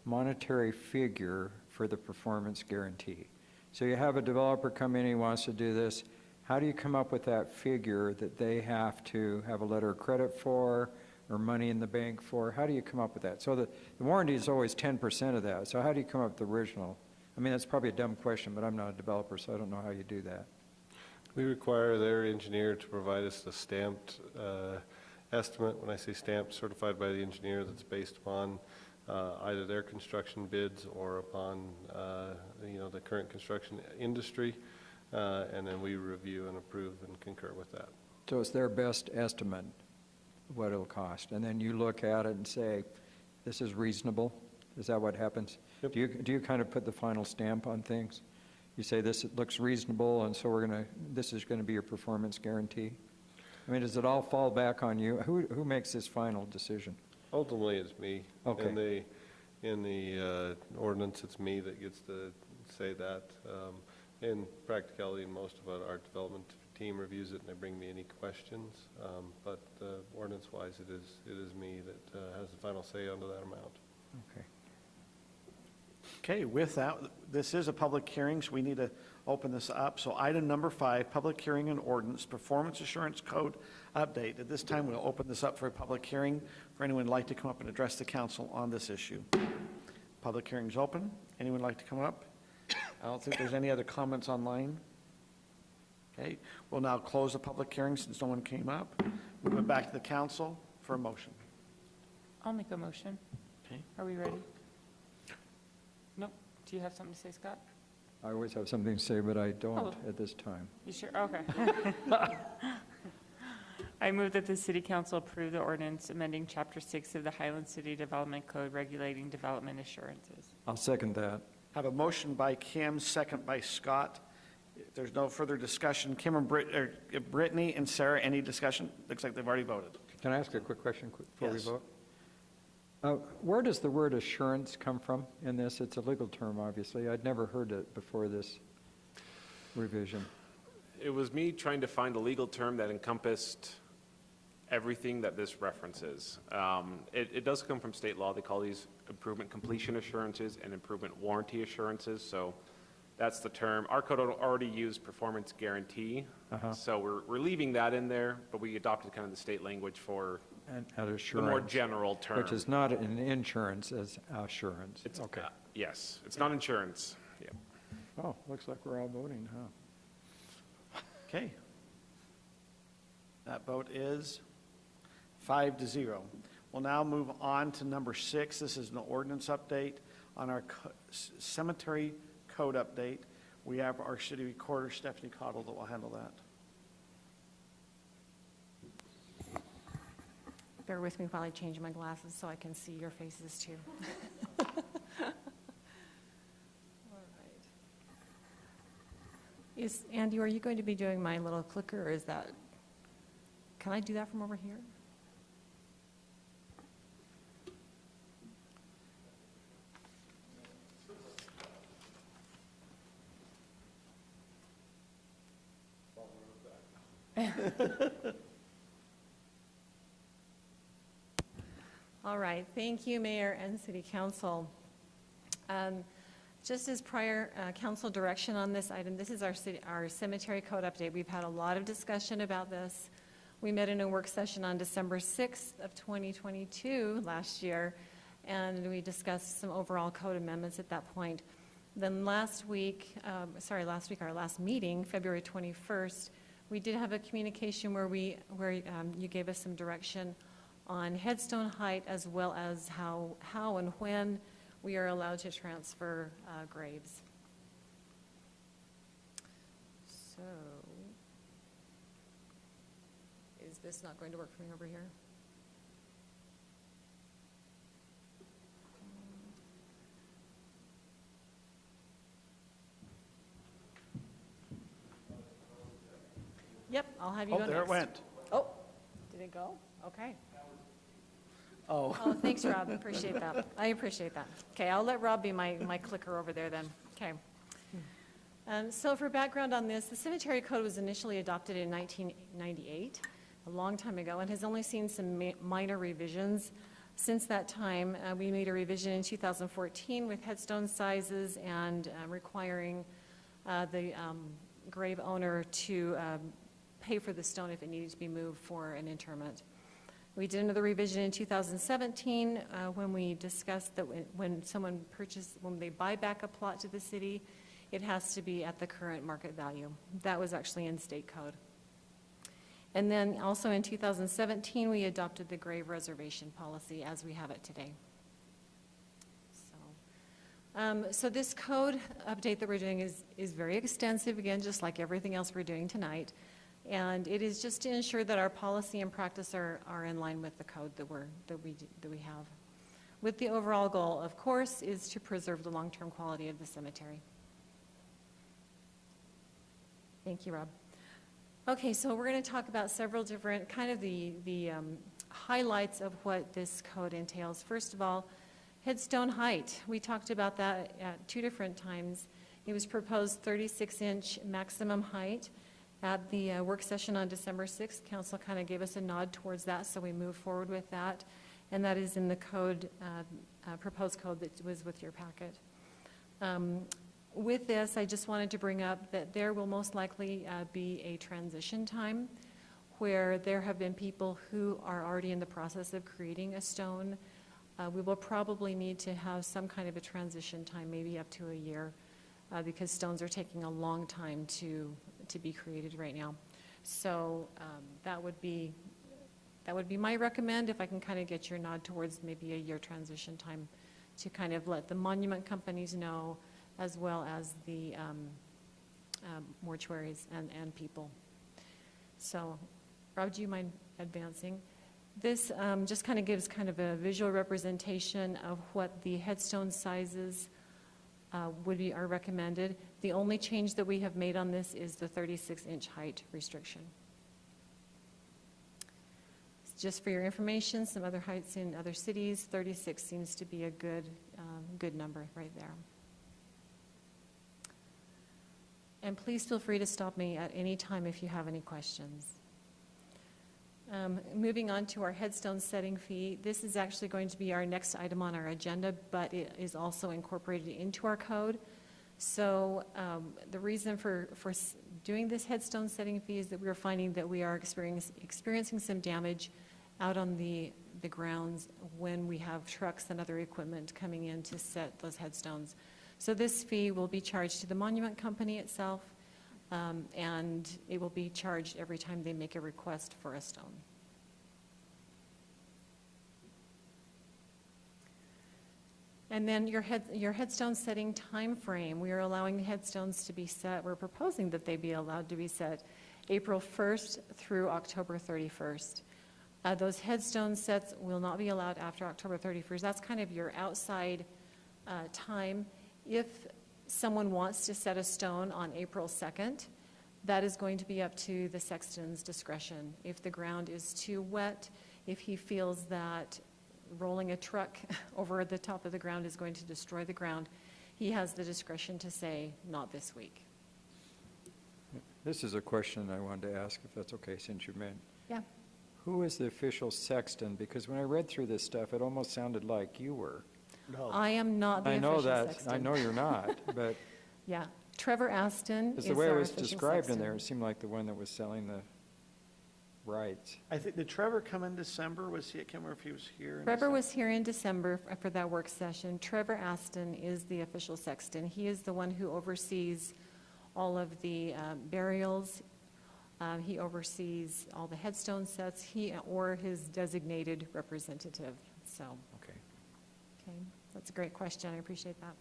Speaker 6: monetary figure for the performance guarantee? So you have a developer come in, he wants to do this. How do you come up with that figure that they have to have a letter of credit for or money in the bank for? How do you come up with that? So the warranty is always 10% of that. So how do you come up with the original? I mean, that's probably a dumb question, but I'm not a developer, so I don't know how you do that.
Speaker 14: We require their engineer to provide us a stamped estimate. When I say stamped, certified by the engineer, that's based upon either their construction bids or upon the current construction industry, and then we review and approve and concur with that.
Speaker 6: So it's their best estimate of what it'll cost, and then you look at it and say, this is reasonable? Is that what happens?
Speaker 14: Yep.
Speaker 6: Do you kind of put the final stamp on things? You say this looks reasonable, and so this is going to be your performance guarantee? I mean, does it all fall back on you? Who makes this final decision?
Speaker 14: Ultimately, it's me.
Speaker 6: Okay.
Speaker 14: In the ordinance, it's me that gets to say that. In practicality, most of our development team reviews it and they bring me any questions. But ordinance-wise, it is me that has the final say under that amount.
Speaker 6: Okay.
Speaker 1: Okay, with that, this is a public hearing, so we need to open this up. So item number 5, public hearing and ordinance, performance assurance code update. At this time, we'll open this up for a public hearing for anyone who'd like to come up and address the council on this issue. Public hearing is open. Anyone like to come up? I don't think there's any other comments online. Okay, we'll now close the public hearing since no one came up. Move it back to the council for a motion.
Speaker 4: I'll make a motion.
Speaker 1: Okay.
Speaker 4: Are we ready? Nope. Do you have something to say, Scott?
Speaker 6: I always have something to say, but I don't
Speaker 4: Oh.
Speaker 6: at this time.
Speaker 4: You sure? Okay. I move that the city council approve the ordinance amending Chapter 6 of the Highland City Development Code regulating development assurances.
Speaker 6: I'll second that.
Speaker 1: Have a motion by Kim, second by Scott. If there's no further discussion, Kim and Brittany and Sarah, any discussion? Looks like they've already voted.
Speaker 6: Can I ask a quick question before
Speaker 1: Yes.
Speaker 6: we vote? Where does the word assurance come from in this? It's a legal term, obviously. I'd never heard it before this revision.
Speaker 13: It was me trying to find a legal term that encompassed everything that this references. It does come from state law. They call these improvement completion assurances and improvement warranty assurances. So that's the term. Our code already used performance guarantee. So we're leaving that in there, but we adopted kind of the state language for
Speaker 6: And
Speaker 13: the
Speaker 6: assurance.
Speaker 13: more general term.
Speaker 6: Which is not an insurance as assurance.
Speaker 13: It's,
Speaker 6: Okay.
Speaker 13: yes, it's not insurance. Yeah.
Speaker 6: Oh, looks like we're all voting, huh?
Speaker 1: Okay. That vote is 5-0. We'll now move on to number 6. This is an ordinance update on our cemetery code update. We have our city recorder, Stephanie Cottle, that will handle that.
Speaker 11: Bear with me while I change my glasses so I can see your faces too. All right. Andy, are you going to be doing my little clicker, or is that, can I do that from over here? All right, thank you, Mayor and City Council. Just as prior council direction on this item, this is our cemetery code update. We've had a lot of discussion about this. We met in a work session on December 6th of 2022 last year, and we discussed some overall code amendments at that point. Then last week, our last meeting, February 21st, we did have a communication where you gave us some direction on headstone height, as well as how and when we are allowed to transfer graves. So, is this not going to work for me over here? Yep, I'll have you go
Speaker 1: Oh,
Speaker 11: next.
Speaker 1: there it went.
Speaker 11: Oh, did it go? Okay.
Speaker 1: Oh.
Speaker 11: Oh, thanks, Rob, appreciate that. I appreciate that. Okay, I'll let Rob be my clicker over there then. Okay. So for background on this, the cemetery code was initially adopted in 1998, a long time ago, and has only seen some minor revisions. Since that time, we made a revision in 2014 with headstone sizes and requiring the grave owner to pay for the stone if it needed to be moved for an interment. We did another revision in 2017 when we discussed that when they buy back a plot to the city, it has to be at the current market value. That was actually in state code. And then also in 2017, we adopted the grave reservation policy as we have it today. So this code update that we're doing is very extensive, again, just like everything else we're doing tonight. And it is just to ensure that our policy and practice are in line with the code that we have. With the overall goal, of course, is to preserve the long-term quality of the cemetery. Thank you, Rob. Okay, so we're going to talk about several different kind of the highlights of what this code entails. First of all, headstone height. We talked about that at 2 different times. It was proposed 36-inch maximum height. At the work session on December 6th, council kind of gave us a nod towards that, so we moved forward with that. And that is in the code, proposed code that was with your packet. With this, I just wanted to bring up that there will most likely be a transition time where there have been people who are already in the process of creating a stone. We will probably need to have some kind of a transition time, maybe up to a year, because stones are taking a long time to be created right now. So that would be my recommend, if I can kind of get your nod towards maybe a year transition time to kind of let the monument companies know, as well as the mortuaries and people. So, Rob, do you mind advancing? This just kind of gives kind of a visual representation of what the headstone sizes are recommended. The only change that we have made on this is the 36-inch height restriction. Just for your information, some other heights in other cities, 36 seems to be a good number right there. And please feel free to stop me at any time if you have any questions. Moving on to our headstone setting fee, this is actually going to be our next item on our agenda, but it is also incorporated into our code. So the reason for doing this headstone setting fee is that we are finding that we are experiencing some damage out on the grounds when we have trucks and other equipment coming in to set those headstones. So this fee will be charged to the monument company itself, and it will be charged every time they make a request for a stone. And then your headstone setting time frame, we are allowing headstones to be set, we're proposing that they be allowed to be set April 1st through October 31st. Those headstone sets will not be allowed after October 31st. That's kind of your outside time. If someone wants to set a stone on April 2nd, that is going to be up to the sexton's discretion. If the ground is too wet, if he feels that rolling a truck over the top of the ground is going to destroy the ground, he has the discretion to say, not this week.
Speaker 6: This is a question I wanted to ask, if that's okay, since you meant.
Speaker 11: Yeah.
Speaker 6: Who is the official sexton? Because when I read through this stuff, it almost sounded like you were.
Speaker 11: I am not the
Speaker 6: I know
Speaker 11: official
Speaker 6: that,
Speaker 11: sexton.
Speaker 6: I know you're not, but,
Speaker 11: Yeah. Trevor Aston
Speaker 6: because
Speaker 11: is
Speaker 6: the way it
Speaker 11: our
Speaker 6: was
Speaker 11: official
Speaker 6: described in
Speaker 11: sexton.
Speaker 6: there, it seemed like the one that was selling the rights.
Speaker 1: I think, did Trevor come in December? Was he, I can't remember if he was here. in
Speaker 11: Trevor
Speaker 1: December.
Speaker 11: was here in December for that work session. Trevor Aston is the official sexton. He is the one who oversees all of the burials. He oversees all the headstone sets, he or his designated representative, so.
Speaker 6: Okay.
Speaker 11: Okay, that's a great question, I appreciate that.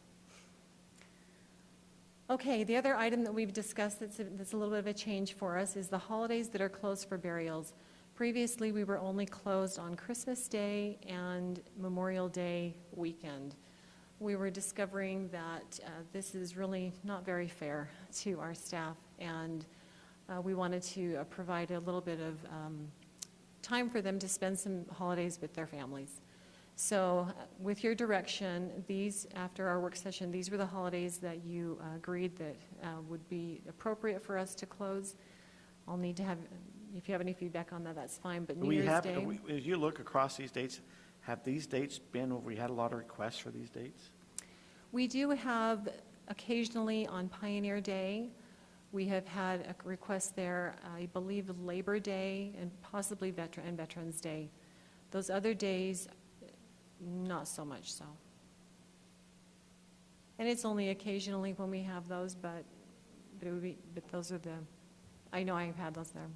Speaker 11: Okay, the other item that we've discussed that's a little bit of a change for us is the holidays that are closed for burials. Previously, we were only closed on Christmas Day and Memorial Day weekend. We were discovering that this is really not very fair to our staff, and we wanted to provide a little bit of time for them to spend some holidays with their families. So with your direction, these, after our work session, these were the holidays that you agreed that would be appropriate for us to close. I'll need to have, if you have any feedback on that, that's fine, but New Year's Day.
Speaker 1: As you look across these dates, have these dates been, have we had a lot of requests for these dates?
Speaker 11: We do have occasionally on Pioneer Day, we have had a request there, I believe Labor Day and possibly Veterans Day. Those other days, not so much so. And it's only occasionally when we have those, but it would be, but those are the, I know I've had those there.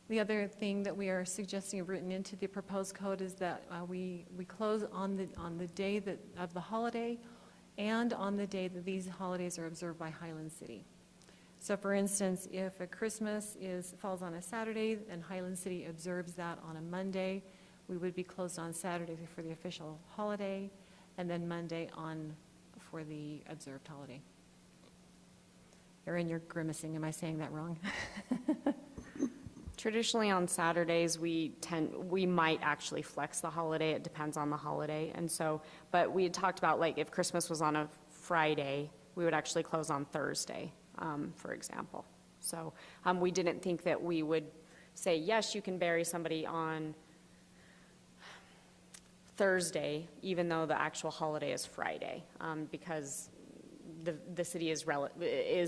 Speaker 11: The other thing that we are suggesting written into the proposed code is that we close on the day that, of the holiday and on the day that these holidays are observed by Highland City. So for instance, if a Christmas falls on a Saturday and Highland City observes that on a Monday, we would be closed on Saturday for the official holiday and then Monday for the observed holiday. Erin, you're grimacing. Am I saying that wrong?
Speaker 2: Traditionally on Saturdays, we might actually flex the holiday. It depends on the holiday. And so, but we had talked about like if Christmas was on a Friday, we would actually close on Thursday, for example. So we didn't think that we would say, yes, you can bury somebody on Thursday, even though the actual holiday is Friday, because the city is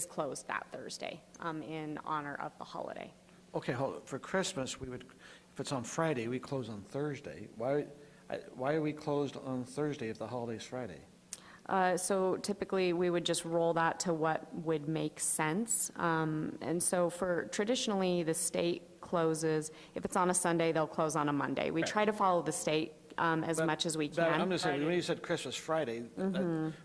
Speaker 2: closed that Thursday in honor of the holiday.
Speaker 1: Okay, hold it. For Christmas, we would, if it's on Friday, we close on Thursday. Why are we closed on Thursday if the holiday's Friday?
Speaker 2: So typically, we would just roll that to what would make sense. And so traditionally, the state closes, if it's on a Sunday, they'll close on a Monday. We try to follow the state as much as we can.
Speaker 1: I'm just saying, when you said Christmas Friday,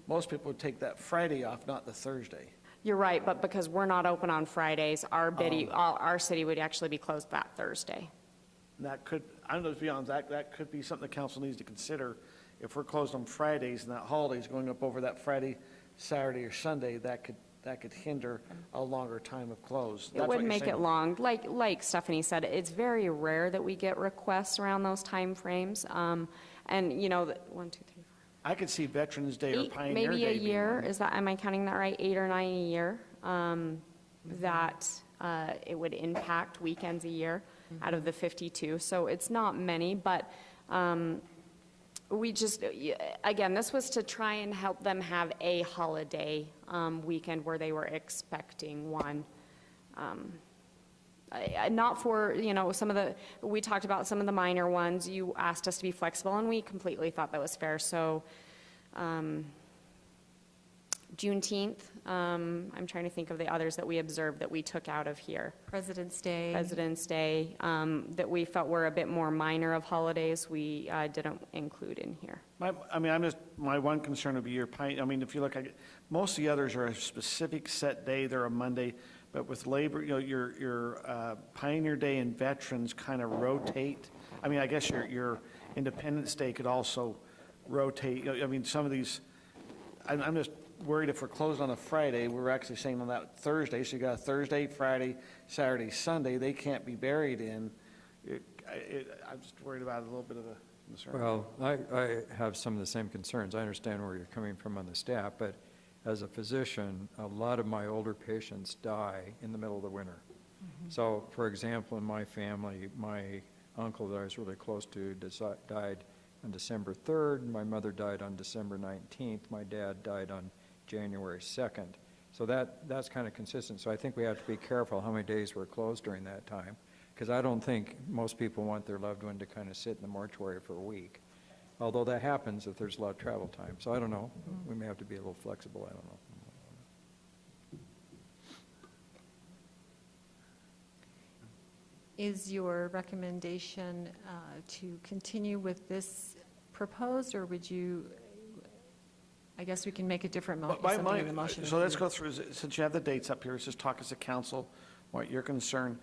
Speaker 1: most people would take that Friday off, not the Thursday.
Speaker 2: You're right, but because we're not open on Fridays, our city would actually be closed that Thursday.
Speaker 1: And that could, I don't know, to be honest, that could be something the council needs to consider. If we're closed on Fridays and that holiday's going up over that Friday, Saturday, or Sunday, that could hinder a longer time of close.
Speaker 2: It would make it long. Like Stephanie said, it's very rare that we get requests around those time frames. And, you know, 1, 2, 3, 4.
Speaker 1: I could see Veterans Day or
Speaker 2: 8,
Speaker 1: Pioneer Day.
Speaker 2: maybe a
Speaker 1: being
Speaker 2: year,
Speaker 1: one.
Speaker 2: am I counting that right? 8 or 9 a year, that it would impact weekends a year out of the 52. So it's not many, but we just, again, this was to try and help them have a holiday weekend where they were expecting one. Not for, you know, we talked about some of the minor ones. You asked us to be flexible, and we completely thought that was fair. So Juneteenth, I'm trying to think of the others that we observed that we took out of here.
Speaker 11: President's Day.
Speaker 2: President's Day, that we felt were a bit more minor of holidays, we didn't include in here.
Speaker 1: My one concern would be if you look at, most of the others are a specific set day, they're a Monday, but with labor, you know, your Pioneer Day and Veterans kind of rotate. I guess your Independence Day could also rotate. Some of these, I'm just worried if we're closed on a Friday, we're actually saying on that Thursday, so you got a Thursday, Friday, Saturday, Sunday, they can't be buried in. I'm just worried about a little bit of a concern.
Speaker 6: Well, I have some of the same concerns. I understand where you're coming from on the staff, but as a physician, a lot of my older patients die in the middle of the winter. So, for example, in my family, my uncle that I was really close to died on December 3rd, my mother died on December 19th, my dad died on January 2nd. So that's kind of consistent. So I think we have to be careful how many days we're closed during that time, because I don't think most people want their loved one to kind of sit in the mortuary for a week, although that happens if there's a lot of travel time. So I don't know. We may have to be a little flexible. I don't know.
Speaker 11: Is your recommendation to continue with this proposed, or would you, I guess we can make a different something in the motion.
Speaker 1: So let's go through, since you have the dates up here, let's just talk as a council, what your concern,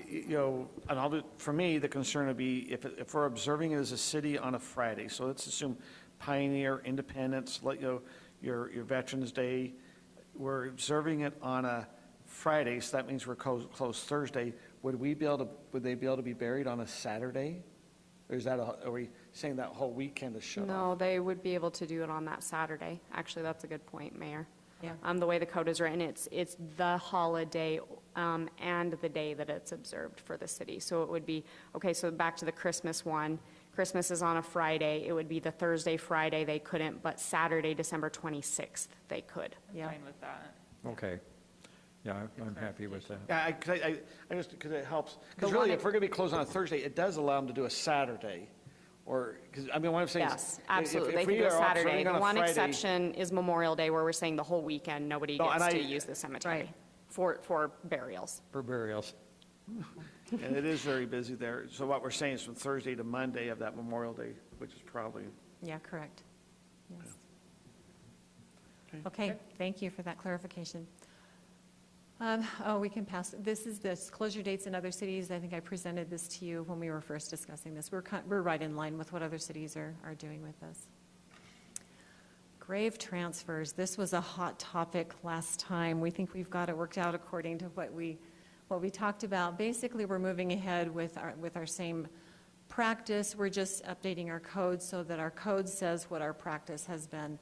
Speaker 1: you know, and I'll do, for me, the concern would be if we're observing it as a city on a Friday, so let's assume Pioneer, Independence, you know, your Veterans Day, we're observing it on a Friday, so that means we're closed Thursday. Would they be able to be buried on a Saturday? Or is that, are we saying that whole weekend is shut off?
Speaker 2: No, they would be able to do it on that Saturday. Actually, that's a good point, Mayor.
Speaker 11: Yeah.
Speaker 2: The way the code is written, it's the holiday and the day that it's observed for the city. So it would be, okay, so back to the Christmas one. Christmas is on a Friday. It would be the Thursday, Friday they couldn't, but Saturday, December 26th, they could.
Speaker 11: Yeah.
Speaker 12: Fine with that.
Speaker 6: Okay. Yeah, I'm happy with that.
Speaker 1: Yeah, I just, because it helps, because
Speaker 2: The
Speaker 1: really,
Speaker 2: one-
Speaker 1: if we're going to be closed on a Thursday, it does allow them to do a Saturday, or, because, I mean, what I'm saying is.
Speaker 2: Yes,
Speaker 1: if-
Speaker 2: absolutely.
Speaker 1: if
Speaker 2: They
Speaker 1: we
Speaker 2: can do a
Speaker 1: are
Speaker 2: Saturday.
Speaker 1: observing on
Speaker 2: The
Speaker 1: a
Speaker 2: one
Speaker 1: Friday-
Speaker 2: exception is Memorial Day, where we're saying the whole weekend, nobody
Speaker 1: No,
Speaker 2: gets
Speaker 1: and
Speaker 2: to
Speaker 1: I-
Speaker 2: use the cemetery for burials.
Speaker 6: For burials.
Speaker 1: And it is very busy there. So what we're saying is from Thursday to Monday of that Memorial Day, which is probably,
Speaker 11: Yeah, correct. Yes. Okay, thank you for that clarification. We can pass, this is the closure dates in other cities. I think I presented this to you when we were first discussing this. We're right in line with what other cities are doing with this. Grave transfers, this was a hot topic last time. We think we've got it worked out according to what we talked about. Basically, we're moving ahead with our same practice. We're just updating our code so that our code says what our practice has been.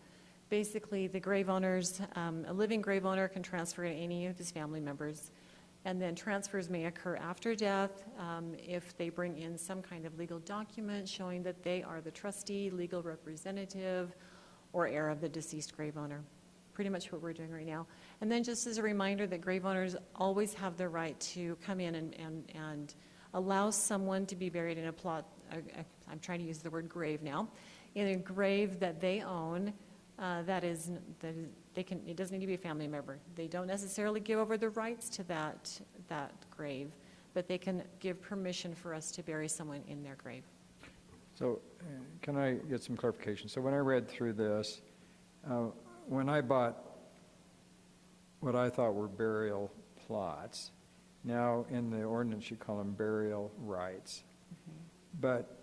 Speaker 11: Basically, the grave owners, a living grave owner can transfer to any of his family members, and then transfers may occur after death if they bring in some kind of legal document showing that they are the trustee, legal representative, or heir of the deceased grave owner. Pretty much what we're doing right now. And then just as a reminder that grave owners always have the right to come in and allow someone to be buried in a plot, I'm trying to use the word grave now, in a grave that they own. It doesn't need to be a family member. They don't necessarily give over the rights to that grave, but they can give permission for us to bury someone in their grave.
Speaker 6: So can I get some clarification? So when I read through this, when I bought what I thought were burial plots, now in the ordinance you call them burial rights. But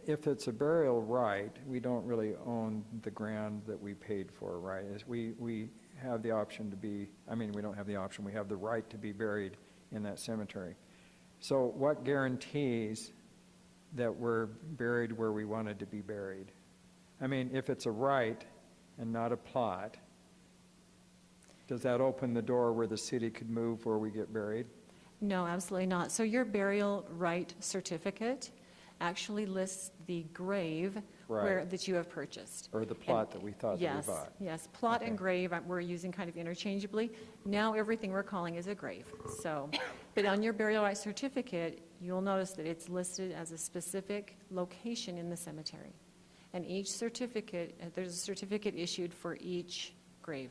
Speaker 6: if it's a burial right, we don't really own the ground that we paid for, right? We have the option to be, we don't have the option, we have the right to be buried in that cemetery. So what guarantees that we're buried where we wanted to be buried? If it's a right and not a plot, does that open the door where the city could move where we get buried?
Speaker 11: No, absolutely not. So your burial right certificate actually lists the grave that you have purchased.
Speaker 6: Or the plot that we thought that we bought?
Speaker 11: Yes, plot and grave we're using kind of interchangeably. Now everything we're calling is a grave. So, but on your burial right certificate, you'll notice that it's listed as a specific location in the cemetery. And each certificate, there's a certificate issued for each grave.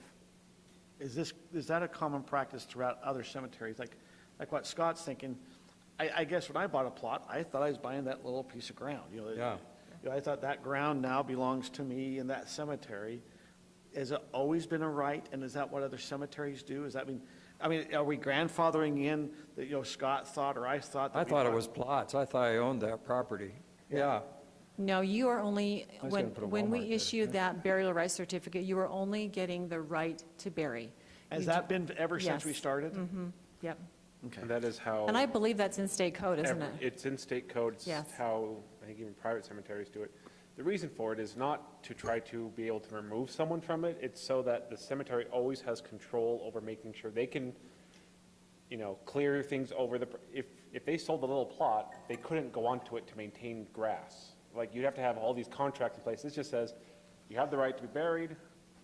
Speaker 1: is that a common practice throughout other cemeteries? Like what Scott's thinking, I guess when I bought a plot, I thought I was buying that little piece of ground.
Speaker 6: Yeah.
Speaker 1: I thought that ground now belongs to me in that cemetery. Has it always been a right, and is that what other cemeteries do? Does that mean, are we grandfathering in that, Scott thought, or I thought? That
Speaker 6: I thought it was plots. I thought I owned that property. Yeah.
Speaker 11: No, you are only,
Speaker 6: I was gonna put a
Speaker 11: when we
Speaker 6: Walmart there.
Speaker 11: issue that burial right certificate, you are only getting the right to bury.
Speaker 1: Has that been ever since we
Speaker 11: Yes.
Speaker 1: started?
Speaker 11: Yep.
Speaker 1: Okay.
Speaker 13: And that is how.
Speaker 11: And I believe that's in state code, isn't it?
Speaker 13: It's in state code. It's
Speaker 11: Yes.
Speaker 13: how I think even private cemeteries do it. The reason for it is not to try to be able to remove someone from it. It's so that the cemetery always has control over making sure they can, you know, clear things over the, if they sold a little plot, they couldn't go onto it to maintain grass. Like, you'd have to have all these contracts in place. This just says, you have the right to be buried,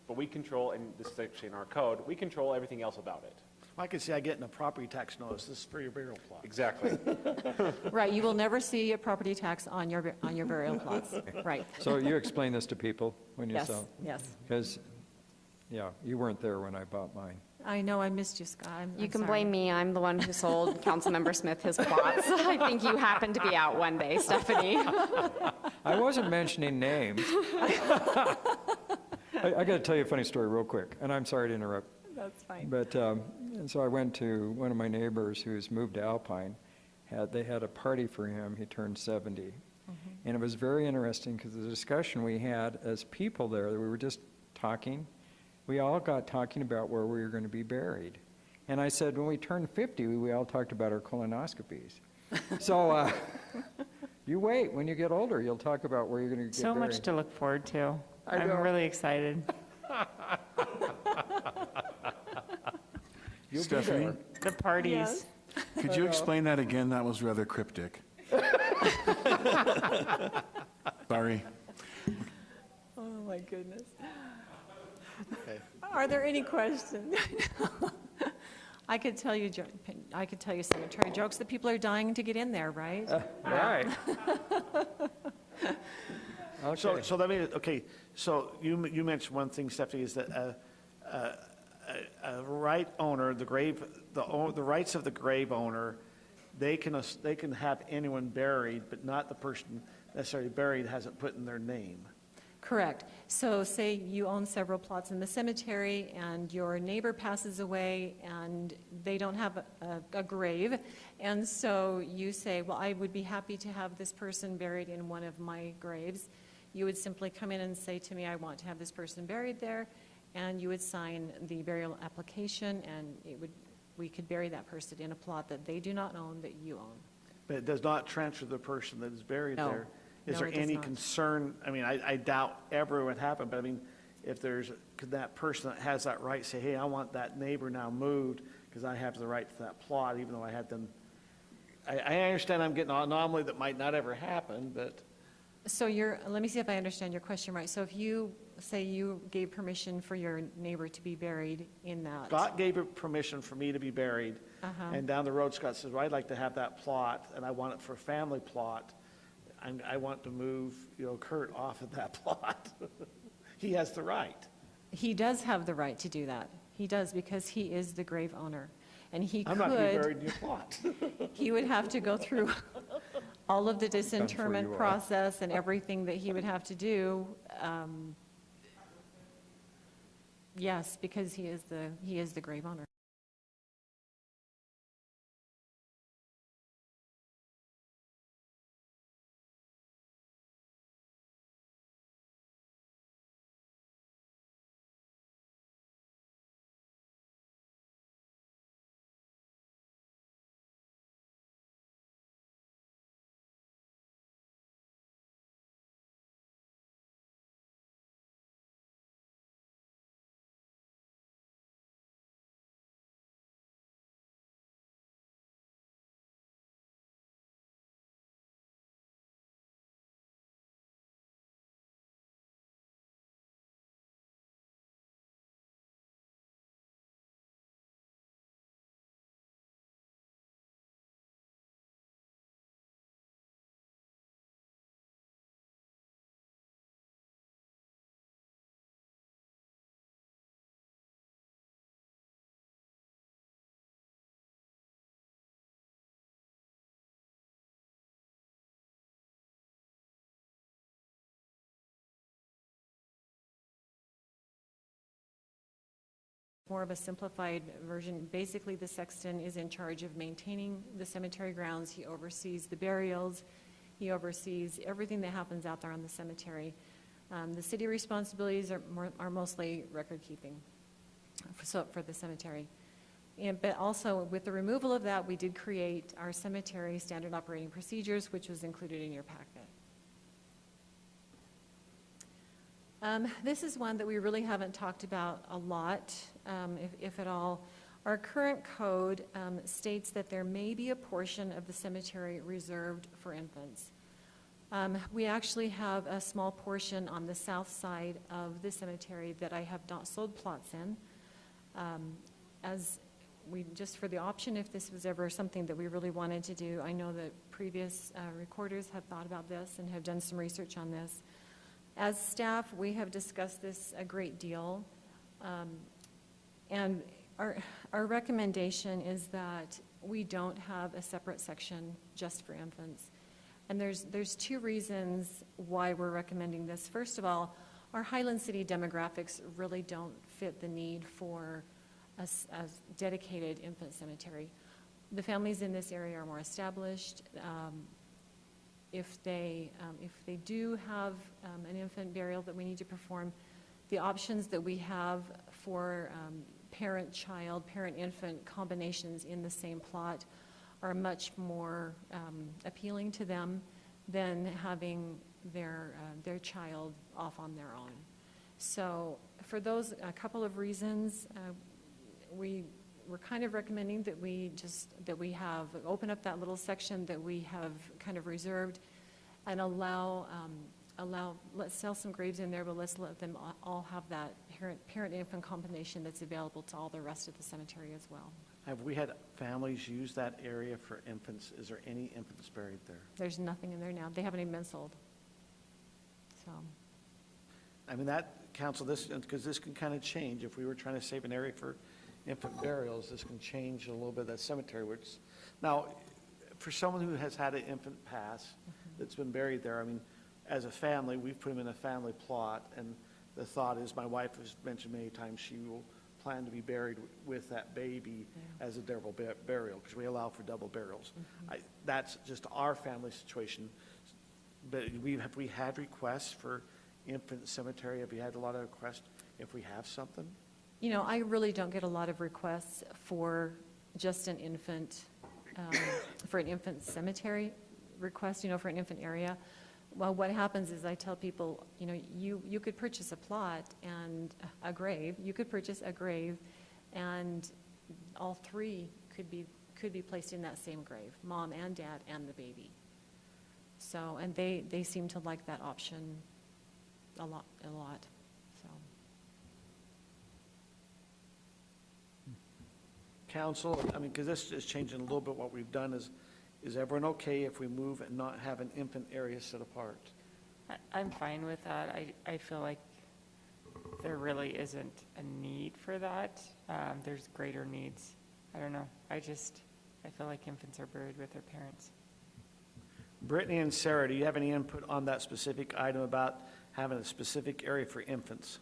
Speaker 13: but we control, and this is actually in our code, we control everything else about it.
Speaker 1: I can see I getting a property tax notice, this is for your burial plot.
Speaker 13: Exactly.
Speaker 11: Right, you will never see a property tax on your burial plots, right.
Speaker 6: So you explain this to people when you
Speaker 11: Yes,
Speaker 6: sell?
Speaker 11: yes.
Speaker 6: Because, yeah, you weren't there when I bought mine.
Speaker 11: I know, I missed you, Scott.
Speaker 2: You can blame me, I'm the one who sold Councilmember Smith his plots. I think you happened to be out one day, Stephanie.
Speaker 6: I wasn't mentioning names. I got to tell you a funny story real quick, and I'm sorry to interrupt.
Speaker 11: That's fine.
Speaker 6: But, and so I went to one of my neighbors who's moved to Alpine. They had a party for him. He turned 70. And it was very interesting because the discussion we had as people there, we were just talking. We all got talking about where we were going to be buried. And I said, when we turned 50, we all talked about our colonoscopies. So you wait. When you get older, you'll talk about where you're going to get
Speaker 4: So
Speaker 6: buried.
Speaker 4: much to look forward to.
Speaker 6: I
Speaker 4: I'm
Speaker 6: know.
Speaker 4: really excited.
Speaker 6: You'll be
Speaker 10: Stephanie,
Speaker 6: there.
Speaker 4: The parties.
Speaker 10: could you explain that again? That was rather cryptic. Sorry.
Speaker 11: Oh, my goodness.
Speaker 1: Okay.
Speaker 11: Are there any questions? I could tell you cemetery jokes that people are dying to get in there, right?
Speaker 6: Right. Okay.
Speaker 1: So let me, okay, so you mentioned one thing, Stephanie, is that a right owner, the rights of the grave owner, they can have anyone buried, but not the person necessarily buried hasn't put in their name.
Speaker 11: Correct. So say you own several plots in the cemetery and your neighbor passes away and they don't have a grave. And so you say, well, I would be happy to have this person buried in one of my graves. You would simply come in and say to me, I want to have this person buried there. And you would sign the burial application and we could bury that person in a plot that they do not own, that you own.
Speaker 1: But it does not transfer the person that is buried
Speaker 11: No.
Speaker 1: there. Is
Speaker 11: No,
Speaker 1: there
Speaker 11: it does
Speaker 1: any
Speaker 11: not.
Speaker 1: concern, I mean, I doubt ever would happen, but I mean, if could that person that has that right say, hey, I want that neighbor now moved because I have the right to that plot, even though I had them, I understand I'm getting an anomaly that might not ever happen, but.
Speaker 11: So let me see if I understand your question right. So if you say you gave permission for your neighbor to be buried in that.
Speaker 1: Scott gave permission for me to be buried, and down the road, Scott says, well, I'd like to have that plot, and I want it for a family plot. I want to move, Kurt off of that plot. He has the right.
Speaker 11: He does have the right to do that. He does, because he is the grave owner. And he
Speaker 1: I'm not going to be
Speaker 11: could,
Speaker 1: buried in your plot.
Speaker 11: he would have to go through all of the disinterment
Speaker 6: you are.
Speaker 11: process and everything that he would have to do. Yes, because he is the grave owner. More of a simplified version. Basically, the sexton is in charge of maintaining the cemetery grounds. He oversees the burials. He oversees everything that happens out there on the cemetery. The city responsibilities are mostly record keeping for the cemetery. But also, with the removal of that, we did create our cemetery standard operating procedures, which was included in your packet. This is one that we really haven't talked about a lot, if at all. Our current code states that there may be a portion of the cemetery reserved for infants. We actually have a small portion on the south side of the cemetery that I have not sold plots in. As we, just for the option, if this was ever something that we really wanted to do, I know that previous recorders have thought about this and have done some research on this. As staff, we have discussed this a great deal, and our recommendation is that we don't have a separate section just for infants. And there's two reasons why we're recommending this. First of all, our Highland City demographics really don't fit the need for a dedicated infant cemetery. The families in this area are more established. If they do have an infant burial that we need to perform, the options that we have for parent-child, parent-infant combinations in the same plot are much more appealing to them than having their child off on their own. So for those, a couple of reasons, we're kind of recommending that we have, open up that little section that we have kind of reserved and let's sell some graves in there, but let's let them all have that parent-infant combination that's available to all the rest of the cemetery as well.
Speaker 1: Have we had families use that area for infants? Is there any infants buried there?
Speaker 11: There's nothing in there now. They haven't even been sold. So,
Speaker 1: I mean, that, council, this, because this can kind of change. If we were trying to save an area for infant burials, this can change a little bit of that cemetery. Now, for someone who has had an infant pass that's been buried there, I mean, as a family, we've put them in a family plot, and the thought is, my wife has mentioned many times, she will plan to be buried with that baby as a double burial, because we allow for double burials. That's just our family situation. But have we had requests for infant cemetery? Have you had a lot of requests if we have something?
Speaker 11: you know, I really don't get a lot of requests for just an infant, for an infant cemetery request, you know, for an infant area. Well, what happens is I tell people, you know, you could purchase a plot and a grave. You could purchase a grave, and all three could be placed in that same grave, mom and dad and the baby. So, and they seem to like that option a lot. So,
Speaker 1: Council, I mean, because this is changing a little bit. What we've done is everyone okay if we move and not have an infant area set apart?
Speaker 4: I'm fine with that. I feel like there really isn't a need for that. There's greater needs. I don't know. I feel like infants are buried with their parents.
Speaker 1: Brittany and Sarah, do you have any input on that specific item about having a specific area for infants?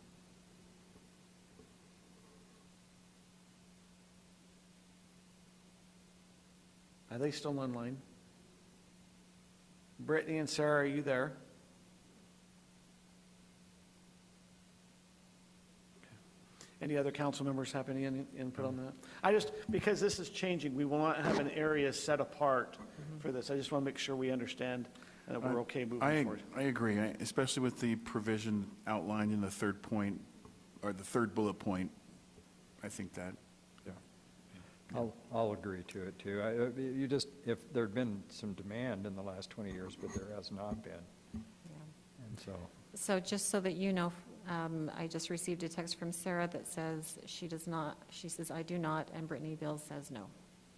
Speaker 1: Are they still online? Brittany and Sarah, are you there? Any other council members have any input on that? Because this is changing, we will not have an area set apart for this. I just want to make sure we understand and that we're okay moving forward.
Speaker 10: I agree, especially with the provision outlined in the third point, or the third bullet point. I think that, yeah.
Speaker 6: I'll agree to it, too. If there'd been some demand in the last 20 years, but there has not been.
Speaker 11: yeah.
Speaker 6: And so,
Speaker 11: So just so that you know, I just received a text from Sarah that says she does not, she says, I do not, and Brittany Bills says no.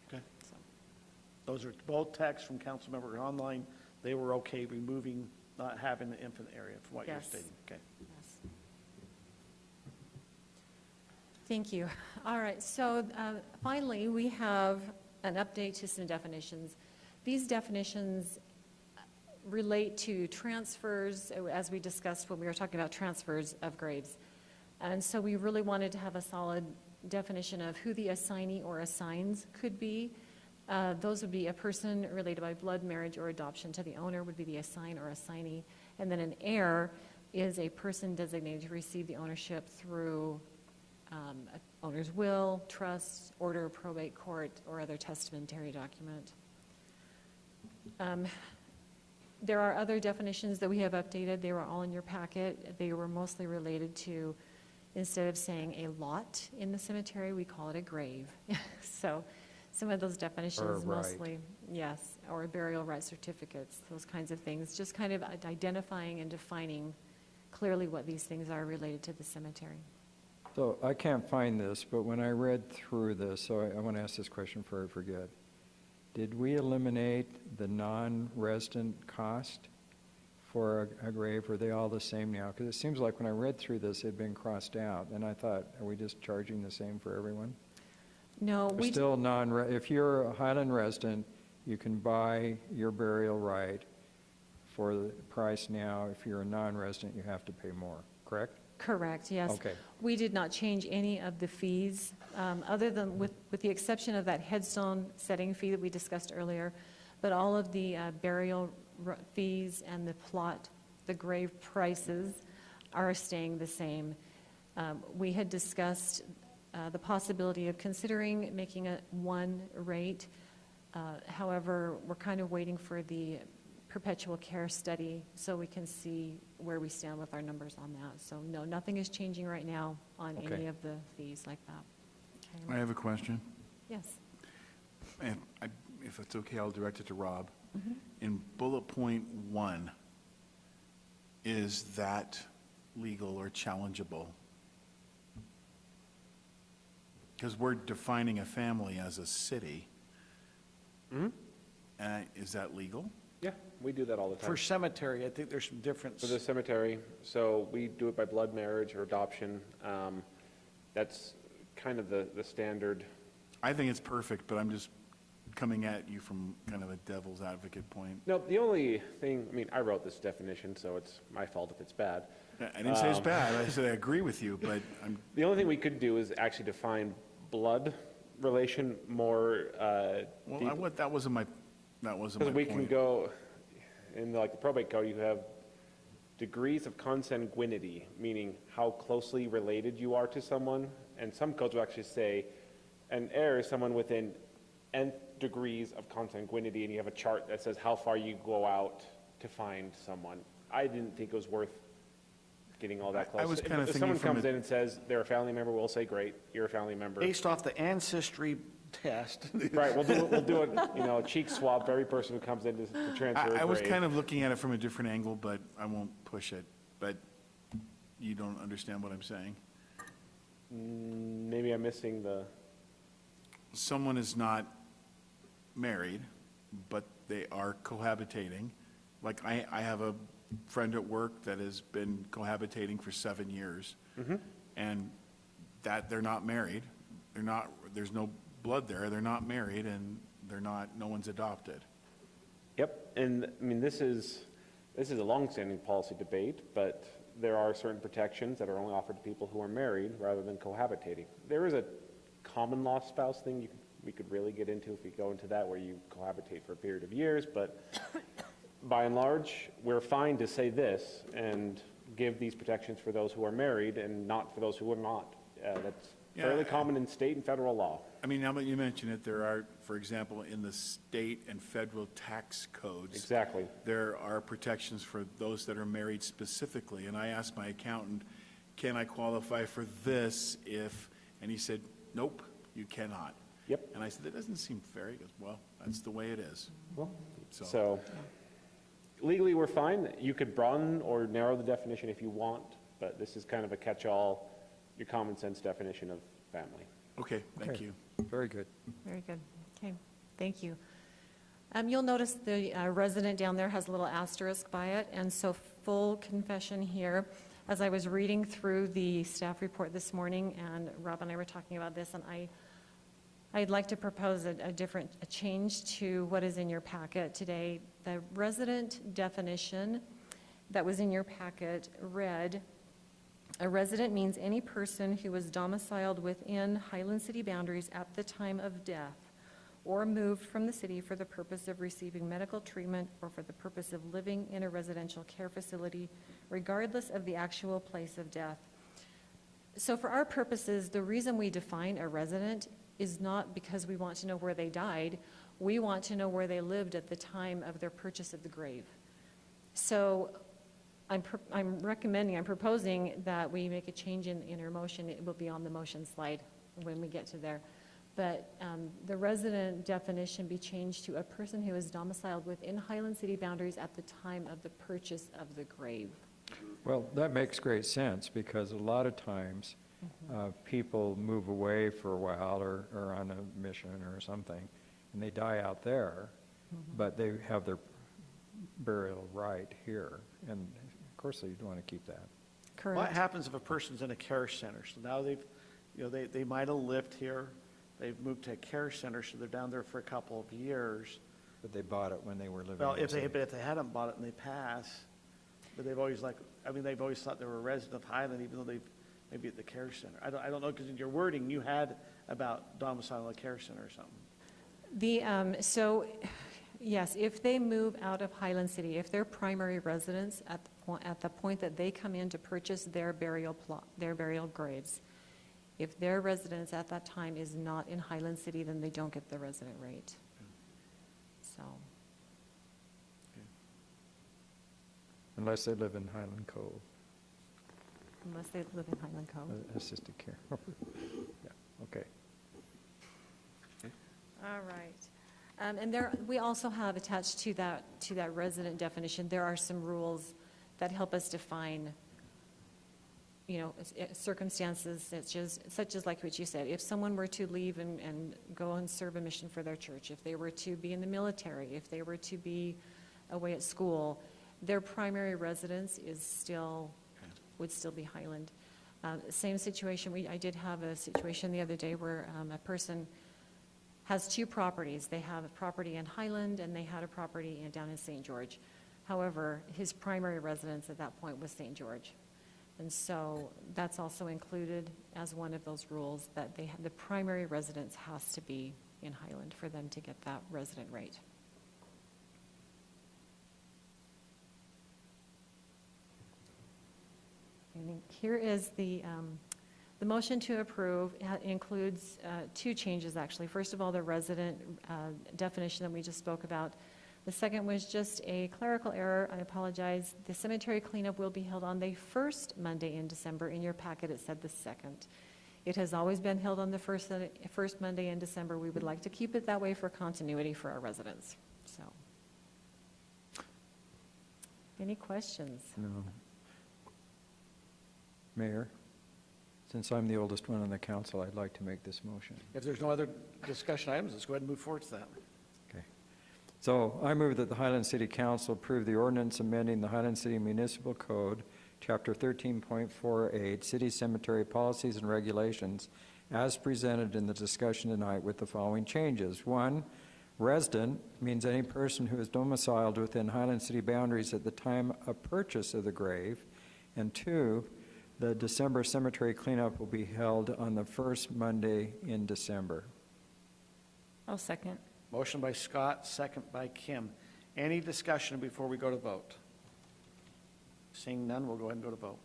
Speaker 1: Okay.
Speaker 11: So,
Speaker 1: Those are both texts from council member online. They were okay removing, not having the infant area from what you're
Speaker 11: Yes.
Speaker 1: stating. Okay.
Speaker 11: yes. Thank you. All right, so finally, we have an update to some definitions. These definitions relate to transfers, as we discussed when we were talking about transfers of graves. And so we really wanted to have a solid definition of who the assignee or assigns could be. Those would be a person related by blood, marriage, or adoption to the owner would be the assign or assignee. And then an heir is a person designated to receive the ownership through a owner's will, trust, order, probate court, or other testamentary document. There are other definitions that we have updated. They were all in your packet. They were mostly related to, instead of saying a lot in the cemetery, we call it a grave. So some of those definitions
Speaker 6: right.
Speaker 11: mostly, yes, or burial right certificates, those kinds of things, just kind of identifying and defining clearly what these things are related to the cemetery.
Speaker 6: So I can't find this, but when I read through this, so I want to ask this question before I forget. Did we eliminate the non-resident cost for a grave? Are they all the same now? Because it seems like when I read through this, it had been crossed out, and I thought, are we just charging the same for everyone?
Speaker 11: No,
Speaker 6: Or still if you're a Highland resident, you can buy your burial right for the price now. If you're a non-resident, you have to pay more, correct?
Speaker 11: Correct, yes.
Speaker 6: Okay.
Speaker 11: We did not change any of the fees, other than with the exception of that headstone setting fee that we discussed earlier, but all of the burial fees and the plot, the grave prices are staying the same. We had discussed the possibility of considering making a one rate. However, we're kind of waiting for the perpetual care study so we can see where we stand with our numbers on that. So no, nothing is changing right now on
Speaker 6: Okay.
Speaker 11: any of the fees like that.
Speaker 10: I
Speaker 11: Okay.
Speaker 10: have a question.
Speaker 11: Yes.
Speaker 10: And if it's okay, I'll direct it to Rob. In bullet point 1, is that legal or challengeable? Because we're defining a family as a city. Is that legal?
Speaker 13: Yeah, we do that all the time.
Speaker 1: For cemetery, I think there's some difference.
Speaker 13: For the cemetery, so we do it by blood marriage or adoption. That's kind of the standard.
Speaker 10: I think it's perfect, but I'm just coming at you from kind of a devil's advocate point.
Speaker 13: No, the only thing, I mean, I wrote this definition, so it's my fault if it's bad.
Speaker 10: I didn't say it's bad, I said I agree with you, but I'm,
Speaker 13: The only thing we could do is actually define blood relation more
Speaker 10: well, that wasn't my
Speaker 13: because
Speaker 10: point.
Speaker 13: we can go, in like the probate code, you have degrees of consanguinity, meaning how closely related you are to someone. And some codes will actually say an heir is someone within nth degrees of consanguinity, and you have a chart that says how far you go out to find someone. I didn't think it was worth getting all that close.
Speaker 10: I was kind of
Speaker 13: If
Speaker 10: thinking
Speaker 13: someone
Speaker 10: from
Speaker 13: comes
Speaker 10: a-
Speaker 13: in and says they're a family member, we'll say, great, you're a family member.
Speaker 1: Based off the ancestry test.
Speaker 13: Right, we'll do it, a cheek swab for every person who comes in to transfer a
Speaker 10: I was
Speaker 13: grave.
Speaker 10: kind of looking at it from a different angle, but I won't push it. But you don't understand what I'm saying?
Speaker 13: Maybe I'm missing the,
Speaker 10: Someone is not married, but they are cohabitating. Like I have a friend at work that has been cohabitating for 7 years. And that they're not married. There's no blood there. They're not married, and no one's adopted.
Speaker 13: yep, and I mean, this is a longstanding policy debate, but there are certain protections that are only offered to people who are married rather than cohabitating. There is a common law spouse thing we could really get into if we go into that, where you cohabitate for a period of years, but by and large, we're fine to say this and give these protections for those who are married and not for those who are not. That's fairly common in state and federal law.
Speaker 10: I mean, now that you mention it, there are, for example, in the state and federal tax codes.
Speaker 13: Exactly.
Speaker 10: There are protections for those that are married specifically. And I asked my accountant, can I qualify for this if, and he said, nope, you cannot.
Speaker 13: Yep.
Speaker 10: And I said, that doesn't seem fair. He goes, well, that's the way it is.
Speaker 13: Well, so legally, we're fine. You could broaden or narrow the definition if you want, but this is kind of a catch-all, your common sense definition of family.
Speaker 10: Okay, thank
Speaker 6: Okay.
Speaker 10: you.
Speaker 6: Very good.
Speaker 11: Very good. Okay, thank you. You'll notice the resident down there has a little asterisk by it, and so full confession here. As I was reading through the staff report this morning, and Rob and I were talking about this, and I'd like to propose a change to what is in your packet today. The resident definition that was in your packet read, a resident means any person who was domiciled within Highland City boundaries at the time of death or moved from the city for the purpose of receiving medical treatment or for the purpose of living in a residential care facility, regardless of the actual place of death. So for our purposes, the reason we define a resident is not because we want to know where they died. We want to know where they lived at the time of their purchase of the grave. So I'm proposing that we make a change in our motion. It will be on the motion slide when we get to there. But the resident definition be changed to a person who is domiciled within Highland City boundaries at the time of the purchase of the grave.
Speaker 6: Well, that makes great sense, because a lot of times, people move away for a while or on a mission or something, and they die out there, but they have their burial right here, and of course you'd want to keep that.
Speaker 11: Correct.
Speaker 1: What happens if a person's in a care center? So now they might have lived here, they've moved to a care center, so they're down there for a couple of years.
Speaker 6: But they bought it when they were living.
Speaker 1: Well,
Speaker 6: in
Speaker 1: if
Speaker 6: the
Speaker 1: they hadn't bought it and they pass, but they've always they've always thought they were a resident of Highland, even though they've maybe at the care center. I don't know, because in your wording, you had about domicile at a care center or something.
Speaker 11: So, yes, if they move out of Highland City, if their primary residence at the point that they come in to purchase their burial graves, if their residence at that time is not in Highland City, then they don't get the resident rate. So,
Speaker 6: Unless they live in Highland Cove,
Speaker 11: unless they live in Highland Cove.
Speaker 6: assisted care. Yeah, okay.
Speaker 11: All right. And there, we also have attached to that resident definition, there are some rules that help us define, circumstances such as like what you said. If someone were to leave and go and serve a mission for their church, if they were to be in the military, if they were to be away at school, their primary residence would still be Highland. Same situation, I did have a situation the other day where a person has two properties. They have a property in Highland and they had a property down in St. George. However, his primary residence at that point was St. George. And so that's also included as one of those rules, that the primary residence has to be in Highland for them to get that resident rate. And here is the motion to approve. It includes two changes, actually. First of all, the resident definition that we just spoke about. The second was just a clerical error. I apologize. The cemetery cleanup will be held on the first Monday in December. In your packet, it said the second. It has always been held on the first Monday in December. We would like to keep it that way for continuity for our residents. So, any questions?
Speaker 6: No. Mayor, since I'm the oldest one on the council, I'd like to make this motion.
Speaker 1: If there's no other discussion items, let's go ahead and move forward to that.
Speaker 6: Okay. So I move that the Highland City Council approve the ordinance amending the Highland City Municipal Code, Chapter 13.48, City Cemetery Policies and Regulations, as presented in the discussion tonight with the following changes. 1, resident means any person who is domiciled within Highland City boundaries at the time of purchase of the grave. And 2, the December cemetery cleanup will be held on the first Monday in December.
Speaker 4: I'll second.
Speaker 1: Motion by Scott, second by Kim. Any discussion before we go to vote? Seeing none, we'll go ahead and go to vote.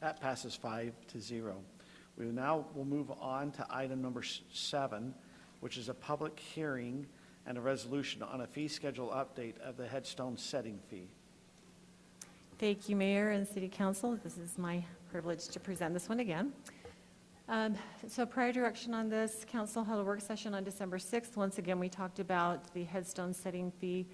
Speaker 1: That passes 5-0. We'll move on to item number 7, which is a public hearing and a resolution on a fee schedule update of the headstone setting fee.
Speaker 11: Thank you, Mayor and City Council. This is my privilege to present this one again. So prior direction on this, Council held a work session on December 6th. Once again, we talked about the headstone setting fee.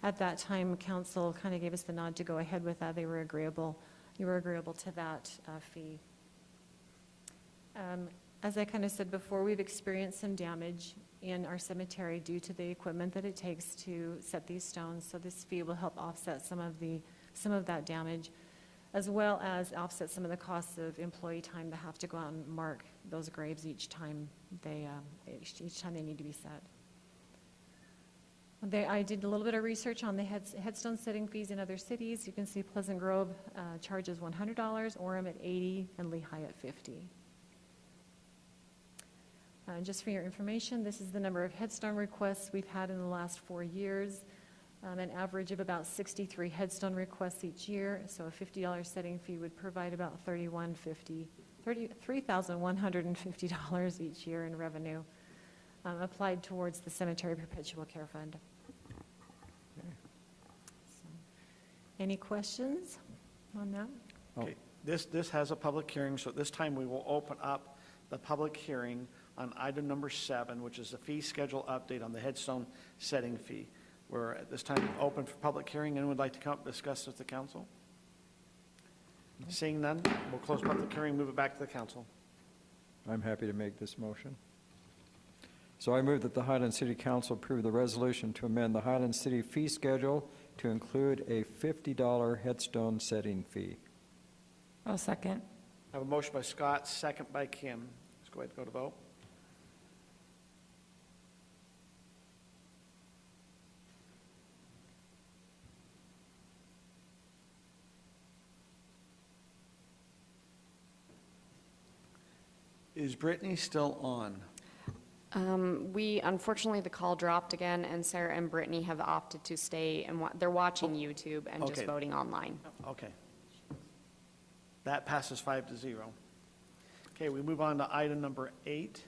Speaker 11: At that time, Council kind of gave us the nod to go ahead with that. They were agreeable. You were agreeable to that fee. As I kind of said before, we've experienced some damage in our cemetery due to the equipment that it takes to set these stones. So this fee will help offset some of that damage, as well as offset some of the costs of employee time that have to go out and mark those graves each time they need to be set. I did a little bit of research on the headstone setting fees in other cities. You can see Pleasant Grove charges $100, Orem at $80, and Lehigh at $50. Just for your information, this is the number of headstone requests we've had in the last 4 years. An average of about 63 headstone requests each year, so a $50 setting fee would provide about $31.50 $3,150 each year in revenue applied towards the Cemetery Perpetual Care Fund. So, any questions on that?
Speaker 1: Okay, this has a public hearing, so at this time, we will open up the public hearing on item number 7, which is the fee schedule update on the headstone setting fee. We're at this time open for public hearing. Anyone would like to come up and discuss with the council? Seeing none, we'll close public hearing, move it back to the council.
Speaker 6: I'm happy to make this motion. So I move that the Highland City Council approve the resolution to amend the Highland City fee schedule to include a $50 headstone setting fee.
Speaker 4: I'll second.
Speaker 1: I have a motion by Scott, second by Kim. Let's go ahead and go to vote. Is Brittany still on?
Speaker 2: Unfortunately, the call dropped again, and Sarah and Brittany have opted to stay, and they're watching YouTube and just
Speaker 1: Okay.
Speaker 2: voting online.
Speaker 1: Okay. That passes 5-0. Okay, we move on to item number 8.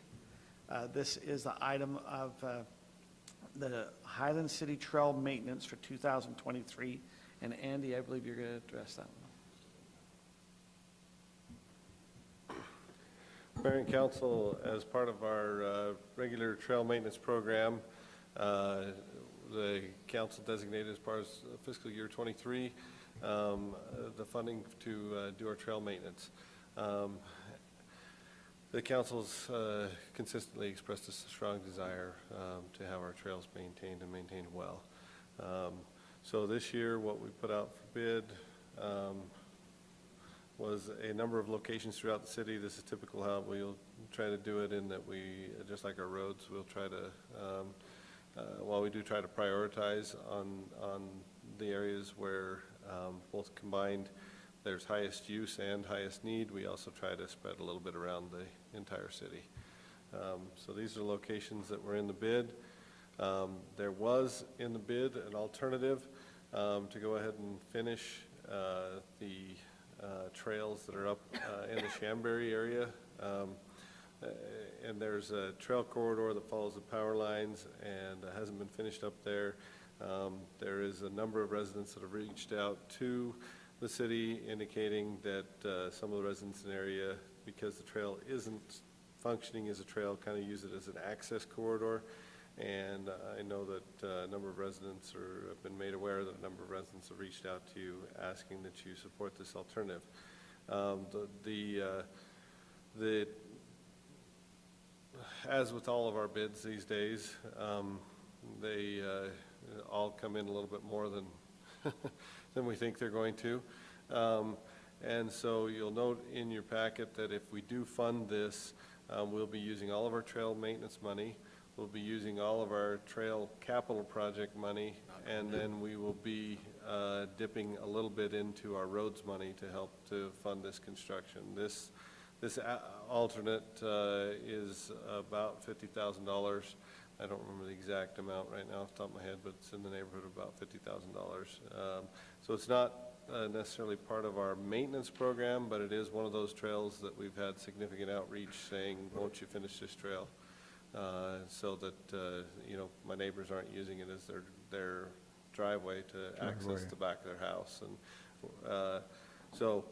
Speaker 1: This is the item of the Highland City Trail Maintenance for 2023. And Andy, I believe you're going to address that one.
Speaker 14: Mayor and council, as part of our regular trail maintenance program, the council designated as part of fiscal year 23 the funding to do our trail maintenance. The council's consistently expressed a strong desire to have our trails maintained and maintained well. So this year, what we put out for bid was a number of locations throughout the city. This is typical how we'll try to do it, in that we, just like our roads, we'll try to, while we do try to prioritize on the areas where both combined there's highest use and highest need, we also try to spread a little bit around the entire city. So these are locations that were in the bid. There was in the bid an alternative to go ahead and finish the trails that are up in the Shamberry area. And there's a trail corridor that follows the power lines and hasn't been finished up there. There is a number of residents that have reached out to the city indicating that some of the residents in the area, because the trail isn't functioning as a trail, kind of use it as an access corridor. And I know that a number of residents have been made aware that a number of residents have reached out to you asking that you support this alternative. As with all of our bids these days, they all come in a little bit more than than we think they're going to. And so you'll note in your packet that if we do fund this, we'll be using all of our trail maintenance money. We'll be using all of our trail capital project money, and then we will be dipping a little bit into our roads money to help to fund this construction. This alternate is about $50,000. I don't remember the exact amount right now off the top of my head, but it's in the neighborhood of about $50,000. So it's not necessarily part of our maintenance program, but it is one of those trails that we've had significant outreach saying, won't you finish this trail? So that, my neighbors aren't using it as their driveway to access the back of their house. And so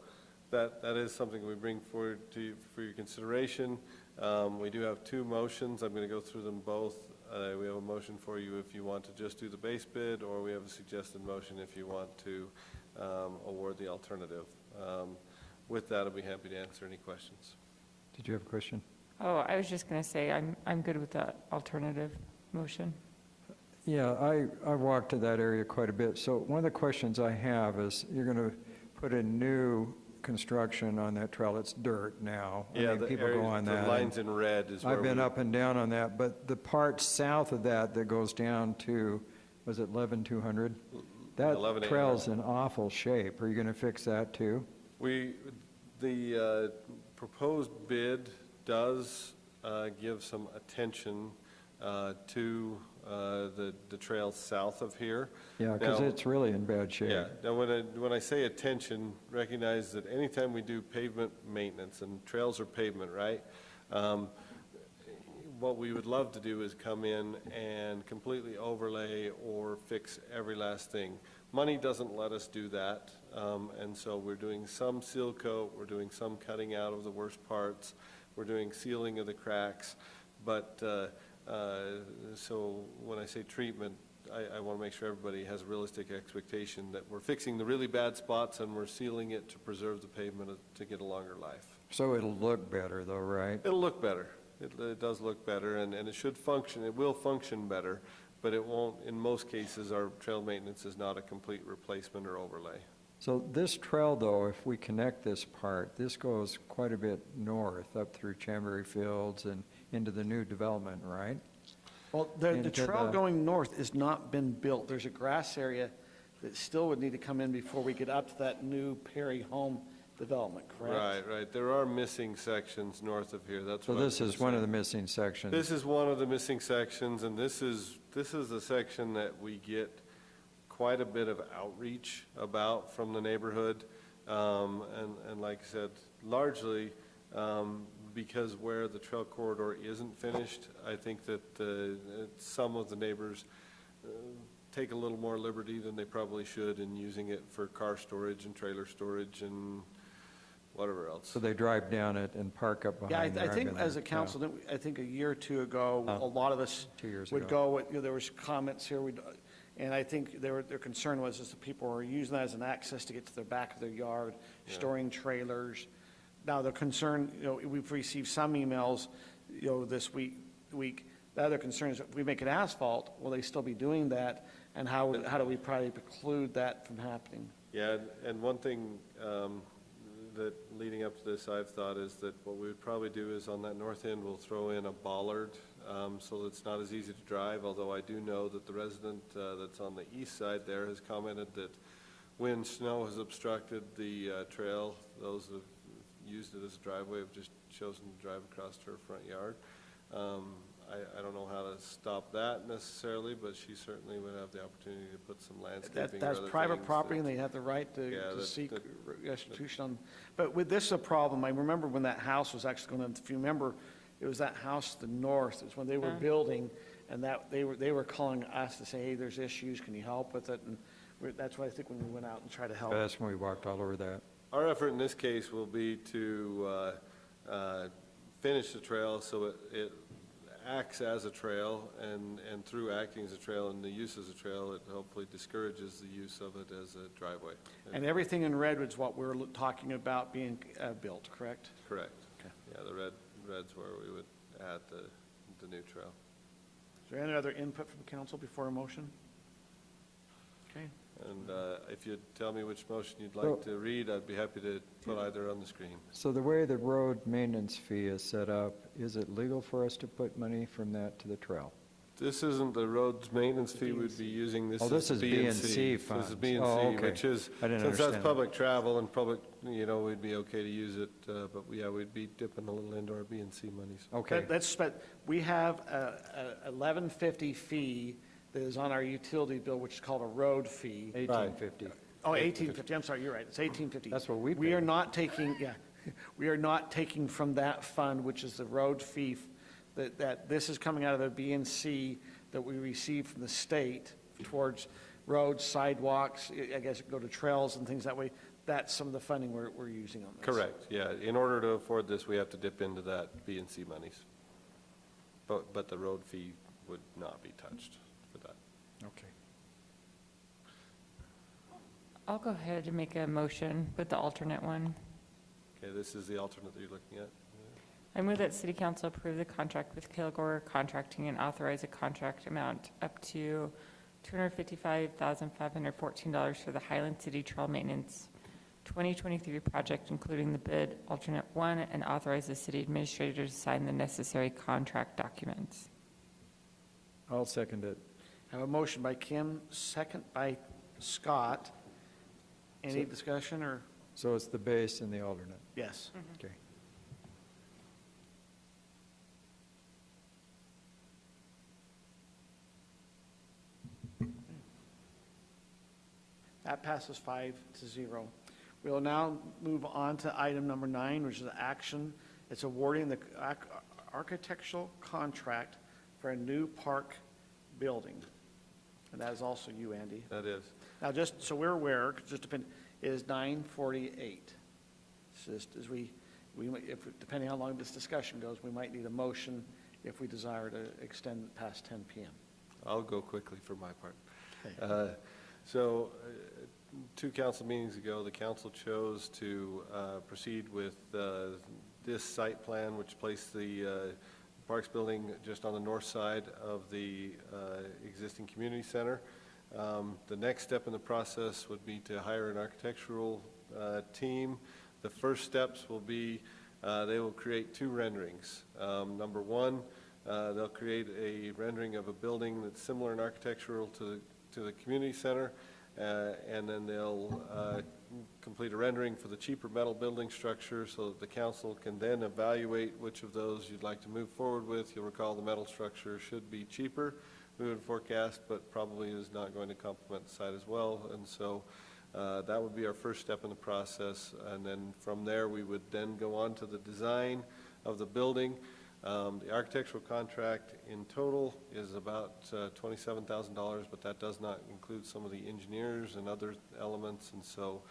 Speaker 14: that is something we bring forward to you for your consideration. We do have two motions. I'm going to go through them both. We have a motion for you if you want to just do the base bid, or we have a suggested motion if you want to award the alternative. With that, I'll be happy to answer any questions.
Speaker 6: Did you have a question?
Speaker 4: Oh, I was just going to say, I'm good with that alternative motion.
Speaker 6: Yeah, I've walked to that area quite a bit. So one of the questions I have is, you're going to put in new construction on that trail. It's dirt now.
Speaker 14: Yeah,
Speaker 6: people go on that.
Speaker 14: The lines in red is where
Speaker 6: I've been up and down on that, but the part south of that goes down to, was it 11,200? That
Speaker 14: 11,800.
Speaker 6: trail's in awful shape. Are you going to fix that too?
Speaker 14: The proposed bid does give some attention to the trail south of here.
Speaker 6: Yeah, because
Speaker 14: Now-
Speaker 6: it's really in bad shape.
Speaker 14: Yeah, now when I say attention, recognize that anytime we do pavement maintenance, and trails are pavement, right? What we would love to do is come in and completely overlay or fix every last thing. Money doesn't let us do that, and so we're doing some seal coat, we're doing some cutting out of the worst parts, we're doing sealing of the cracks, but, so when I say treatment, I want to make sure everybody has a realistic expectation that we're fixing the really bad spots and we're sealing it to preserve the pavement to get a longer life.
Speaker 6: So it'll look better though, right?
Speaker 14: It'll look better. It does look better, and it should function, it will function better, but it won't, in most cases, our trail maintenance is not a complete replacement or overlay.
Speaker 6: So this trail though, if we connect this part, this goes quite a bit north up through Chambray Fields and into the new development, right?
Speaker 1: Well, the
Speaker 6: Into
Speaker 1: trail
Speaker 6: the-
Speaker 1: going north has not been built. There's a grass area that still would need to come in before we get up to that new Perry Home development, correct?
Speaker 14: Right. There are missing sections north of here, that's
Speaker 6: So
Speaker 14: what I was
Speaker 6: this
Speaker 14: gonna
Speaker 6: is one of
Speaker 14: say.
Speaker 6: the missing sections.
Speaker 14: This is one of the missing sections, and this is the section that we get quite a bit of outreach about from the neighborhood. And like I said, largely because where the trail corridor isn't finished, I think that some of the neighbors take a little more liberty than they probably should in using it for car storage and trailer storage and whatever else.
Speaker 6: So they drive down it and park up
Speaker 1: Yeah,
Speaker 6: behind there.
Speaker 1: I think
Speaker 6: and
Speaker 1: as a
Speaker 6: then-
Speaker 1: council, didn't we- I think a year or two ago,
Speaker 6: Oh.
Speaker 1: a lot of us
Speaker 6: 2 years
Speaker 1: would
Speaker 6: ago.
Speaker 1: go, there was comments here, and I think their concern was just that people were using that as an access to get to the back of their yard, storing trailers. Now, the concern, we've received some emails, this week. The other concern is if we make it asphalt, will they still be doing that? And how do we probably preclude that from happening?
Speaker 14: Yeah, and one thing that leading up to this I've thought is that what we would probably do is on that north end, we'll throw in a bollard so it's not as easy to drive, although I do know that the resident that's on the east side there has commented that when snow has obstructed the trail, those that have used it as a driveway have just chosen to drive across to her front yard. I don't know how to stop that necessarily, but she certainly would have the opportunity to put some landscaping or
Speaker 1: That's
Speaker 14: other
Speaker 1: private
Speaker 14: things
Speaker 1: property,
Speaker 14: that-
Speaker 1: and they have the right
Speaker 14: Yeah,
Speaker 1: to
Speaker 14: that-
Speaker 1: seek
Speaker 14: that-
Speaker 1: restitution on. But with this a problem, I remember when that house was actually going to, if you remember, it was that house to the north, it's when they were building, and that, they were calling us to say, hey, there's issues, can you help with it? And that's why I think when we went out and tried to help.
Speaker 6: That's when we walked all over that.
Speaker 14: Our effort in this case will be to finish the trail so it acts as a trail, and through acting as a trail and the use as a trail, it hopefully discourages the use of it as a driveway.
Speaker 1: And everything in red was what we're talking about being built, correct?
Speaker 14: Correct.
Speaker 1: Okay.
Speaker 14: Yeah, the red's where we would add the new trail.
Speaker 1: Is there any other input from council before a motion? Okay.
Speaker 14: And if you'd tell me which motion you'd
Speaker 6: So-
Speaker 14: like to read, I'd be happy to put either on the screen.
Speaker 6: So the way the road maintenance fee is set up, is it legal for us to put money from that to the trail?
Speaker 14: This isn't the roads maintenance fee we'd be using, this
Speaker 6: Oh,
Speaker 14: is
Speaker 6: this is
Speaker 14: B and
Speaker 6: B&C
Speaker 14: C.
Speaker 6: funds.
Speaker 14: This is B and
Speaker 6: Oh,
Speaker 14: C,
Speaker 6: okay.
Speaker 14: which is,
Speaker 6: I didn't
Speaker 14: since
Speaker 6: understand
Speaker 14: that's
Speaker 6: that.
Speaker 14: public travel and public, we'd be okay to use it, but we'd be dipping a little into our B and C monies.
Speaker 6: Okay,
Speaker 1: We have a 1150 fee that is on our utility bill, which is called a road fee.
Speaker 6: 1850.
Speaker 1: Oh, 1850, I'm sorry, you're right, it's 1850.
Speaker 6: That's what we
Speaker 1: We
Speaker 6: pay.
Speaker 1: are not taking, we are not taking from that fund, which is the road fee, that this is coming out of a B and C that we receive from the state towards roads, sidewalks, I guess go to trails and things that way. That's some of the funding we're using on this.
Speaker 14: Correct, yeah. In order to afford this, we have to dip into that B and C monies. But the road fee would not be touched for that.
Speaker 6: okay.
Speaker 4: I'll go ahead and make a motion with the alternate one.
Speaker 14: Okay, this is the alternate that you're looking at?
Speaker 4: I move that City Council approve the contract with Kilgore Contracting and authorize a contract amount up to $255,514 for the Highland City Trail Maintenance 2023 project, including the bid alternate one, and authorize the city administrator to sign the necessary contract documents.
Speaker 6: I'll second it.
Speaker 1: I have a motion by Kim, second by Scott. Any discussion, or,
Speaker 6: So it's the base and the alternate,
Speaker 1: yes?
Speaker 6: okay.
Speaker 1: That passes 5-0. We will now move on to item number 9, which is action. It's awarding the architectural contract for a new park building. And that is also you, Andy.
Speaker 14: That is.
Speaker 1: Now, just so we're aware, it is 9:48. It's just as depending how long this discussion goes, we might need a motion if we desire to extend it past 10 p.m.
Speaker 14: I'll go quickly for my part.
Speaker 1: Okay.
Speaker 14: So, 2 council meetings ago, the council chose to proceed with this site plan, which placed the Parks building just on the north side of the existing community center. The next step in the process would be to hire an architectural team. The first steps will be they will create 2 renderings. Number 1, they'll create a rendering of a building that's similar in architectural to the community center, and then they'll complete a rendering for the cheaper metal building structure so that the council can then evaluate which of those you'd like to move forward with. You'll recall the metal structure should be cheaper, we would forecast, but probably is not going to complement the site as well. And so that would be our first step in the process. And then from there, we would then go on to the design of the building. The architectural contract in total is about $27,000, but that does not include some of the engineers and other elements. And so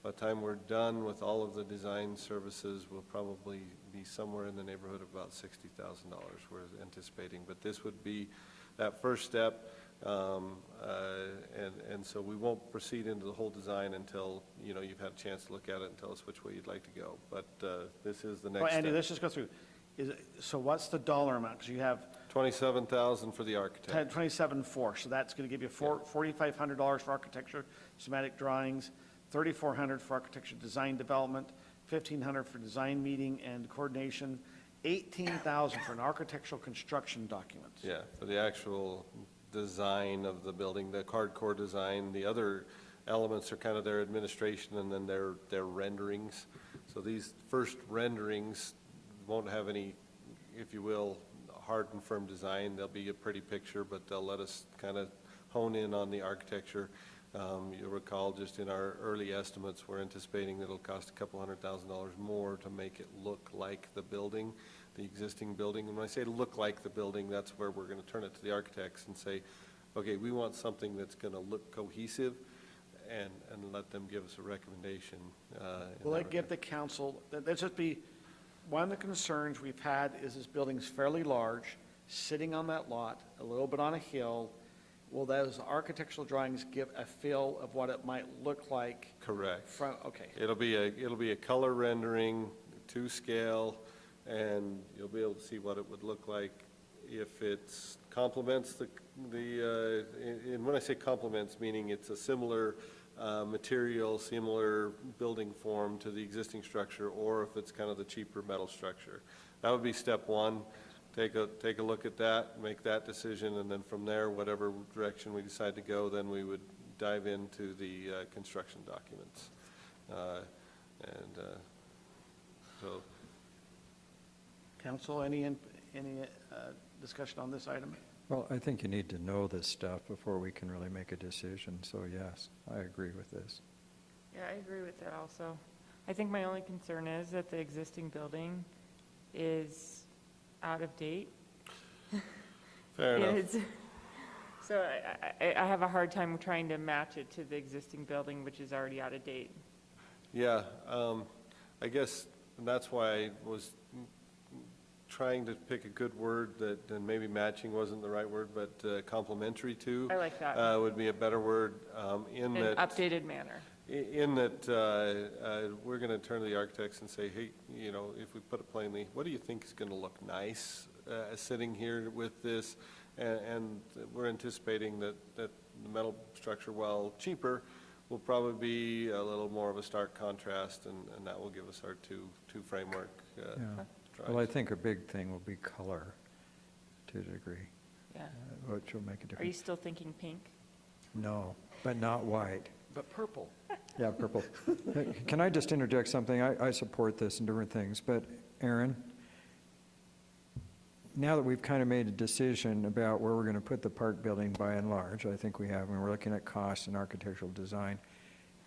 Speaker 14: by the time we're done with all of the design services, we'll probably be somewhere in the neighborhood of about $60,000 we're anticipating. But this would be that first step, and so we won't proceed into the whole design until, you've had a chance to look at it and tell us which way you'd like to go. But this is the next
Speaker 1: Andy,
Speaker 14: step.
Speaker 1: let's just go through. So what's the dollar amount? Because you have
Speaker 14: $27,000 for the architect.
Speaker 1: 27,400, so that's going to give you $4,500 for architecture, schematic drawings, $3,400 for architecture design development, $1,500 for design meeting and coordination, $18,000 for an architectural construction document.
Speaker 14: Yeah, for the actual design of the building, the hardcore design. The other elements are kind of their administration and then their renderings. So these first renderings won't have any, if you will, hard and firm design. They'll be a pretty picture, but they'll let us kind of hone in on the architecture. You'll recall just in our early estimates, we're anticipating that it'll cost a couple $100,000 more to make it look like the building, the existing building. And when I say look like the building, that's where we're going to turn it to the architects and say, okay, we want something that's going to look cohesive, and let them give us a recommendation.
Speaker 1: Will it give the council, let's just be, one of the concerns we've had is this building's fairly large, sitting on that lot, a little bit on a hill. Will those architectural drawings give a feel of what it might look like?
Speaker 14: Correct.
Speaker 1: Okay.
Speaker 14: It'll be a color rendering to scale, and you'll be able to see what it would look like if it complements and when I say complements, meaning it's a similar material, similar building form to the existing structure, or if it's kind of the cheaper metal structure. That would be step 1. Take a look at that, make that decision, and then from there, whatever direction we decide to go, then we would dive into the construction documents. So.
Speaker 1: Council, any discussion on this item?
Speaker 6: Well, I think you need to know this stuff before we can really make a decision, so yes, I agree with this.
Speaker 4: Yeah, I agree with that also. I think my only concern is that the existing building is out of date.
Speaker 14: Fair enough.
Speaker 4: So I have a hard time trying to match it to the existing building, which is already out of date.
Speaker 14: Yeah, I guess that's why I was trying to pick a good word and maybe matching wasn't the right word, but complementary to.
Speaker 4: I like that.
Speaker 14: Would be a better word in that.
Speaker 4: An updated manner.
Speaker 14: In that we're going to turn to the architects and say, hey, if we put it plainly, what do you think is going to look nice sitting here with this? And we're anticipating that the metal structure, while cheaper, will probably be a little more of a stark contrast, and that will give us our two framework
Speaker 6: Yeah.
Speaker 14: drawings.
Speaker 6: Well, I think a big thing will be color to a degree,
Speaker 4: Yeah.
Speaker 6: which will make a difference.
Speaker 4: Are you still thinking pink?
Speaker 6: No, but not white.
Speaker 1: But purple.
Speaker 6: Yeah, purple. Can I just interject something? I support this and different things, but Aaron, now that we've kind of made a decision about where we're going to put the park building by and large, I think we have, and we're looking at cost and architectural design,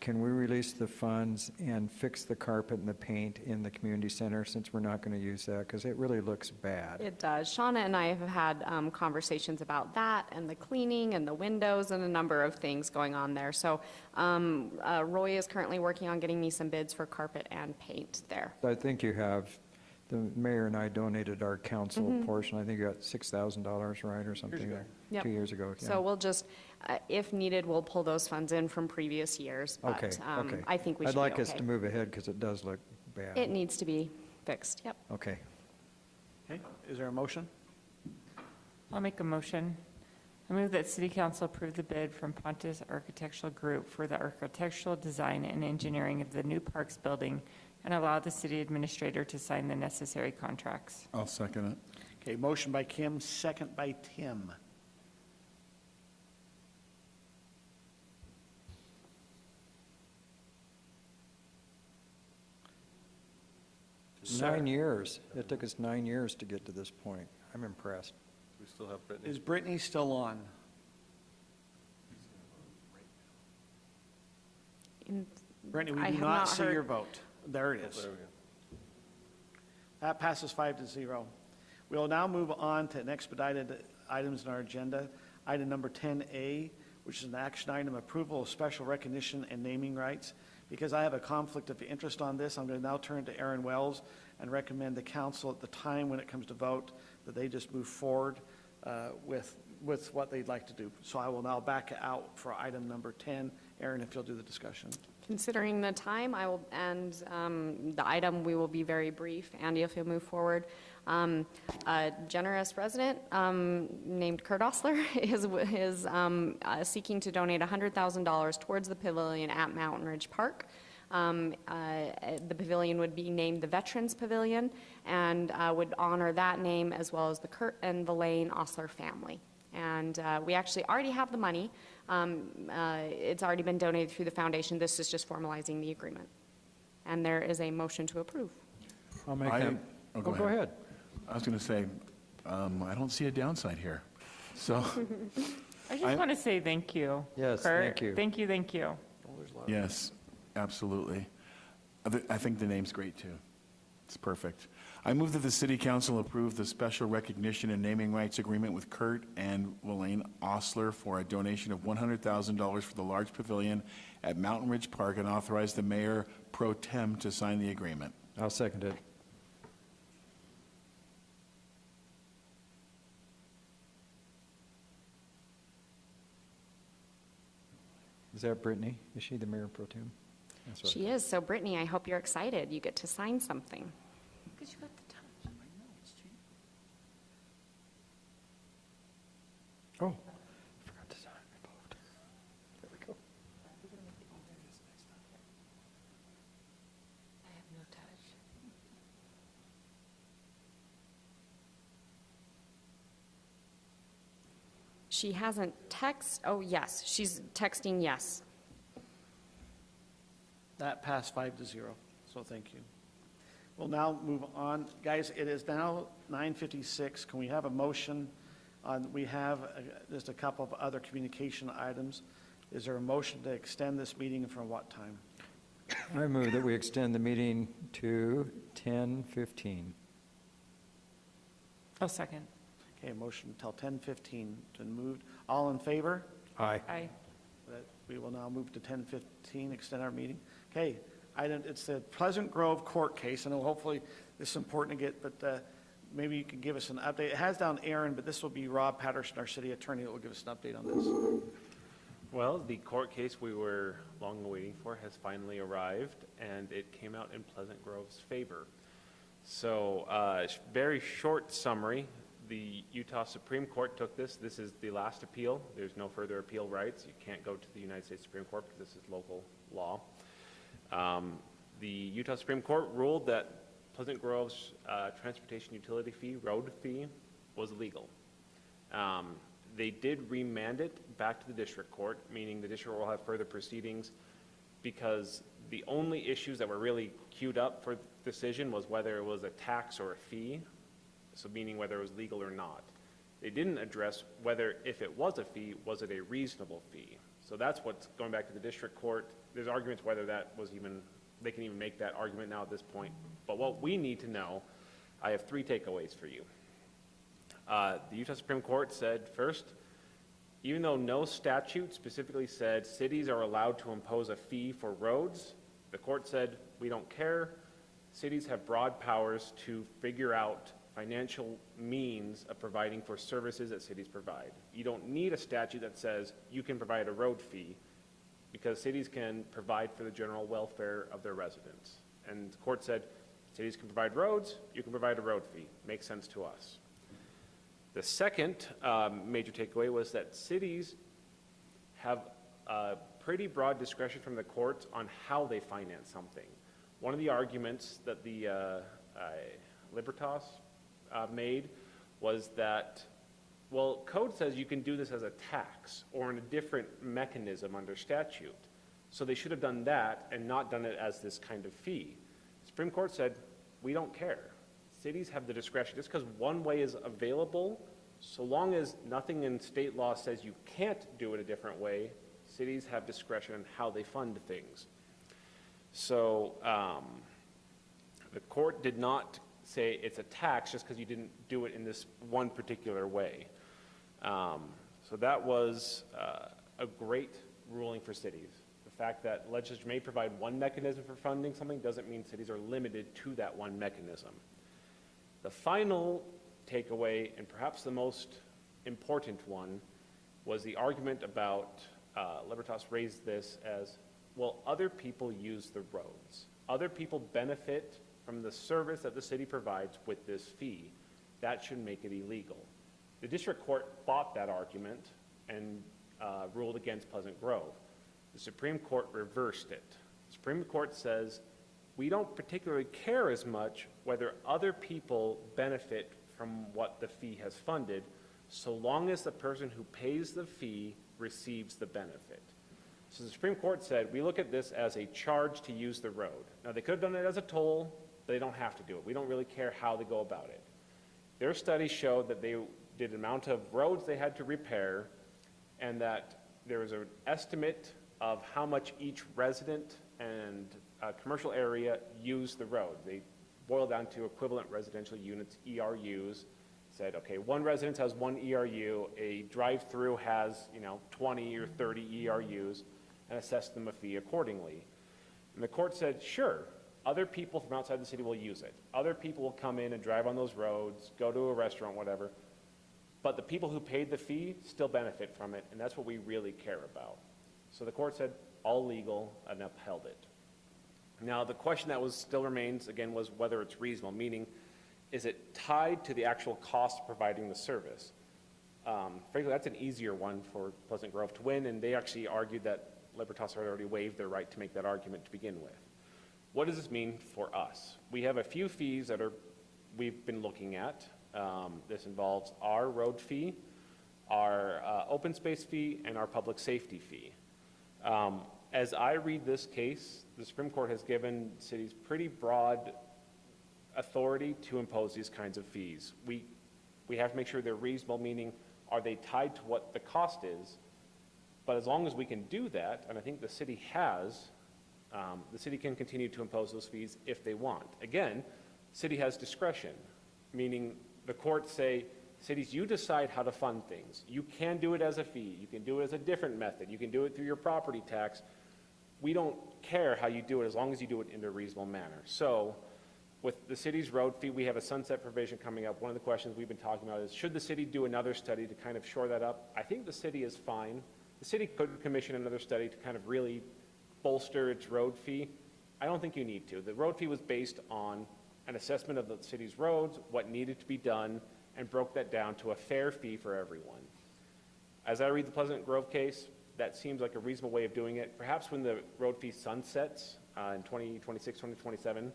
Speaker 6: can we release the funds and fix the carpet and the paint in the community center since we're not going to use that? Because it really looks bad.
Speaker 2: It does. Shauna and I have had conversations about that and the cleaning and the windows and a number of things going on there. So Roy is currently working on getting me some bids for carpet and paint there.
Speaker 6: I think you have, the mayor and I donated our council portion. I think you got $6,000, right, or something there?
Speaker 2: Yep.
Speaker 6: 2 years ago. yeah.
Speaker 2: So we'll just, if needed, we'll pull those funds in from previous years. But
Speaker 6: Okay, okay.
Speaker 2: I think we should
Speaker 6: I'd
Speaker 2: be
Speaker 6: like us
Speaker 2: okay.
Speaker 6: to move ahead because it does look bad.
Speaker 2: It needs to be fixed, yep.
Speaker 6: Okay.
Speaker 1: Okay, is there a motion?
Speaker 4: I'll make a motion. I move that City Council approve the bid from Pontus Architectural Group for the architectural design and engineering of the new Parks building and allow the city administrator to sign the necessary contracts.
Speaker 10: I'll second it.
Speaker 1: Okay, motion by Kim, second by Tim. Sir.
Speaker 6: 9 years. It took us 9 years to get to this point. I'm impressed.
Speaker 14: We still have Brittany.
Speaker 1: Is Brittany still on? Brittany, we
Speaker 2: I
Speaker 1: do
Speaker 2: have
Speaker 1: not
Speaker 2: not
Speaker 1: see
Speaker 2: heard-
Speaker 1: your vote. There it is.
Speaker 14: There we go.
Speaker 1: That passes 5-0. We will now move on to expedited items in our agenda. Item number 10A, which is an action item, approval of special recognition and naming rights. Because I have a conflict of interest on this, I'm going to now turn to Aaron Wells and recommend the council at the time when it comes to vote that they just move forward with what they'd like to do. So I will now back out for item number 10. Aaron, if you'll do the discussion.
Speaker 2: Considering the time, I will, and the item, we will be very brief. Andy, if you'll move forward. A generous resident named Kurt Osler is seeking to donate $100,000 towards the pavilion at Mountain Ridge Park. The pavilion would be named the Veterans Pavilion and would honor that name as well as the Kurt and Valaine Osler family. And we actually already have the money. It's already been donated through the foundation. This is just formalizing the agreement. And there is a motion to approve.
Speaker 6: I'll make
Speaker 10: I-
Speaker 6: that.
Speaker 10: oh,
Speaker 6: Go ahead.
Speaker 10: I was going to say, I don't see a downside here. So,
Speaker 4: I just want to say thank you.
Speaker 6: Yes,
Speaker 4: Kurt.
Speaker 6: thank you.
Speaker 4: Thank you, thank you.
Speaker 10: yes, absolutely. I think the name's great, too. It's perfect. I move that the city council approve the special recognition and naming rights agreement with Kurt and Valaine Osler for a donation of $100,000 for the large pavilion at Mountain Ridge Park and authorize the mayor pro tem to sign the agreement.
Speaker 6: I'll second it. Is that Brittany? Is she the mayor pro tem? That's what I
Speaker 2: She is. So Brittany, I hope you're excited. You get to sign something.
Speaker 11: Because you got the touch.
Speaker 6: thought. Oh, I forgot to sign. I moved. There we go.
Speaker 4: I have no touch.
Speaker 2: She hasn't oh, yes, she's texting yes.
Speaker 1: That passed 5-0, so thank you. We'll now move on. Guys, it is now 9:56. Can we have a motion on, we have just a couple of other communication items. Is there a motion to extend this meeting from what time?
Speaker 6: I move that we extend the meeting to 10:15.
Speaker 4: Oh, second.
Speaker 1: Okay, motion until 10:15 to move. All in favor?
Speaker 6: Aye.
Speaker 4: Aye.
Speaker 1: That we will now move to 10:15, extend our meeting. Okay, it's the Pleasant Grove court case. I know hopefully this is important to get, but maybe you can give us an update. It has down Aaron, but this will be Rob Patterson, our city attorney, that will give us an update on this.
Speaker 13: Well, the court case we were long waiting for has finally arrived, and it came out in Pleasant Grove's favor. So, very short summary. The Utah Supreme Court took this. This is the last appeal. There's no further appeal rights. You can't go to the United States Supreme Court because this is local law. The Utah Supreme Court ruled that Pleasant Grove's transportation utility fee, road fee, was legal. They did remand it back to the district court, meaning the district court will have further proceedings, because the only issues that were really queued up for decision was whether it was a tax or a fee, so meaning whether it was legal or not. They didn't address whether, if it was a fee, was it a reasonable fee. So that's what's going back to the district court. There's arguments whether that was even, they can even make that argument now at this point. But what we need to know, I have 3 takeaways for you. The Utah Supreme Court said, first, even though no statute specifically said cities are allowed to impose a fee for roads, the court said, we don't care. Cities have broad powers to figure out financial means of providing for services that cities provide. You don't need a statute that says you can provide a road fee, because cities can provide for the general welfare of their residents. And the court said, cities can provide roads, you can provide a road fee. Makes sense to us. The second major takeaway was that cities have pretty broad discretion from the courts on how they finance something. One of the arguments that the Libertas made was that, well, code says you can do this as a tax or in a different mechanism under statute. So they should have done that and not done it as this kind of fee. The Supreme Court said, we don't care. Cities have the discretion. Just because one way is available, so long as nothing in state law says you can't do it a different way, cities have discretion in how they fund things. So the court did not say it's a tax just because you didn't do it in this one particular way. So that was a great ruling for cities. The fact that legislature may provide one mechanism for funding something doesn't mean cities are limited to that one mechanism. The final takeaway, and perhaps the most important one, was the argument about, Libertas raised this as, well, other people use the roads. Other people benefit from the service that the city provides with this fee. That should make it illegal. The district court fought that argument and ruled against Pleasant Grove. The Supreme Court reversed it. The Supreme Court says, we don't particularly care as much whether other people benefit from what the fee has funded, so long as the person who pays the fee receives the benefit. So the Supreme Court said, we look at this as a charge to use the road. Now, they could have done it as a toll, but they don't have to do it. We don't really care how they go about it. Their study showed that they did an amount of roads they had to repair, and that there was an estimate of how much each resident and commercial area used the road. They boiled down to equivalent residential units, ERUs, said, okay, one residence has one ERU, a drive-through has, 20 or 30 ERUs, and assessed them a fee accordingly. And the court said, sure, other people from outside the city will use it. Other people will come in and drive on those roads, go to a restaurant, whatever. But the people who paid the fee still benefit from it, and that's what we really care about. So the court said, all legal, and upheld it. Now, the question that still remains, again, was whether it's reasonable, meaning, is it tied to the actual cost of providing the service? Frankly, that's an easier one for Pleasant Grove to win, and they actually argued that Libertas had already waived their right to make that argument to begin with. What does this mean for us? We have a few fees that we've been looking at. This involves our road fee, our open space fee, and our public safety fee. As I read this case, the Supreme Court has given cities pretty broad authority to impose these kinds of fees. We have to make sure they're reasonable, meaning are they tied to what the cost is? But as long as we can do that, and I think the city has, the city can continue to impose those fees if they want. Again, city has discretion, meaning the courts say, cities, you decide how to fund things. You can do it as a fee. You can do it as a different method. You can do it through your property tax. We don't care how you do it as long as you do it in a reasonable manner. So with the city's road fee, we have a sunset provision coming up. One of the questions we've been talking about is, should the city do another study to kind of shore that up? I think the city is fine. The city could commission another study to kind of really bolster its road fee. I don't think you need to. The road fee was based on an assessment of the city's roads, what needed to be done, and broke that down to a fair fee for everyone. As I read the Pleasant Grove case, that seems like a reasonable way of doing it. Perhaps when the road fee sunsets in 2026, 2027,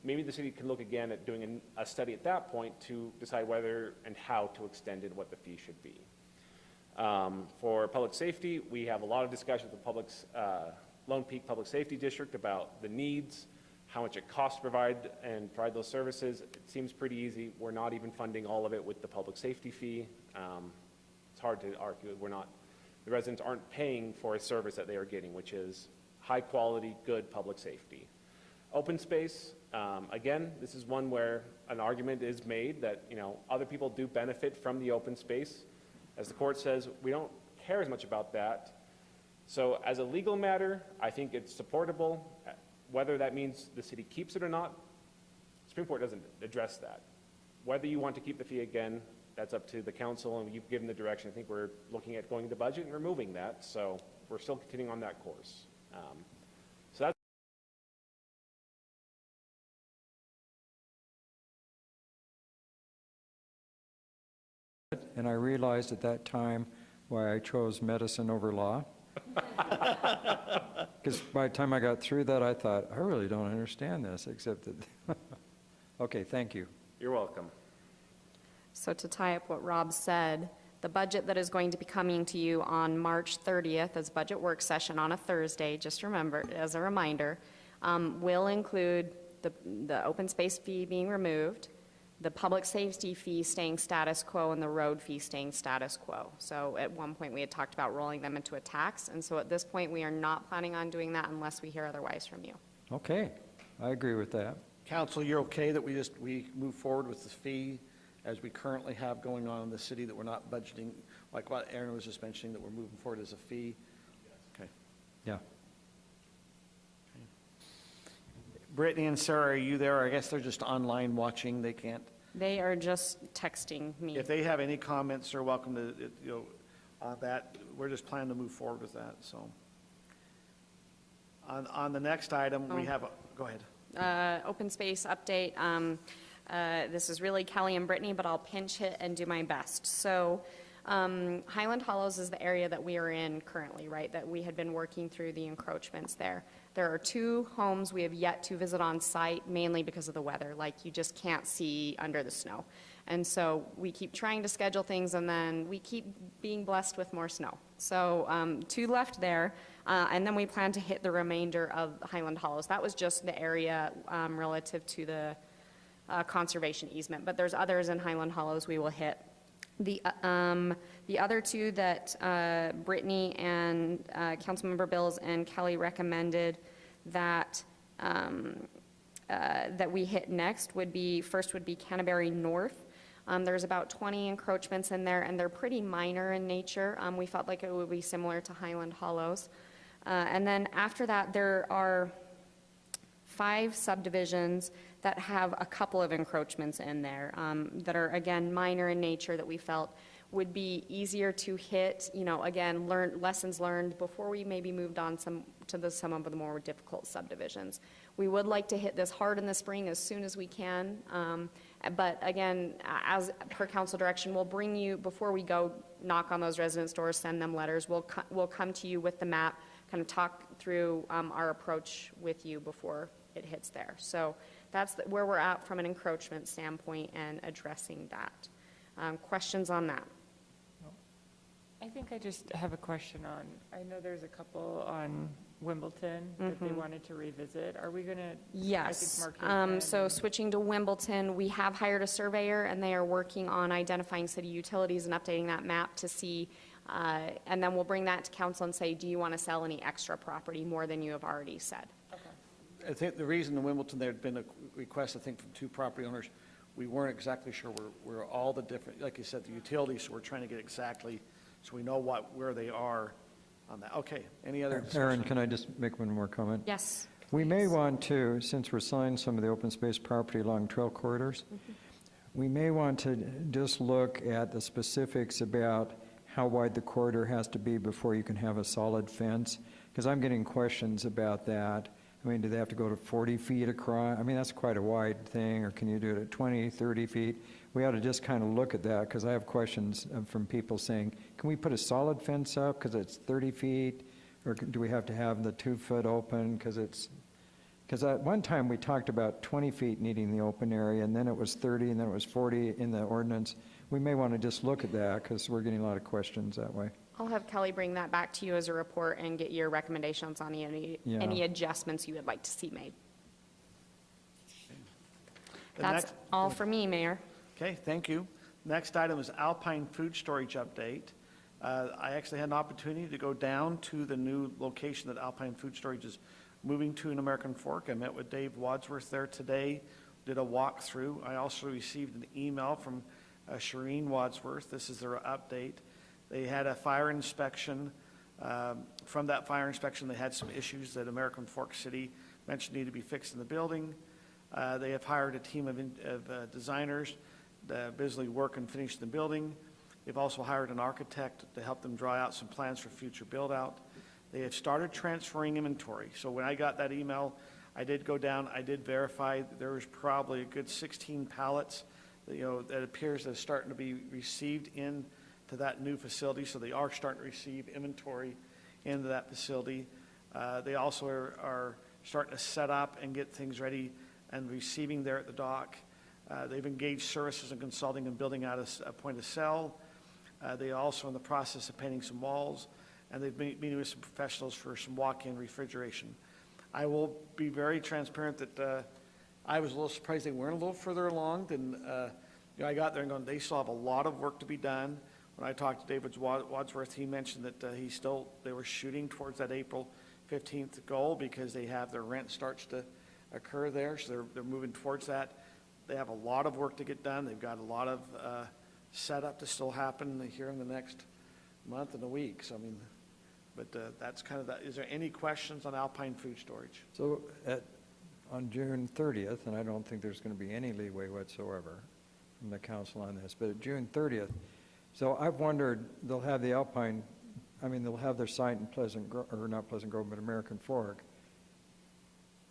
Speaker 13: maybe the city can look again at doing a study at that point to decide whether and how to extend it, what the fee should be. For public safety, we have a lot of discussion with the Lone Peak Public Safety District about the needs, how much it costs to provide those services. It seems pretty easy. We're not even funding all of it with the public safety fee. It's hard to argue we're not the residents aren't paying for a service that they are getting, which is high-quality, good public safety. Open space, again, this is one where an argument is made that, other people do benefit from the open space. As the court says, we don't care as much about that. So as a legal matter, I think it's supportable. Whether that means the city keeps it or not, the Supreme Court doesn't address that. Whether you want to keep the fee again, that's up to the council, and you've given the direction. I think we're looking at going to budget and removing that, so we're still continuing on that course. So that's
Speaker 6: And I realized at that time why I chose medicine over law. Because by the time I got through that, I thought, I really don't understand this, except that, okay, thank you.
Speaker 13: You're welcome.
Speaker 2: So to tie up what Rob said, the budget that is going to be coming to you on March 30th as budget work session on a Thursday, just remember, as a reminder, will include the open space fee being removed, the public safety fee staying status quo, and the road fee staying status quo. So at one point, we had talked about rolling them into a tax, and so at this point, we are not planning on doing that unless we hear otherwise from you.
Speaker 6: Okay, I agree with that.
Speaker 1: Council, you're okay that we move forward with the fee as we currently have going on in the city, that we're not budgeting, like what Aaron was just mentioning, that we're moving forward as a fee? Okay.
Speaker 6: Yeah.
Speaker 1: Brittany and Sarah, are you there? I guess they're just online watching. They can't.
Speaker 2: They are just texting me.
Speaker 1: If they have any comments, they're welcome to, on that. We're just planning to move forward with that, so. On the next item, we have, go ahead.
Speaker 2: Open space update. This is really Kelly and Brittany, but I'll pinch hit and do my best. So Highland Hollows is the area that we are in currently, right, that we had been working through the encroachments there. There are 2 homes we have yet to visit on site, mainly because of the weather. Like, you just can't see under the snow. And so we keep trying to schedule things, and then we keep being blessed with more snow. So 2 left there, and then we plan to hit the remainder of Highland Hollows. That was just the area relative to the conservation easement, but there's others in Highland Hollows we will hit. The other 2 that Brittany and Councilmember Bills and Kelly recommended that that we hit next would be Canterbury North. There's about 20 encroachments in there, and they're pretty minor in nature. We felt like it would be similar to Highland Hollows. And then after that, there are 5 subdivisions that have a couple of encroachments in there that are, again, minor in nature, that we felt would be easier to hit, again, lessons learned before we maybe moved on some of the more difficult subdivisions. We would like to hit this hard in the spring as soon as we can, but again, as per council direction, we'll bring you, before we go knock on those residents' doors, send them letters, we'll come to you with the map, kind of talk through our approach with you before it hits there. So that's where we're at from an encroachment standpoint and addressing that. Questions on that?
Speaker 4: I think I just have a question on, I know there's a couple on Wimbledon that they wanted to revisit. Are we going to?
Speaker 2: Yes. So switching to Wimbledon, we have hired a surveyor, and they are working on identifying city utilities and updating that map to see, and then we'll bring that to council and say, do you want to sell any extra property more than you have already said?
Speaker 4: Okay.
Speaker 1: I think the reason in Wimbledon, there had been a request, I think, from 2 property owners. We weren't exactly sure where all the different, like you said, the utilities, so we're trying to get exactly, so we know where they are on that. Okay, any other discussion?
Speaker 6: Aaron, can I just make one more comment?
Speaker 2: Yes.
Speaker 6: We may want to, since we're selling some of the open space property along trail corridors, we may want to just look at the specifics about how wide the corridor has to be before you can have a solid fence, because I'm getting questions about that. I mean, do they have to go to 40 feet across? I mean, that's quite a wide thing, or can you do it at 20, 30 feet? We ought to just kind of look at that, because I have questions from people saying, can we put a solid fence up because it's 30 feet? Or do we have to have the 2-foot open because at one time we talked about 20 feet needing the open area, and then it was 30, and then it was 40 in the ordinance. We may want to just look at that because we're getting a lot of questions that way.
Speaker 2: I'll have Kelly bring that back to you as a report and get your recommendations on any adjustments you would like to see made. That's all for me, Mayor.
Speaker 1: Okay, thank you. Next item is Alpine Food Storage update. I actually had an opportunity to go down to the new location that Alpine Food Storage is moving to in American Fork. I met with Dave Wadsworth there today, did a walkthrough. I also received an email from Shireen Wadsworth. This is their update. They had a fire inspection. From that fire inspection, they had some issues that American Fork City mentioned need to be fixed in the building. They have hired a team of designers to busily work and finish the building. They've also hired an architect to help them draw out some plans for future build-out. They have started transferring inventory. So when I got that email, I did go down, I did verify there was probably a good 16 pallets that appears that are starting to be received into that new facility. So they are starting to receive inventory into that facility. They also are starting to set up and get things ready and receiving there at the dock. They've engaged services and consulting and building out a point of sale. They are also in the process of painting some walls, and they've been meeting with some professionals for some walk-in refrigeration. I will be very transparent that I was a little surprised they weren't a little further along than, I got there and going, they still have a lot of work to be done. When I talked to David Wadsworth, he mentioned that they were shooting towards that April 15th goal because they have their rent starts to occur there, so they're moving towards that. They have a lot of work to get done. They've got a lot of setup to still happen here in the next month and a week. So, that's kind of that. Is there any questions on Alpine Food Storage?
Speaker 6: So on June 30th, and I don't think there's going to be any leeway whatsoever from the council on this, but at June 30th, so I've wondered, they'll have the Alpine, they'll have their site in not Pleasant Grove, but American Fork.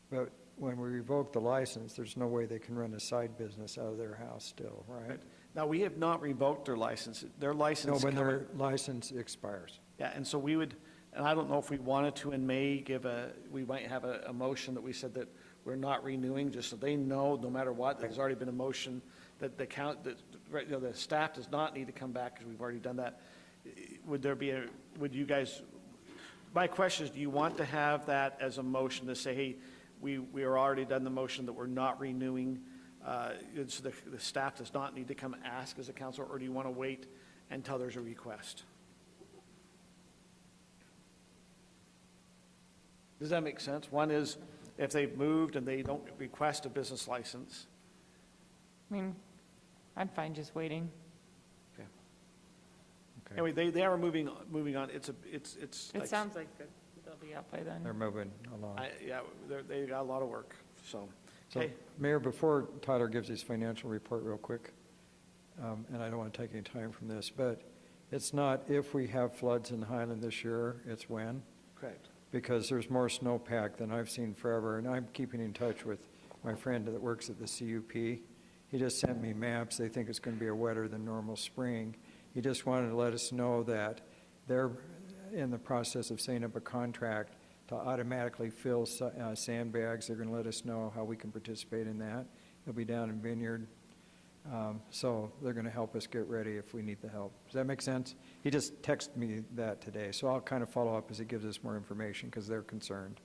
Speaker 6: But when we revoke the license, there's no way they can run a side business out of their house still, right?
Speaker 1: Now, we have not revoked their license. Their license.
Speaker 6: No, when their license expires.
Speaker 1: Yeah, and so we would, and I don't know if we wanted to in May we might have a motion that we said that we're not renewing, just so they know, no matter what, there's already been a motion that the staff does not need to come back because we've already done that. Would you guys, my question is, do you want to have that as a motion to say, hey, we are already done the motion that we're not renewing, so the staff does not need to come ask as a council, or do you want to wait until there's a request? Does that make sense? One is if they've moved and they don't request a business license.
Speaker 4: I'm fine just waiting.
Speaker 1: Okay. Anyway, they are moving on. It's
Speaker 4: It sounds like they'll be out by then.
Speaker 6: They're moving along.
Speaker 1: They got a lot of work, so.
Speaker 6: So,
Speaker 1: Okay.
Speaker 6: Mayor, before Tyler gives his financial report real quick, and I don't want to take any time from this, but it's not if we have floods in Highland this year, it's when.
Speaker 1: Correct.
Speaker 6: Because there's more snowpack than I've seen forever, and I'm keeping in touch with my friend that works at the CUP. He just sent me maps. They think it's going to be a wetter than normal spring. He just wanted to let us know that they're in the process of setting up a contract to automatically fill sandbags. They're going to let us know how we can participate in that. It'll be down in Vineyard. So they're going to help us get ready if we need the help. Does that make sense? He just texted me that today, so I'll kind of follow up as he gives us more information because they're concerned.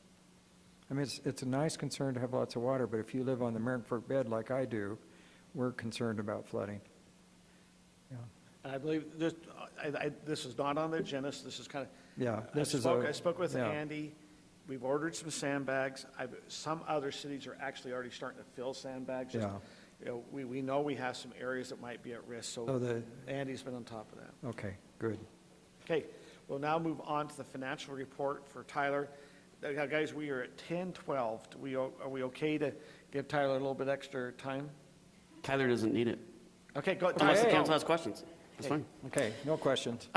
Speaker 6: It's a nice concern to have lots of water, but if you live on the American Fork bed like I do, we're concerned about flooding. Yeah.
Speaker 1: And I believe this is not on the agenda, so this is kind of.
Speaker 6: Yeah,
Speaker 1: I spoke with Andy. We've ordered some sandbags. Some other cities are actually already starting to fill sandbags.
Speaker 6: Yeah.
Speaker 1: We know we have some areas that might be at risk, so Andy's been on top of that.
Speaker 6: Okay, good.
Speaker 1: Okay, we'll now move on to the financial report for Tyler. Guys, we are at 10:12. Are we okay to give Tyler a little bit extra time?
Speaker 5: Tyler doesn't need it,
Speaker 1: Okay, go.
Speaker 5: unless the
Speaker 1: Tyler,
Speaker 5: council has questions. That's fine.
Speaker 6: Okay, no questions.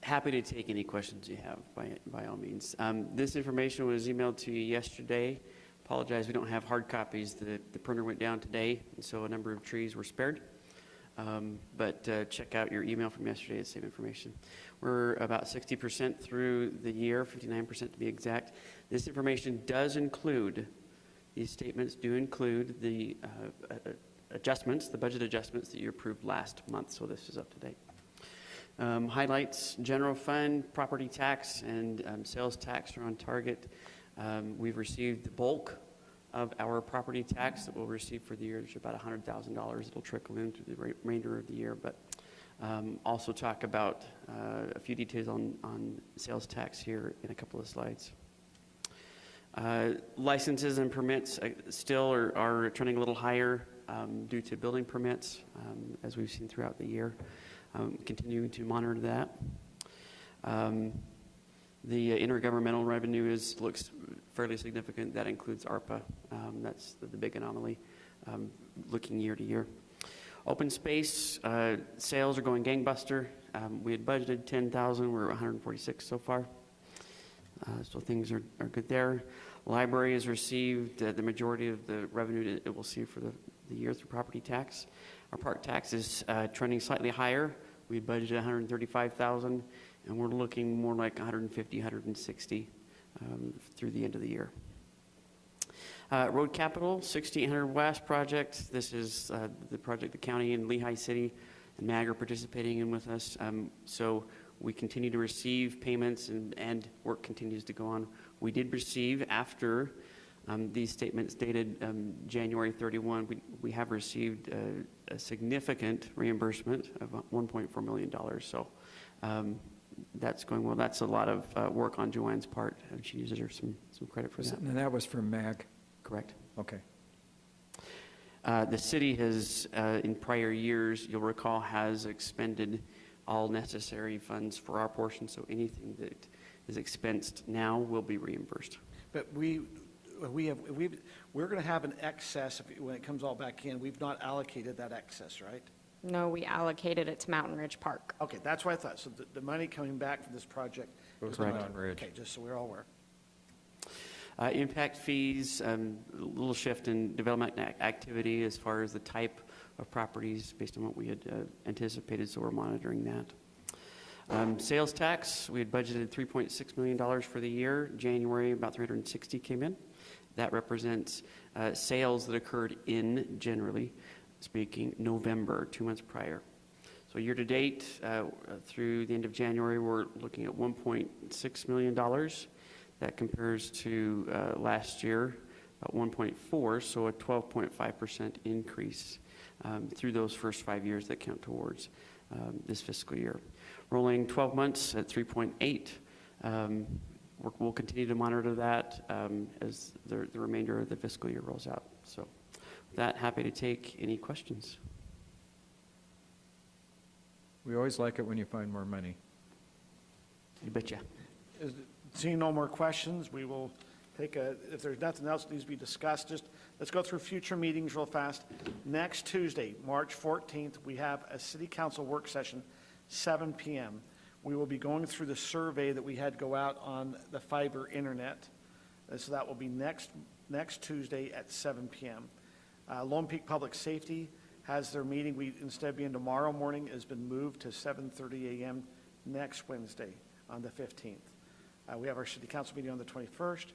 Speaker 5: Happy to take any questions you have, by all means. This information was emailed to you yesterday. Apologize, we don't have hard copies. The printer went down today, and so a number of trees were spared. But check out your email from yesterday, it's the same information. We're about 60% through the year, 59% to be exact. This information does include, these statements do include the adjustments, the budget adjustments that you approved last month, so this is up to date. Highlights, general fund, property tax, and sales tax are on target. We've received the bulk of our property tax that we'll receive for the year. There's about $100,000 that'll trickle in through the remainder of the year, but Also talk about a few details on sales tax here in a couple of slides. Licenses and permits still are trending a little higher due to building permits, as we've seen throughout the year. Continuing to monitor that. The intergovernmental revenue looks fairly significant. That includes ARPA. That's the big anomaly looking year to year. Open space sales are going gangbuster. We had budgeted 10,000. We're 146 so far. So things are good there. Library has received the majority of the revenue it will see for the year through property tax. Our park tax is trending slightly higher. We budgeted 135,000, and we're looking more like 150, 160 through the end of the year. Road Capital, 6800 West project. This is the project the county and Lehigh City and MAG are participating in with us. So we continue to receive payments and work continues to go on. We did receive, after these statements dated January 31, we have received a significant reimbursement of $1.4 million. So that's going well. That's a lot of work on Joanne's part, and she deserves her some credit for that.
Speaker 6: And that was from MAG?
Speaker 5: Correct.
Speaker 6: Okay.
Speaker 5: The city has, in prior years, you'll recall, has expended all necessary funds for our portion, so anything that is expensed now will be reimbursed.
Speaker 1: But we're going to have an excess when it comes all back in. We've not allocated that excess, right?
Speaker 2: No, we allocated it to Mountain Ridge Park.
Speaker 1: Okay, that's what I thought. So the money coming back from this project is
Speaker 5: Correct.
Speaker 1: Mountain Ridge. Okay, just so we're all aware.
Speaker 5: Impact fees, a little shift in development activity as far as the type of properties based on what we had anticipated, so we're monitoring that. Sales tax, we had budgeted $3.6 million for the year. January, about 360 came in. That represents sales that occurred in, generally speaking, November, 2 months prior. So year to date, through the end of January, we're looking at $1.6 million. That compares to last year, about 1.4, so a 12.5% increase through those first 5 years that count towards this fiscal year. Rolling 12 months at 3.8. We'll continue to monitor that as the remainder of the fiscal year rolls out. So with that, happy to take any questions.
Speaker 6: We always like it when you find more money.
Speaker 5: You betcha.
Speaker 1: Seeing no more questions, we will take if there's nothing else that needs to be discussed, just let's go through future meetings real fast. Next Tuesday, March 14th, we have a city council work session, 7 p.m. We will be going through the survey that we had go out on the fiber internet. So that will be next Tuesday at 7 p.m. Lone Peak Public Safety has their meeting. Instead of being tomorrow morning, has been moved to 7:30 a.m. next Wednesday on the 15th. We have our city council meeting on the 21st.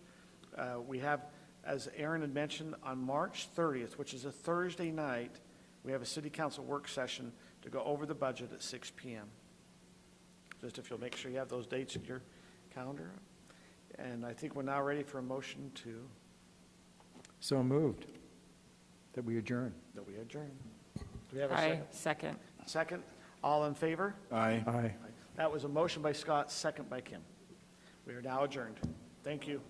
Speaker 1: We have, as Aaron had mentioned, on March 30th, which is a Thursday night, we have a city council work session to go over the budget at 6 p.m. Just if you'll make sure you have those dates in your calendar. And I think we're now ready for a motion to...
Speaker 6: So moved. That we adjourn.
Speaker 1: That we adjourn. Do we have a
Speaker 4: Aye,
Speaker 1: second?
Speaker 4: second.
Speaker 1: Second. All in favor?
Speaker 10: Aye.
Speaker 6: Aye.
Speaker 1: That was a motion by Scott, second by Kim. We are now adjourned. Thank you.